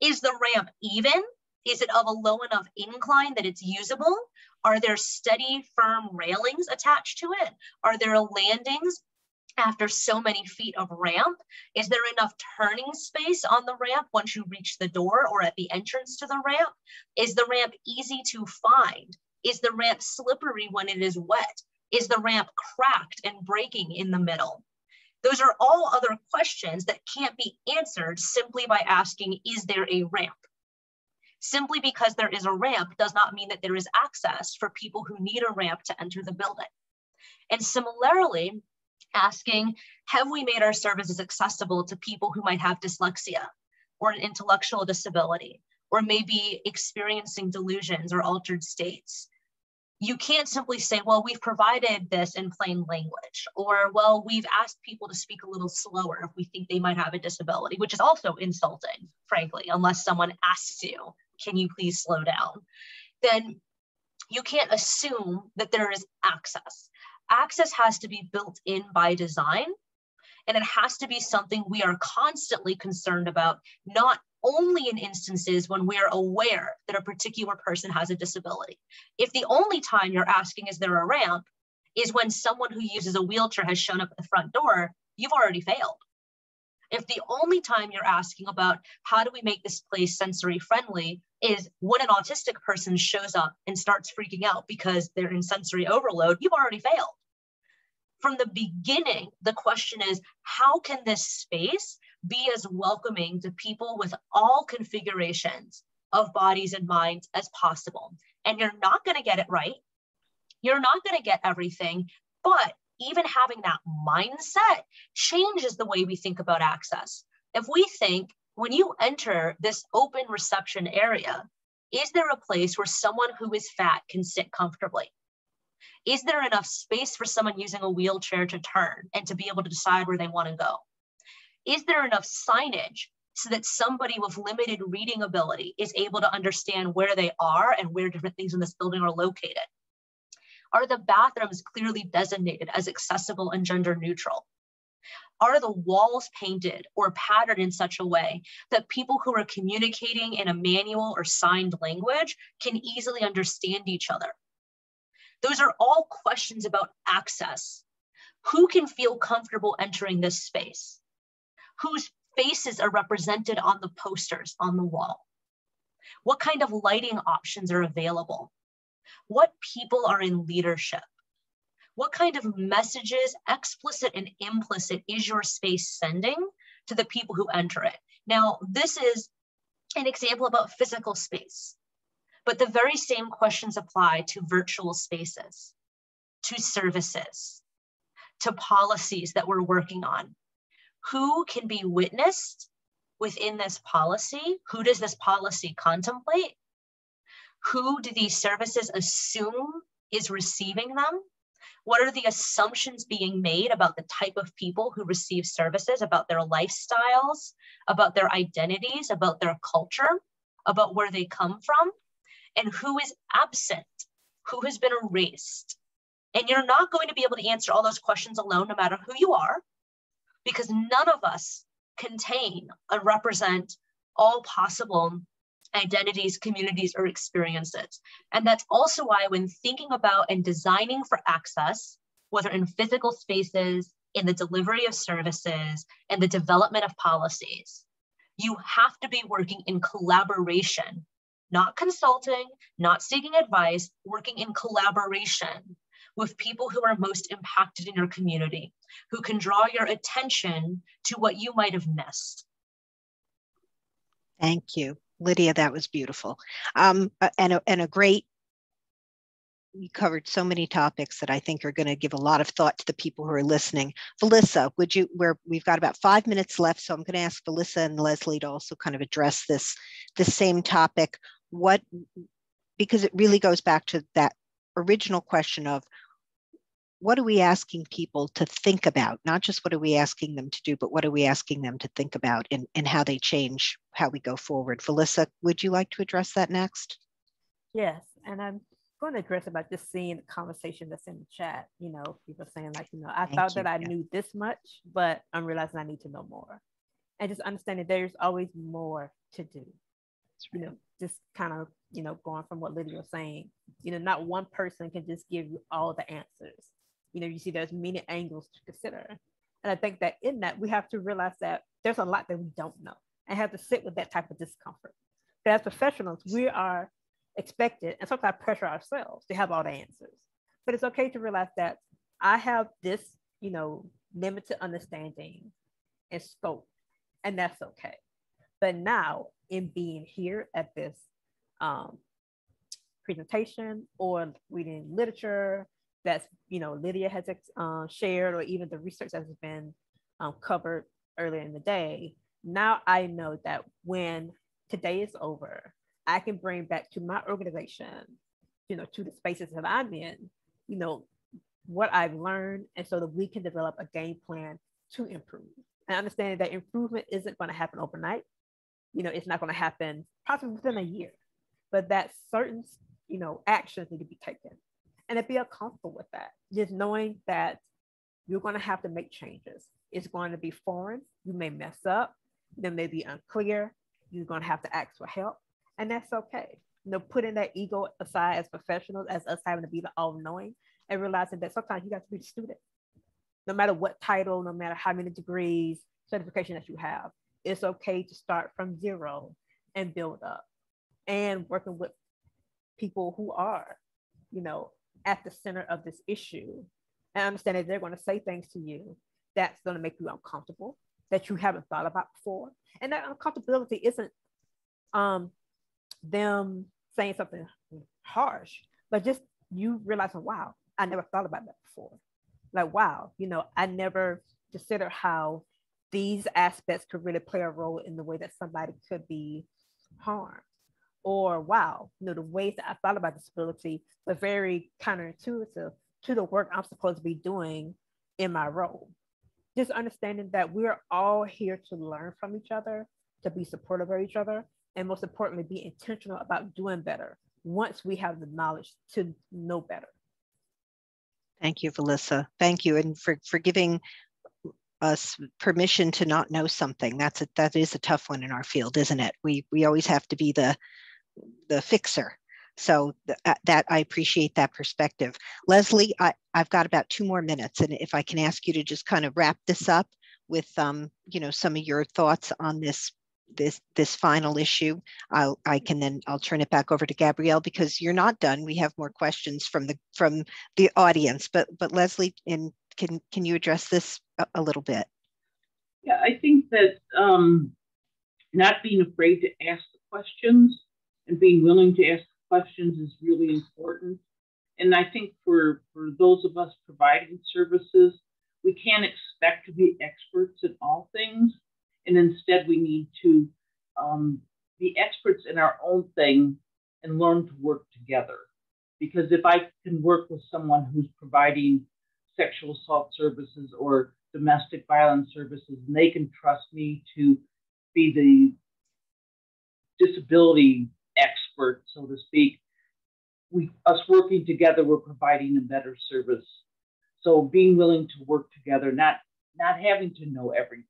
Is the ramp even? Is it of a low enough incline that it's usable? Are there steady, firm railings attached to it? Are there landings after so many feet of ramp? Is there enough turning space on the ramp once you reach the door or at the entrance to the ramp? Is the ramp easy to find? Is the ramp slippery when it is wet? Is the ramp cracked and breaking in the middle? Those are all other questions that can't be answered simply by asking, is there a ramp? Simply because there is a ramp does not mean that there is access for people who need a ramp to enter the building. And similarly, asking, have we made our services accessible to people who might have dyslexia or an intellectual disability, or maybe experiencing delusions or altered states? You can't simply say, well, we've provided this in plain language, or, well, we've asked people to speak a little slower if we think they might have a disability, which is also insulting, frankly, unless someone asks you, can you please slow down? Then you can't assume that there is access. Access has to be built in by design, and it has to be something we are constantly concerned about, not only in instances when we are aware that a particular person has a disability. If the only time you're asking, is there a ramp, is when someone who uses a wheelchair has shown up at the front door, you've already failed. If the only time you're asking about how do we make this place sensory friendly is when an autistic person shows up and starts freaking out because they're in sensory overload, you've already failed. From the beginning, the question is, how can this space be as welcoming to people with all configurations of bodies and minds as possible? And you're not going to get it right. You're not going to get everything, but even having that mindset changes the way we think about access. If we think, when you enter this open reception area, is there a place where someone who is fat can sit comfortably? Is there enough space for someone using a wheelchair to turn and to be able to decide where they want to go? Is there enough signage so that somebody with limited reading ability is able to understand where they are and where different things in this building are located? Are the bathrooms clearly designated as accessible and gender neutral? Are the walls painted or patterned in such a way that people who are communicating in a manual or signed language can easily understand each other? Those are all questions about access. Who can feel comfortable entering this space? Whose faces are represented on the posters on the wall? What kind of lighting options are available? What people are in leadership? What kind of messages, explicit and implicit, is your space sending to the people who enter it? Now, this is an example about physical space, but the very same questions apply to virtual spaces, to services, to policies that we're working on. Who can be witnessed within this policy? Who does this policy contemplate? Who do these services assume is receiving them? What are the assumptions being made about the type of people who receive services, about their lifestyles, about their identities, about their culture, about where they come from? And who is absent who has been erased. And you're not going to be able to answer all those questions alone, no matter who you are, because none of us contain and represent all possible identities, communities, or experiences. And that's also why when thinking about and designing for access, whether in physical spaces, in the delivery of services, and the development of policies, you have to be working in collaboration, not consulting, not seeking advice, working in collaboration with people who are most impacted in your community, who can draw your attention to what you might have missed. Thank you, Lydia. That was beautiful, and a great. You covered so many topics that I think are going to give a lot of thought to the people who are listening. Felissa, we've got about 5 minutes left, so I'm going to ask Felissa and Leslie to also kind of address this same topic. Because it really goes back to that original question of what are we asking people to think about? Not just what are we asking them to do, but what are we asking them to think about and how they change how we go forward. Felissa, would you like to address that next? Yes, and I'm going to address about just seeing the conversation that's in the chat. You know, people saying like, you know, I thought that I knew this much, but I'm realizing I need to know more. And just understanding there's always more to do. You know, just kind of, you know, going from what Lydia was saying, you know, not one person can just give you all the answers. You know, you see there's many angles to consider. And I think that in that, we have to realize that there's a lot that we don't know and have to sit with that type of discomfort. But as professionals, we are expected and sometimes pressure ourselves to have all the answers. But it's okay to realize that I have this, you know, limited understanding and scope, and that's okay. But now in being here at this presentation or reading literature that's, you know, Lydia has shared, or even the research that has been covered earlier in the day, now I know that when today is over, I can bring back to my organization, you know, to the spaces that I'm in, you know, what I've learned, and so that we can develop a game plan to improve. And understanding that improvement isn't going to happen overnight. You know, it's not going to happen possibly within a year, but that certain, you know, actions need to be taken. And to be uncomfortable with that, just knowing that you're going to have to make changes. It's going to be foreign. You may mess up. They may be unclear. You're going to have to ask for help. And that's okay. You know, putting that ego aside as professionals, as us having to be the all-knowing, and realizing that sometimes you got to be the student. No matter what title, no matter how many degrees, certification that you have, it's okay to start from zero and build up. And working with people who are, you know, at the center of this issue, and understand that they're going to say things to you that's going to make you uncomfortable, that you haven't thought about before. And that uncomfortability isn't them saying something harsh, but just you realizing, wow, I never thought about that before. Like, wow, you know, I never considered how these aspects could really play a role in the way that somebody could be harmed. Or, wow, you know, the ways that I thought about disability were very counterintuitive to the work I'm supposed to be doing in my role. Just understanding that we're all here to learn from each other, to be supportive of each other, and most importantly, be intentional about doing better once we have the knowledge to know better. Thank you, Felissa. Thank you, and for giving us permission to not know something. That is a tough one in our field, isn't it? We always have to be the fixer. So that I appreciate that perspective. Leslie, I've got about 2 more minutes, and if I can ask you to just kind of wrap this up with you know, some of your thoughts on this final issue, I'll turn it back over to Gabrielle, because you're not done. We have more questions from the audience, but Leslie, can you address this a little bit? Yeah, I think that not being afraid to ask the questions and being willing to ask questions is really important. And I think for those of us providing services, we can't expect to be experts in all things. And instead, we need to be experts in our own thing and learn to work together. Because if I can work with someone who's providing sexual assault services or domestic violence services, and they can trust me to be the disability expert, so to speak, us working together, we're providing a better service. So being willing to work together, not having to know everything.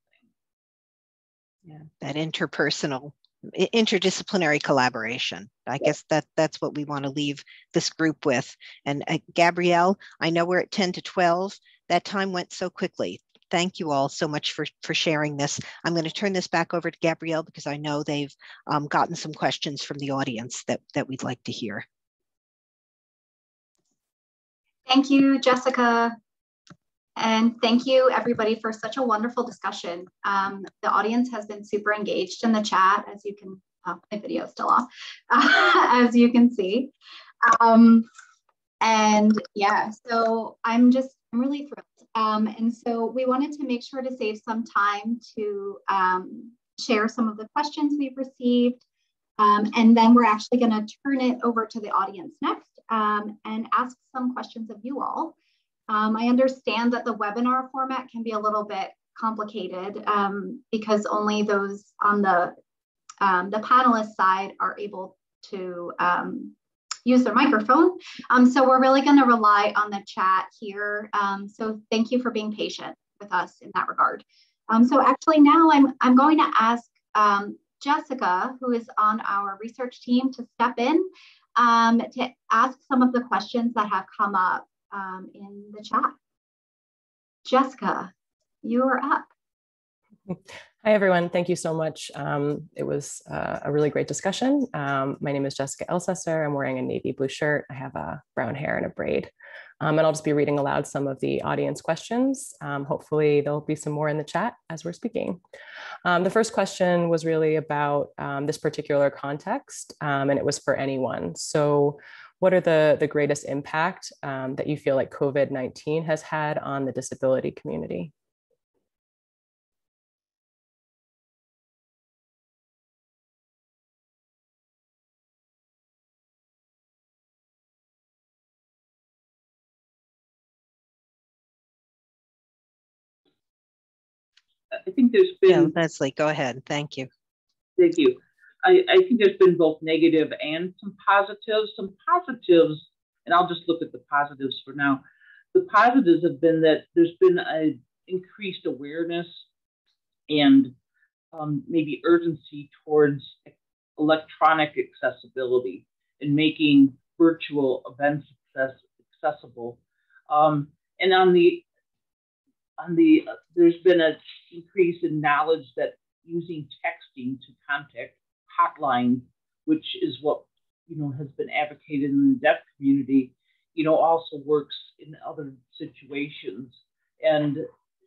Yeah, that interpersonal, interdisciplinary collaboration. I guess that's what we want to leave this group with. And Gabrielle, I know we're at 10 to 12. That time went so quickly. Thank you all so much for sharing this. I'm going to turn this back over to Gabrielle because I know they've gotten some questions from the audience that we'd like to hear. Thank you, Jessica. And thank you everybody for such a wonderful discussion. The audience has been super engaged in the chat, as you can, my video is still off, as you can see. And yeah, so I'm really thrilled. And so we wanted to make sure to save some time to share some of the questions we've received. And then we're actually going to turn it over to the audience next and ask some questions of you all. I understand that the webinar format can be a little bit complicated because only those on the panelist side are able to use their microphone. So we're really going to rely on the chat here. So thank you for being patient with us in that regard. So actually now I'm going to ask Jessica, who is on our research team, to step in to ask some of the questions that have come up in the chat. Jessica, you are up. Hi, everyone. Thank you so much. It was a really great discussion. My name is Jessica Elsesser. I'm wearing a navy blue shirt. I have brown hair and a braid. And I'll just be reading aloud some of the audience questions. Hopefully there'll be some more in the chat as we're speaking. The first question was really about this particular context, and it was for anyone. So what are the greatest impact that you feel like COVID-19 has had on the disability community? I think there's been— Yeah, Leslie, go ahead. Thank you. Thank you. I think there's been both negative and some positives. Some positives, and I'll just look at the positives for now. The positives have been that there's been an increased awareness and maybe urgency towards electronic accessibility and making virtual events accessible. And there's been an increase in knowledge that using texting to contact hotlines, which is what has been advocated in the deaf community, also works in other situations. And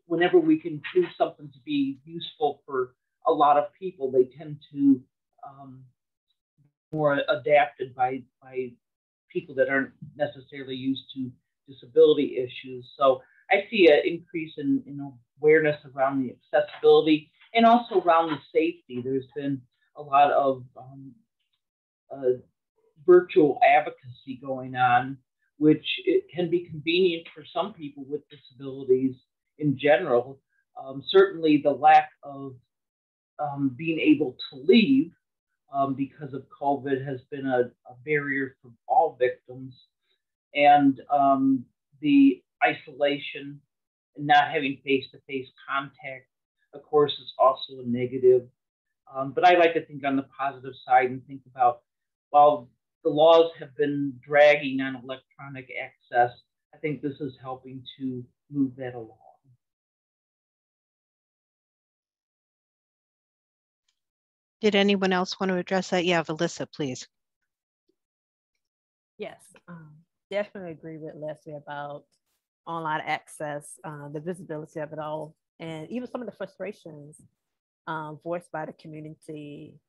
whenever we can do something to be useful for a lot of people, they tend to more adapted by people that aren't necessarily used to disability issues. So I see an increase in awareness around the accessibility and also around the safety. There's been a lot of virtual advocacy going on, which it can be convenient for some people with disabilities in general. Certainly the lack of being able to leave because of COVID has been a barrier for all victims. And the isolation and not having face-to-face contact, of course, is also a negative. But I like to think on the positive side and think about, while the laws have been dragging on electronic access, I think this is helping to move that along. Did anyone else want to address that? Yeah, Valissa, please. Yes, definitely agree with Leslie about online access, the visibility of it all, and even some of the frustrations voiced by the community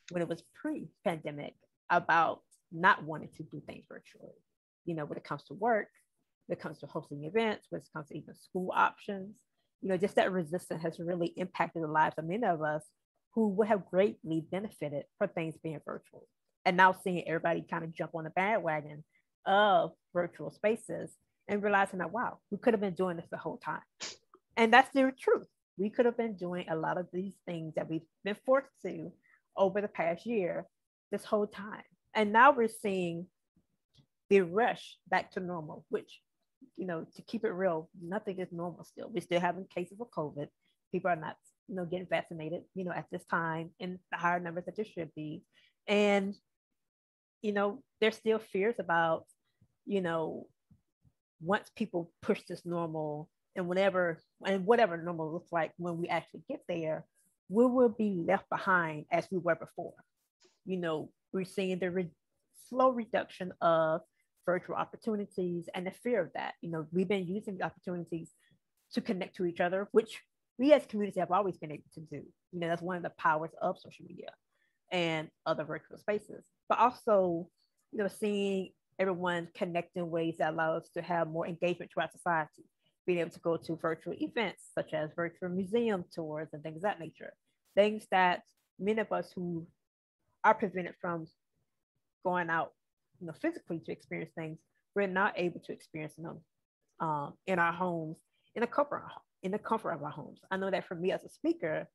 when it was pre-pandemic about not wanting to do things virtually. When it comes to work, when it comes to hosting events, when it comes to even school options, just that resistance has really impacted the lives of many of us who would have greatly benefited from things being virtual. And now seeing everybody kind of jump on the bandwagon of virtual spaces and realizing that, wow, we could have been doing this the whole time. And that's the truth. We could have been doing a lot of these things that we've been forced to over the past year, this whole time. And now we're seeing the rush back to normal, which, to keep it real, nothing is normal still. We're still having cases of COVID. People are not, getting vaccinated, at this time in the higher numbers that there should be. And, there's still fears about, once people push this normal and whatever normal looks like when we actually get there, we will be left behind as we were before. We're seeing the slow reduction of virtual opportunities and the fear of that. We've been using the opportunities to connect to each other, which we as community have always been able to do. That's one of the powers of social media and other virtual spaces, but also, seeing everyone connect in ways that allow us to have more engagement to our society, being able to go to virtual events such as virtual museum tours and things of that nature, things that many of us who are prevented from going out, physically to experience things, we're not able to experience them in our homes, in the comfort of our homes. I know that for me as a speaker,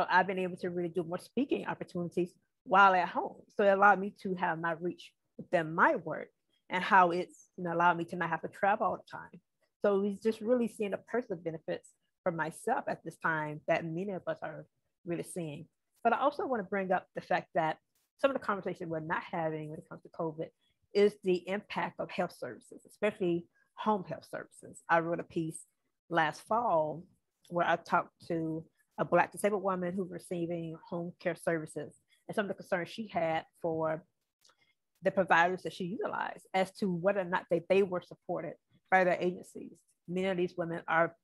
I've been able to really do more speaking opportunities while at home. So it allowed me to have my reach within my work and how it's allowed me to not have to travel all the time. So it's just really seeing the personal benefits for myself at this time that many of us are really seeing. But I also want to bring up the fact that some of the conversation we're not having when it comes to COVID is the impact of health services, especially home health services. I wrote a piece last fall where I talked to a Black disabled woman who's receiving home care services and some of the concerns she had for the providers that she utilized as to whether or not they were supported by their agencies. Many of these women are,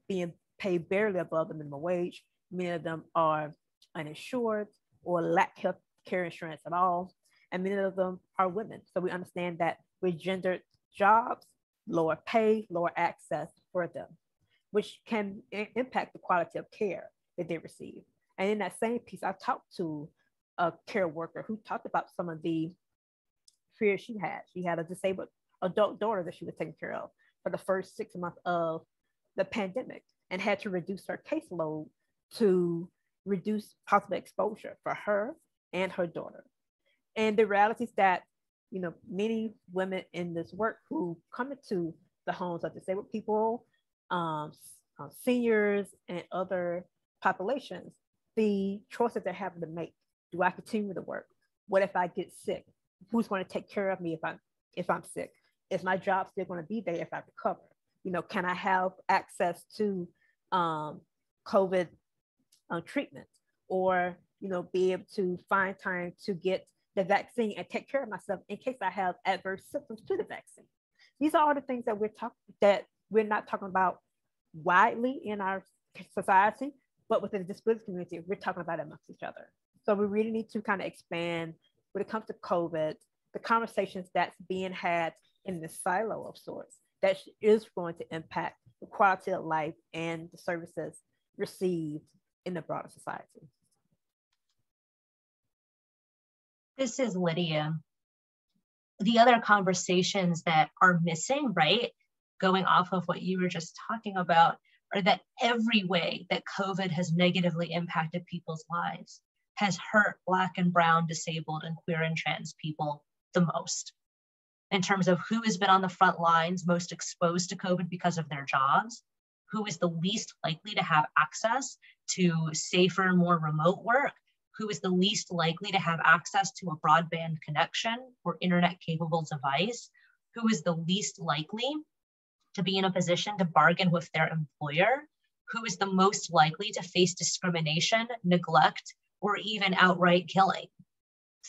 being paid barely above the minimum wage. Many of them are uninsured or lack health care insurance at all. And many of them are women. So we understand that with gendered jobs, lower pay, lower access for them, which can impact the quality of care that they receive. And in that same piece, I talked to a care worker who talked about some of the fears she had. She had a disabled adult daughter that she was taking care of for the first 6 months of the pandemic and had to reduce her caseload to reduce possible exposure for her and her daughter. And the reality is that, many women in this work who come into the homes of disabled people, seniors, and other populations, the choices they're having to make. Do I continue to work? What if I get sick? Who's going to take care of me if I'm sick? Is my job still going to be there if I recover? Can I have access to COVID treatment, or be able to find time to get the vaccine and take care of myself in case I have adverse symptoms to the vaccine? These are all the things that we're not talking about widely in our society, but within the disability community, we're talking about it amongst each other. So we really need to kind of expand when it comes to COVID, the conversations that's being had in the silo of sorts that is going to impact the quality of life and the services received in the broader society. This is Lydia. The other conversations that are missing, right, going off of what you were just talking about, are that every way that COVID has negatively impacted people's lives has hurt Black and Brown, disabled, and queer and trans people the most. In terms of who has been on the front lines most exposed to COVID because of their jobs, who is the least likely to have access to safer, more remote work, who is the least likely to have access to a broadband connection or internet-capable device, who is the least likely to be in a position to bargain with their employer, who is the most likely to face discrimination, neglect, or even outright killing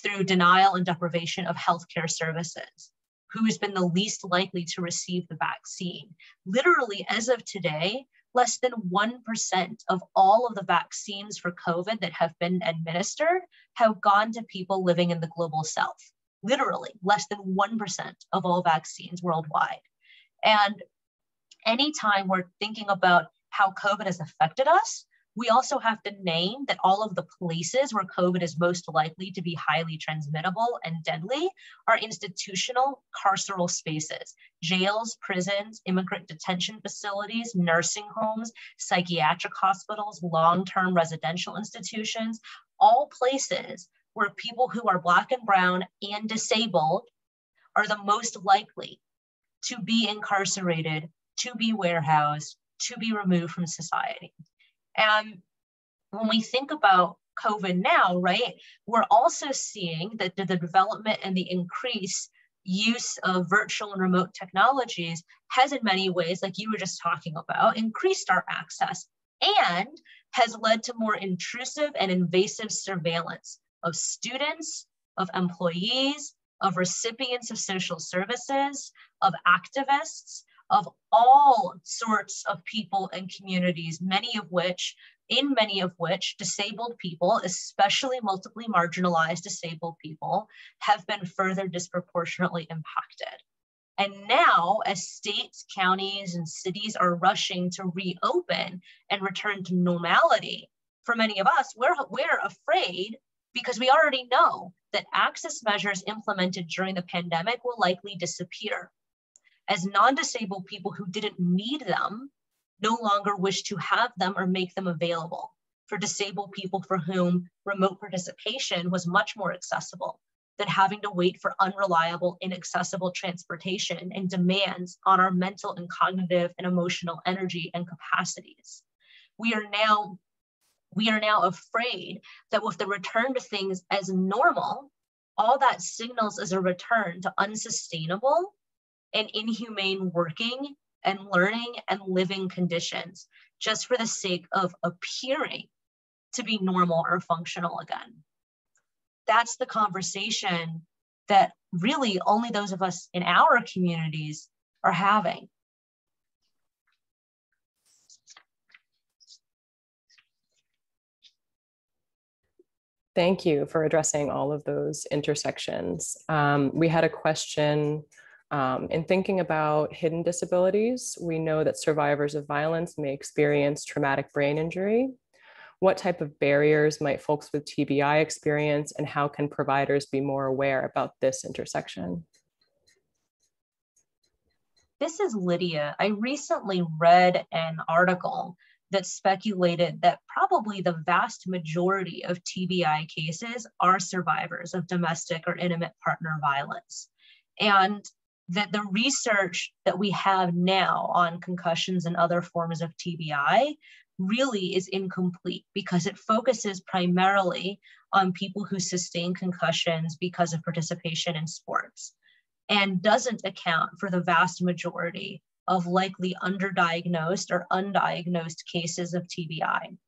through denial and deprivation of healthcare services, who has been the least likely to receive the vaccine. Literally, as of today, less than 1% of all of the vaccines for COVID that have been administered have gone to people living in the global south. Literally, less than 1% of all vaccines worldwide. And anytime we're thinking about how COVID has affected us, we also have to name that all of the places where COVID is most likely to be highly transmittable and deadly are institutional carceral spaces: jails, prisons, immigrant detention facilities, nursing homes, psychiatric hospitals, long-term residential institutions, all places where people who are Black and Brown and disabled are the most likely to be incarcerated, to be warehoused, to be removed from society. And when we think about COVID now, right, we're also seeing that the development and the increase use of virtual and remote technologies has in many ways, like you were just talking about, increased our access and has led to more intrusive and invasive surveillance of students, of employees, of recipients of social services, of activists, of all sorts of people and communities, in many of which disabled people, especially multiply marginalized disabled people, have been further disproportionately impacted. And now, as states, counties, and cities are rushing to reopen and return to normality, for many of us, we're afraid because we already know that access measures implemented during the pandemic will likely disappear, as non-disabled people who didn't need them no longer wish to have them or make them available for disabled people for whom remote participation was much more accessible than having to wait for unreliable, inaccessible transportation and demands on our mental and cognitive and emotional energy and capacities. We are now afraid that with the return to things as normal, all that signals is a return to unsustainable and inhumane working and learning and living conditions just for the sake of appearing to be normal or functional again. That's the conversation that really only those of us in our communities are having. Thank you for addressing all of those intersections. We had a question in thinking about hidden disabilities. We know that survivors of violence may experience traumatic brain injury. What type of barriers might folks with TBI experience, and how can providers be more aware about this intersection? This is Lydia. I recently read an article that speculated that probably the vast majority of TBI cases are survivors of domestic or intimate partner violence. And that the research that we have now on concussions and other forms of TBI really is incomplete because it focuses primarily on people who sustain concussions because of participation in sports and doesn't account for the vast majority of likely underdiagnosed or undiagnosed cases of TBI.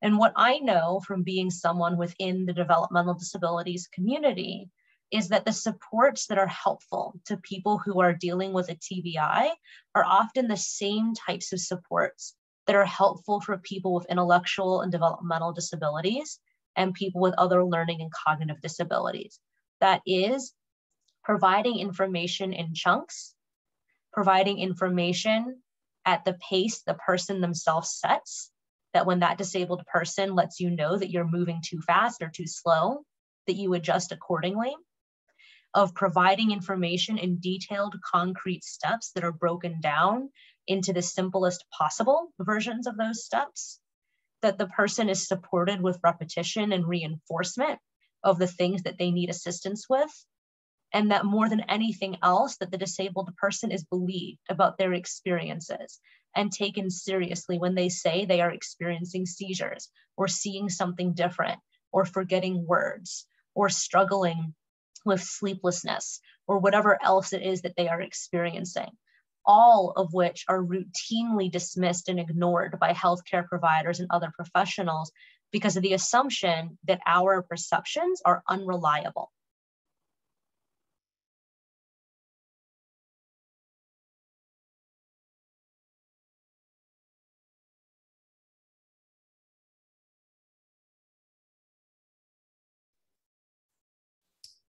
And what I know from being someone within the developmental disabilities community is that the supports that are helpful to people who are dealing with a TBI are often the same types of supports that are helpful for people with intellectual and developmental disabilities and people with other learning and cognitive disabilities. That is, providing information in chunks, providing information at the pace the person themselves sets, that when that disabled person lets you know that you're moving too fast or too slow, that you adjust accordingly, of providing information in detailed, concrete steps that are broken down into the simplest possible versions of those steps, that the person is supported with repetition and reinforcement of the things that they need assistance with, and that more than anything else, that the disabled person is believed about their experiences and taken seriously when they say they are experiencing seizures or seeing something different or forgetting words or struggling with sleeplessness or whatever else it is that they are experiencing, all of which are routinely dismissed and ignored by healthcare providers and other professionals because of the assumption that our perceptions are unreliable.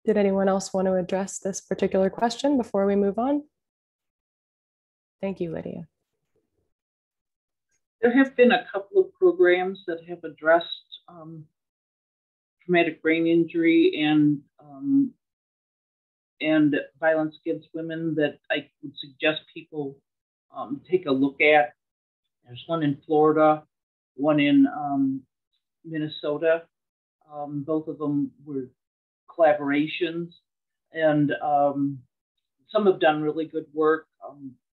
Did anyone else want to address this particular question before we move on? Thank you, Lydia. There have been a couple of programs that have addressed traumatic brain injury and violence against women that I would suggest people take a look at. There's one in Florida, one in Minnesota. Both of them were collaborations, and some have done really good work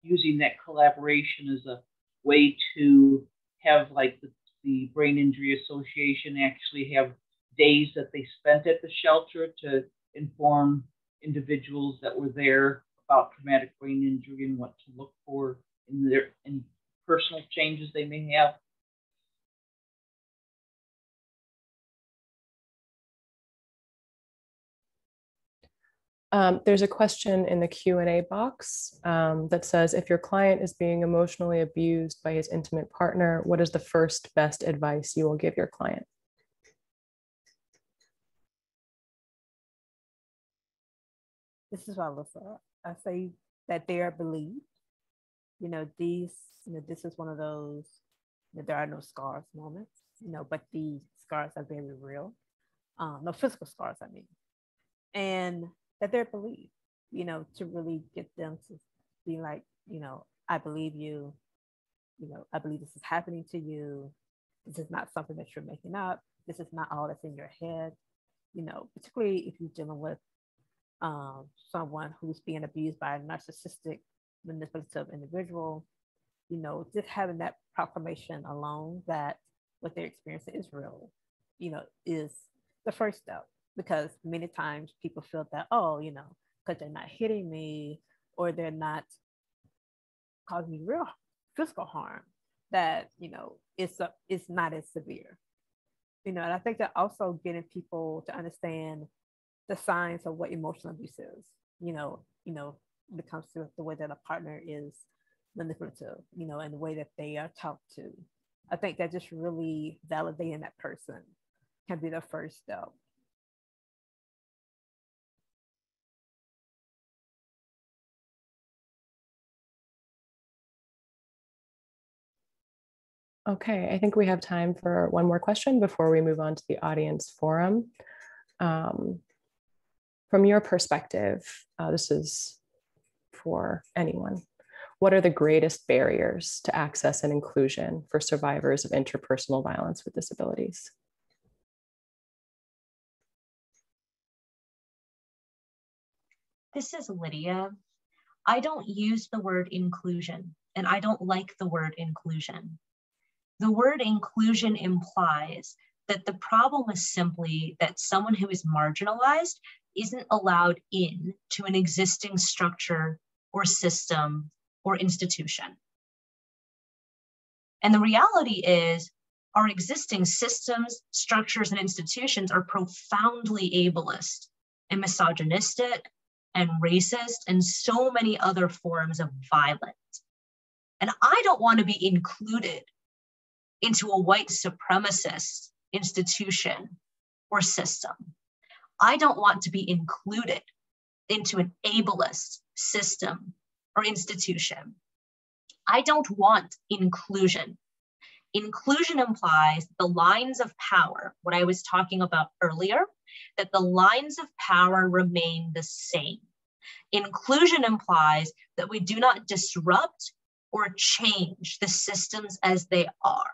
using that collaboration as a way to have like the Brain Injury Association actually have days that they spent at the shelter to inform individuals that were there about traumatic brain injury and what to look for in their personal changes they may have. There's a question in the Q&A box that says, if your client is being emotionally abused by his intimate partner, what is the first best advice you will give your client? This is what I look for. I say that they are believed. This is one of those, there are no scars moments, but the scars are very real. No physical scars, I mean. And that they're believed, to really get them to be like, I believe you, I believe this is happening to you. This is not something that you're making up. This is not all that's in your head, particularly if you're dealing with someone who's being abused by a narcissistic, manipulative individual, just having that proclamation alone that what they're experiencing is real, is the first step. Because many times people feel that, because they're not hitting me or they're not causing me real physical harm, that, it's not as severe. And I think that also getting people to understand the signs of what emotional abuse is, when it comes to the way that a partner is manipulative, and the way that they are talked to. I think that just really validating that person can be the first step. Okay, I think we have time for one more question before we move on to the audience forum. From your perspective, this is for anyone, what are the greatest barriers to access and inclusion for survivors of interpersonal violence with disabilities? This is Lydia. I don't use the word inclusion, and I don't like the word inclusion. The word inclusion implies that the problem is simply that someone who is marginalized isn't allowed in to an existing structure or system or institution. And the reality is our existing systems, structures, and institutions are profoundly ableist and misogynistic and racist and so many other forms of violence. And I don't want to be included into a white supremacist institution or system. I don't want to be included into an ableist system or institution. I don't want inclusion. Inclusion implies the lines of power, what I was talking about earlier, that the lines of power remain the same. Inclusion implies that we do not disrupt or change the systems as they are,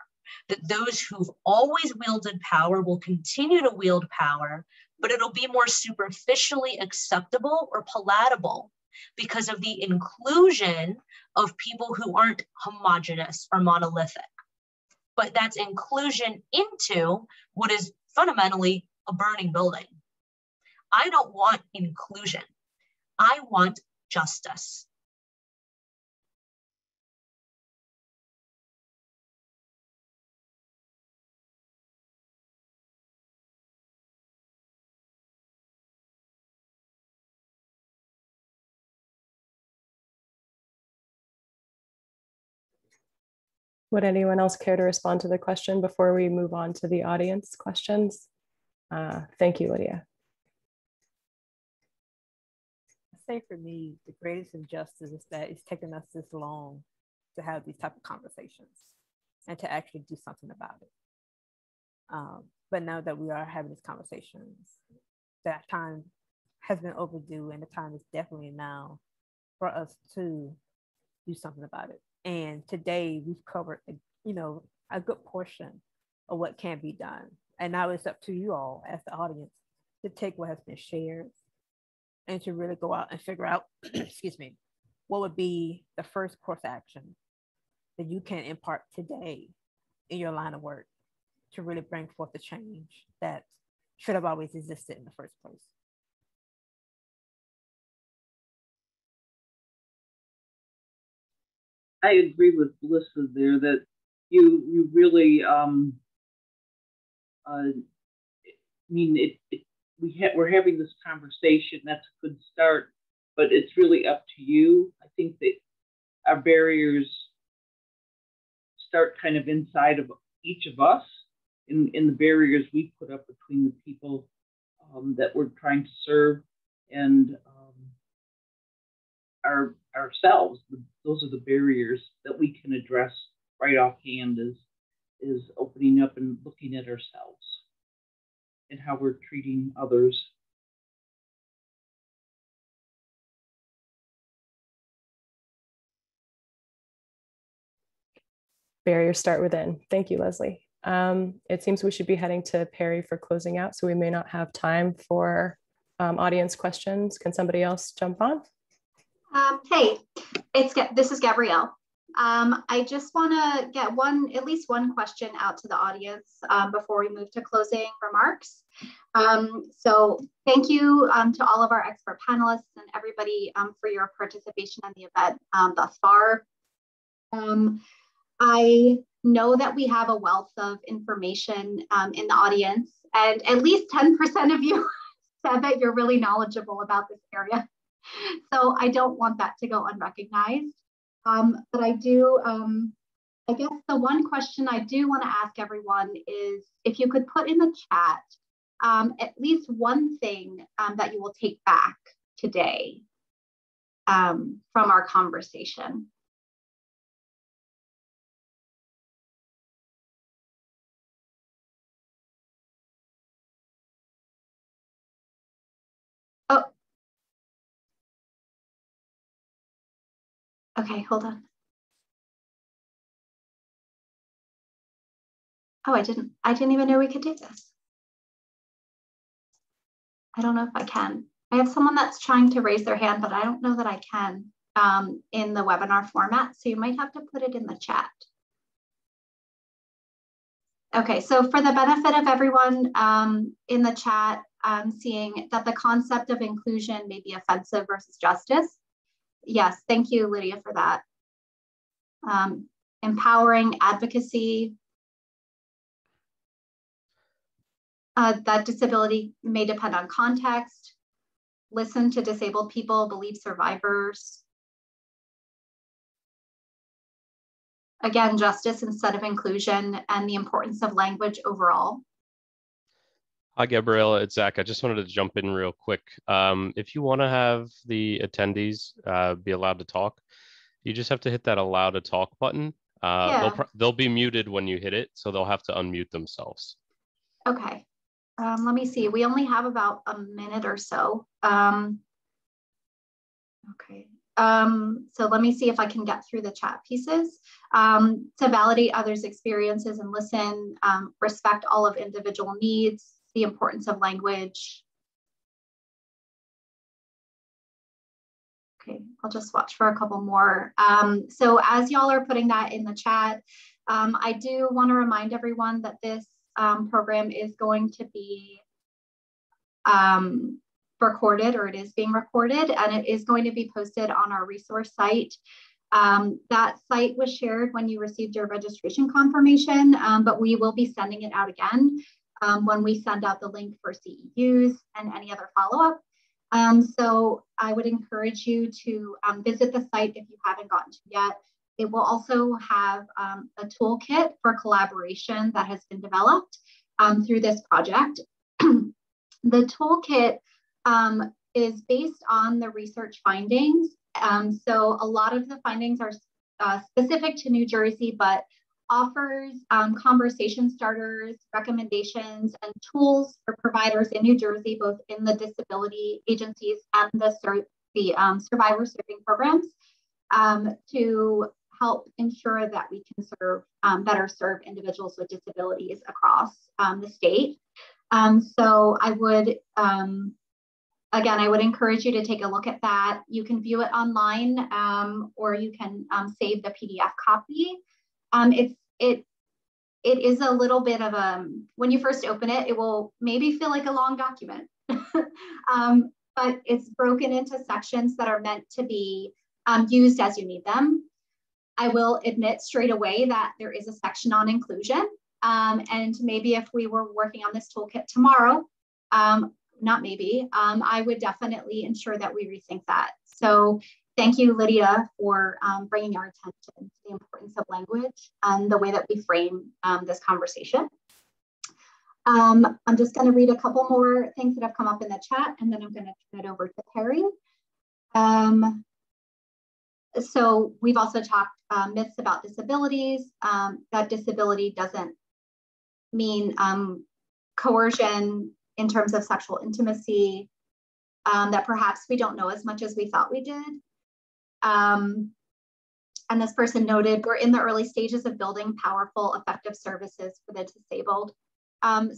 that those who've always wielded power will continue to wield power, but it'll be more superficially acceptable or palatable because of the inclusion of people who aren't homogenous or monolithic. But that's inclusion into what is fundamentally a burning building. I don't want inclusion. I want justice. Would anyone else care to respond to the question before we move on to the audience questions? Thank you, Lydia. I say for me, the greatest injustice is that it's taken us this long to have these type of conversations and to actually do something about it. But now that we are having these conversations, that time has been overdue, and the time is definitely now for us to do something about it. And today we've covered, a good portion of what can be done. And now it's up to you all as the audience to take what has been shared and to really go out and figure out, excuse me, what would be the first course of action that you can impart today in your line of work to really bring forth the change that should have always existed in the first place. I agree with Melissa there that you really, we're having this conversation. That's a good start, but it's really up to you. I think that our barriers start kind of inside of each of us in the barriers we put up between the people that we're trying to serve and ourselves. Those are the barriers that we can address right offhand is opening up and looking at ourselves and how we're treating others. Barriers start within. Thank you, Leslie. It seems we should be heading to Perry for closing out, so we may not have time for audience questions. Can somebody else jump on? Hey, this is Gabrielle. I just want to get at least one question out to the audience before we move to closing remarks. So thank you to all of our expert panelists and everybody for your participation in the event thus far. I know that we have a wealth of information in the audience, and at least 10% of you said that you're really knowledgeable about this area. So I don't want that to go unrecognized. But I do, I guess the one question I do want to ask everyone is if you could put in the chat at least one thing that you will take back today from our conversation. Oh. Okay, hold on. Oh, I didn't even know we could do this. I don't know if I can. I have someone that's trying to raise their hand, but I don't know that I can in the webinar format. So you might have to put it in the chat. Okay, so for the benefit of everyone in the chat, I'm seeing that the concept of inclusion may be offensive versus justice. Yes, thank you, Lydia, for that. Empowering advocacy. That disability may depend on context. Listen to disabled people, believe survivors. Again, justice instead of inclusion and the importance of language overall. Hi, Gabriella, it's Zach. I just wanted to jump in real quick. If you want to have the attendees be allowed to talk, you just have to hit that allow to talk button. They'll be muted when you hit it, so they'll have to unmute themselves. Okay. Let me see. We only have about a minute or so. Okay. So let me see if I can get through the chat pieces. To validate others' experiences and listen, respect all of individual needs, the importance of language. Okay, I'll just watch for a couple more. So as y'all are putting that in the chat, I do want to remind everyone that this program is going to be recorded, or it is being recorded, and it is going to be posted on our resource site. That site was shared when you received your registration confirmation, but we will be sending it out again when we send out the link for CEUs and any other follow-up. So I would encourage you to visit the site if you haven't gotten to yet. It will also have a toolkit for collaboration that has been developed through this project. The toolkit is based on the research findings. So a lot of the findings are specific to New Jersey, but offers conversation starters, recommendations, and tools for providers in New Jersey, both in the disability agencies and the survivor serving programs, to help ensure that we can better serve individuals with disabilities across the state. So I would again, I would encourage you to take a look at that. You can view it online, or you can save the PDF copy. It is a little bit of when you first open it, it will maybe feel like a long document, but it's broken into sections that are meant to be used as you need them. I will admit straight away that there is a section on inclusion, and maybe if we were working on this toolkit tomorrow, not maybe, I would definitely ensure that we rethink that. So thank you, Lydia, for bringing our attention to the importance of language and the way that we frame this conversation. I'm just going to read a couple more things that have come up in the chat, and then I'm going to turn it over to Perry. So we've also talked myths about disabilities, that disability doesn't mean coercion in terms of sexual intimacy, that perhaps we don't know as much as we thought we did. And this person noted, we're in the early stages of building powerful, effective services for the disabled.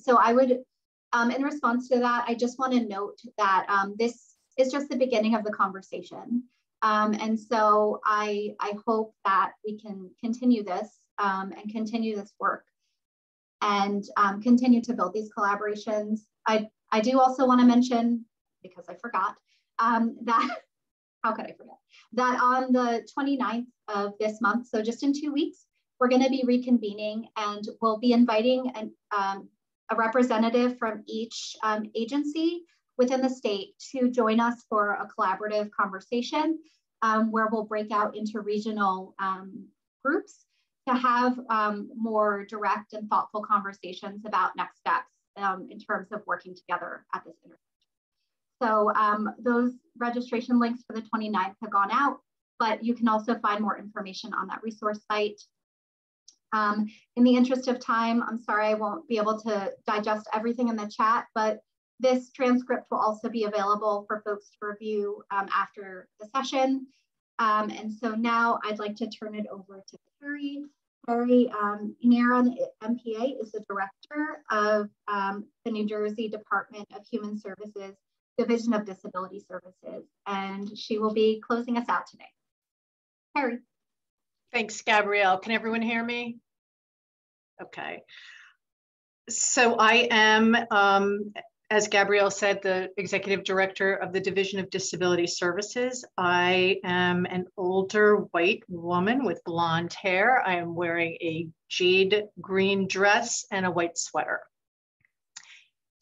So I would, in response to that, I just want to note that this is just the beginning of the conversation. And so I hope that we can continue this and continue this work and continue to build these collaborations. I do also want to mention, because I forgot, that, how could I forget, that on the 29th of this month, so just in 2 weeks, we're going to be reconvening, and we'll be inviting a representative from each agency within the state to join us for a collaborative conversation where we'll break out into regional groups to have more direct and thoughtful conversations about next steps in terms of working together at this intersection. So those registration links for the 29th have gone out, but you can also find more information on that resource site. In the interest of time, I'm sorry I won't be able to digest everything in the chat, but this transcript will also be available for folks to review after the session. And so now I'd like to turn it over to Perry. Perry Inaran, MPA, is the director of the New Jersey Department of Human Services, Division of Disability Services, and she will be closing us out today. Perry. Thanks, Gabrielle. Can everyone hear me? Okay. So I am, as Gabrielle said, the executive director of the Division of Disability Services. I am an older white woman with blonde hair. I am wearing a jade green dress and a white sweater.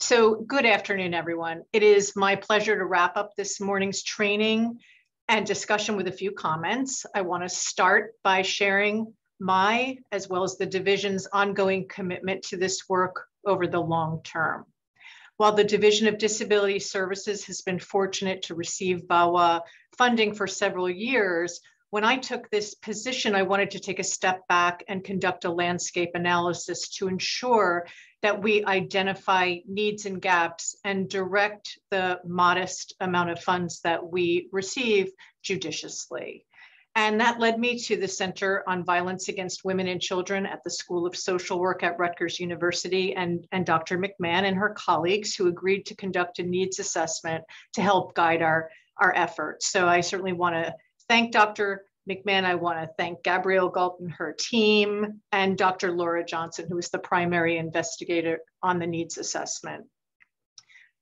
So good afternoon, everyone. It is my pleasure to wrap up this morning's training and discussion with a few comments. I want to start by sharing my, as well as the division's, ongoing commitment to this work over the long term. While the Division of Disability Services has been fortunate to receive VAWA funding for several years, when I took this position, I wanted to take a step back and conduct a landscape analysis to ensure that we identify needs and gaps and direct the modest amount of funds that we receive judiciously. And that led me to the Center on Violence Against Women and Children at the School of Social Work at Rutgers University, and Dr. McMahon and her colleagues, who agreed to conduct a needs assessment to help guide our efforts. So I certainly want to thank Dr. McMahon. I want to thank Gabrielle Galt and her team, and Dr. Laura Johnson, who is the primary investigator on the needs assessment.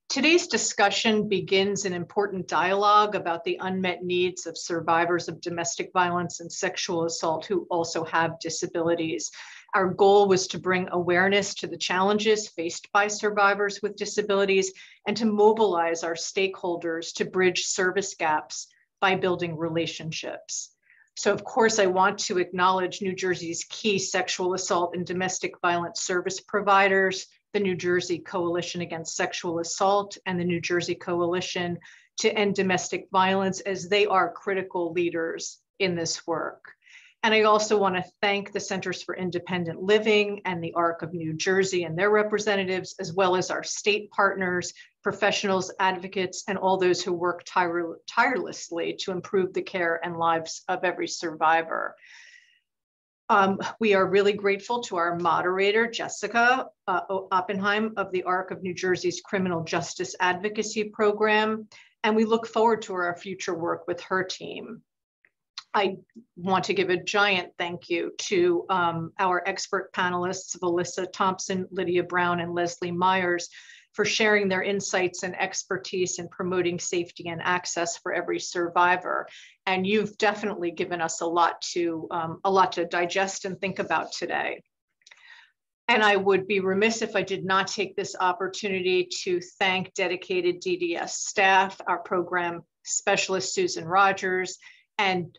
Today's discussion begins an important dialogue about the unmet needs of survivors of domestic violence and sexual assault who also have disabilities. Our goal was to bring awareness to the challenges faced by survivors with disabilities and to mobilize our stakeholders to bridge service gaps by building relationships. So of course, I want to acknowledge New Jersey's key sexual assault and domestic violence service providers, the New Jersey Coalition Against Sexual Assault and the New Jersey Coalition to End Domestic Violence, as they are critical leaders in this work. And I also want to thank the Centers for Independent Living and the ARC of New Jersey and their representatives, as well as our state partners, professionals, advocates, and all those who work tirelessly to improve the care and lives of every survivor. We are really grateful to our moderator, Jessica Oppenheim of the ARC of New Jersey's Criminal Justice Advocacy Program, and we look forward to our future work with her team. I want to give a giant thank you to our expert panelists, Valissa Thompson, Lydia Brown, and Leslie Myers, for sharing their insights and expertise in promoting safety and access for every survivor. And you've definitely given us a lot to digest and think about today. And I would be remiss if I did not take this opportunity to thank dedicated DDS staff, our program specialist, Susan Rogers, and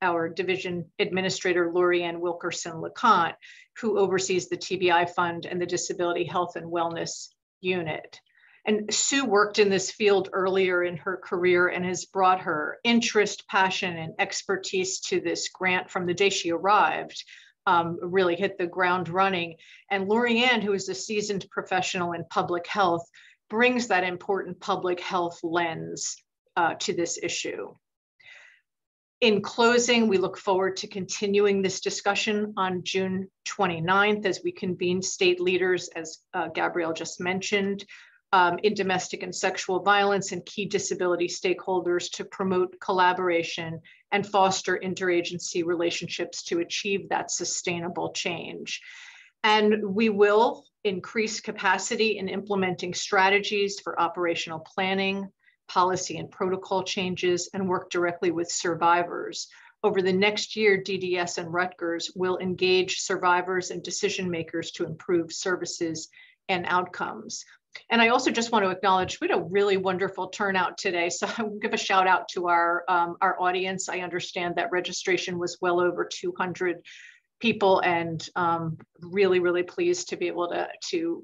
our division administrator, Lorianne Wilkerson-LeConte, who oversees the TBI Fund and the Disability Health and Wellness Unit. And Sue worked in this field earlier in her career and has brought her interest, passion, and expertise to this grant from the day she arrived, really hit the ground running. And Lorianne, who is a seasoned professional in public health, brings that important public health lens to this issue. In closing, we look forward to continuing this discussion on June 29th as we convene state leaders, as Gabrielle just mentioned, in domestic and sexual violence and key disability stakeholders to promote collaboration and foster interagency relationships to achieve that sustainable change. And we will increase capacity in implementing strategies for operational planning, policy and protocol changes, and work directly with survivors. Over the next year, DDS and Rutgers will engage survivors and decision makers to improve services and outcomes. And I also just want to acknowledge we had a really wonderful turnout today. So I will give a shout out to our audience. I understand that registration was well over 200 people, and really, really pleased to be able to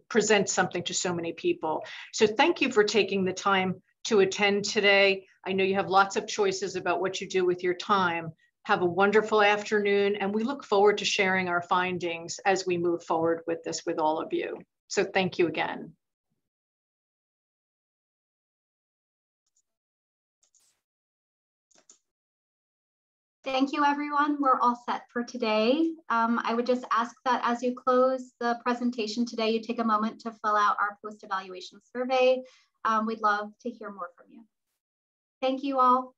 present something to so many people. So thank you for taking the time to attend today. I know you have lots of choices about what you do with your time. Have a wonderful afternoon, and we look forward to sharing our findings as we move forward with this with all of you. So thank you again. Thank you, everyone. We're all set for today. I would just ask that as you close the presentation today, you take a moment to fill out our post-evaluation survey. We'd love to hear more from you. Thank you all.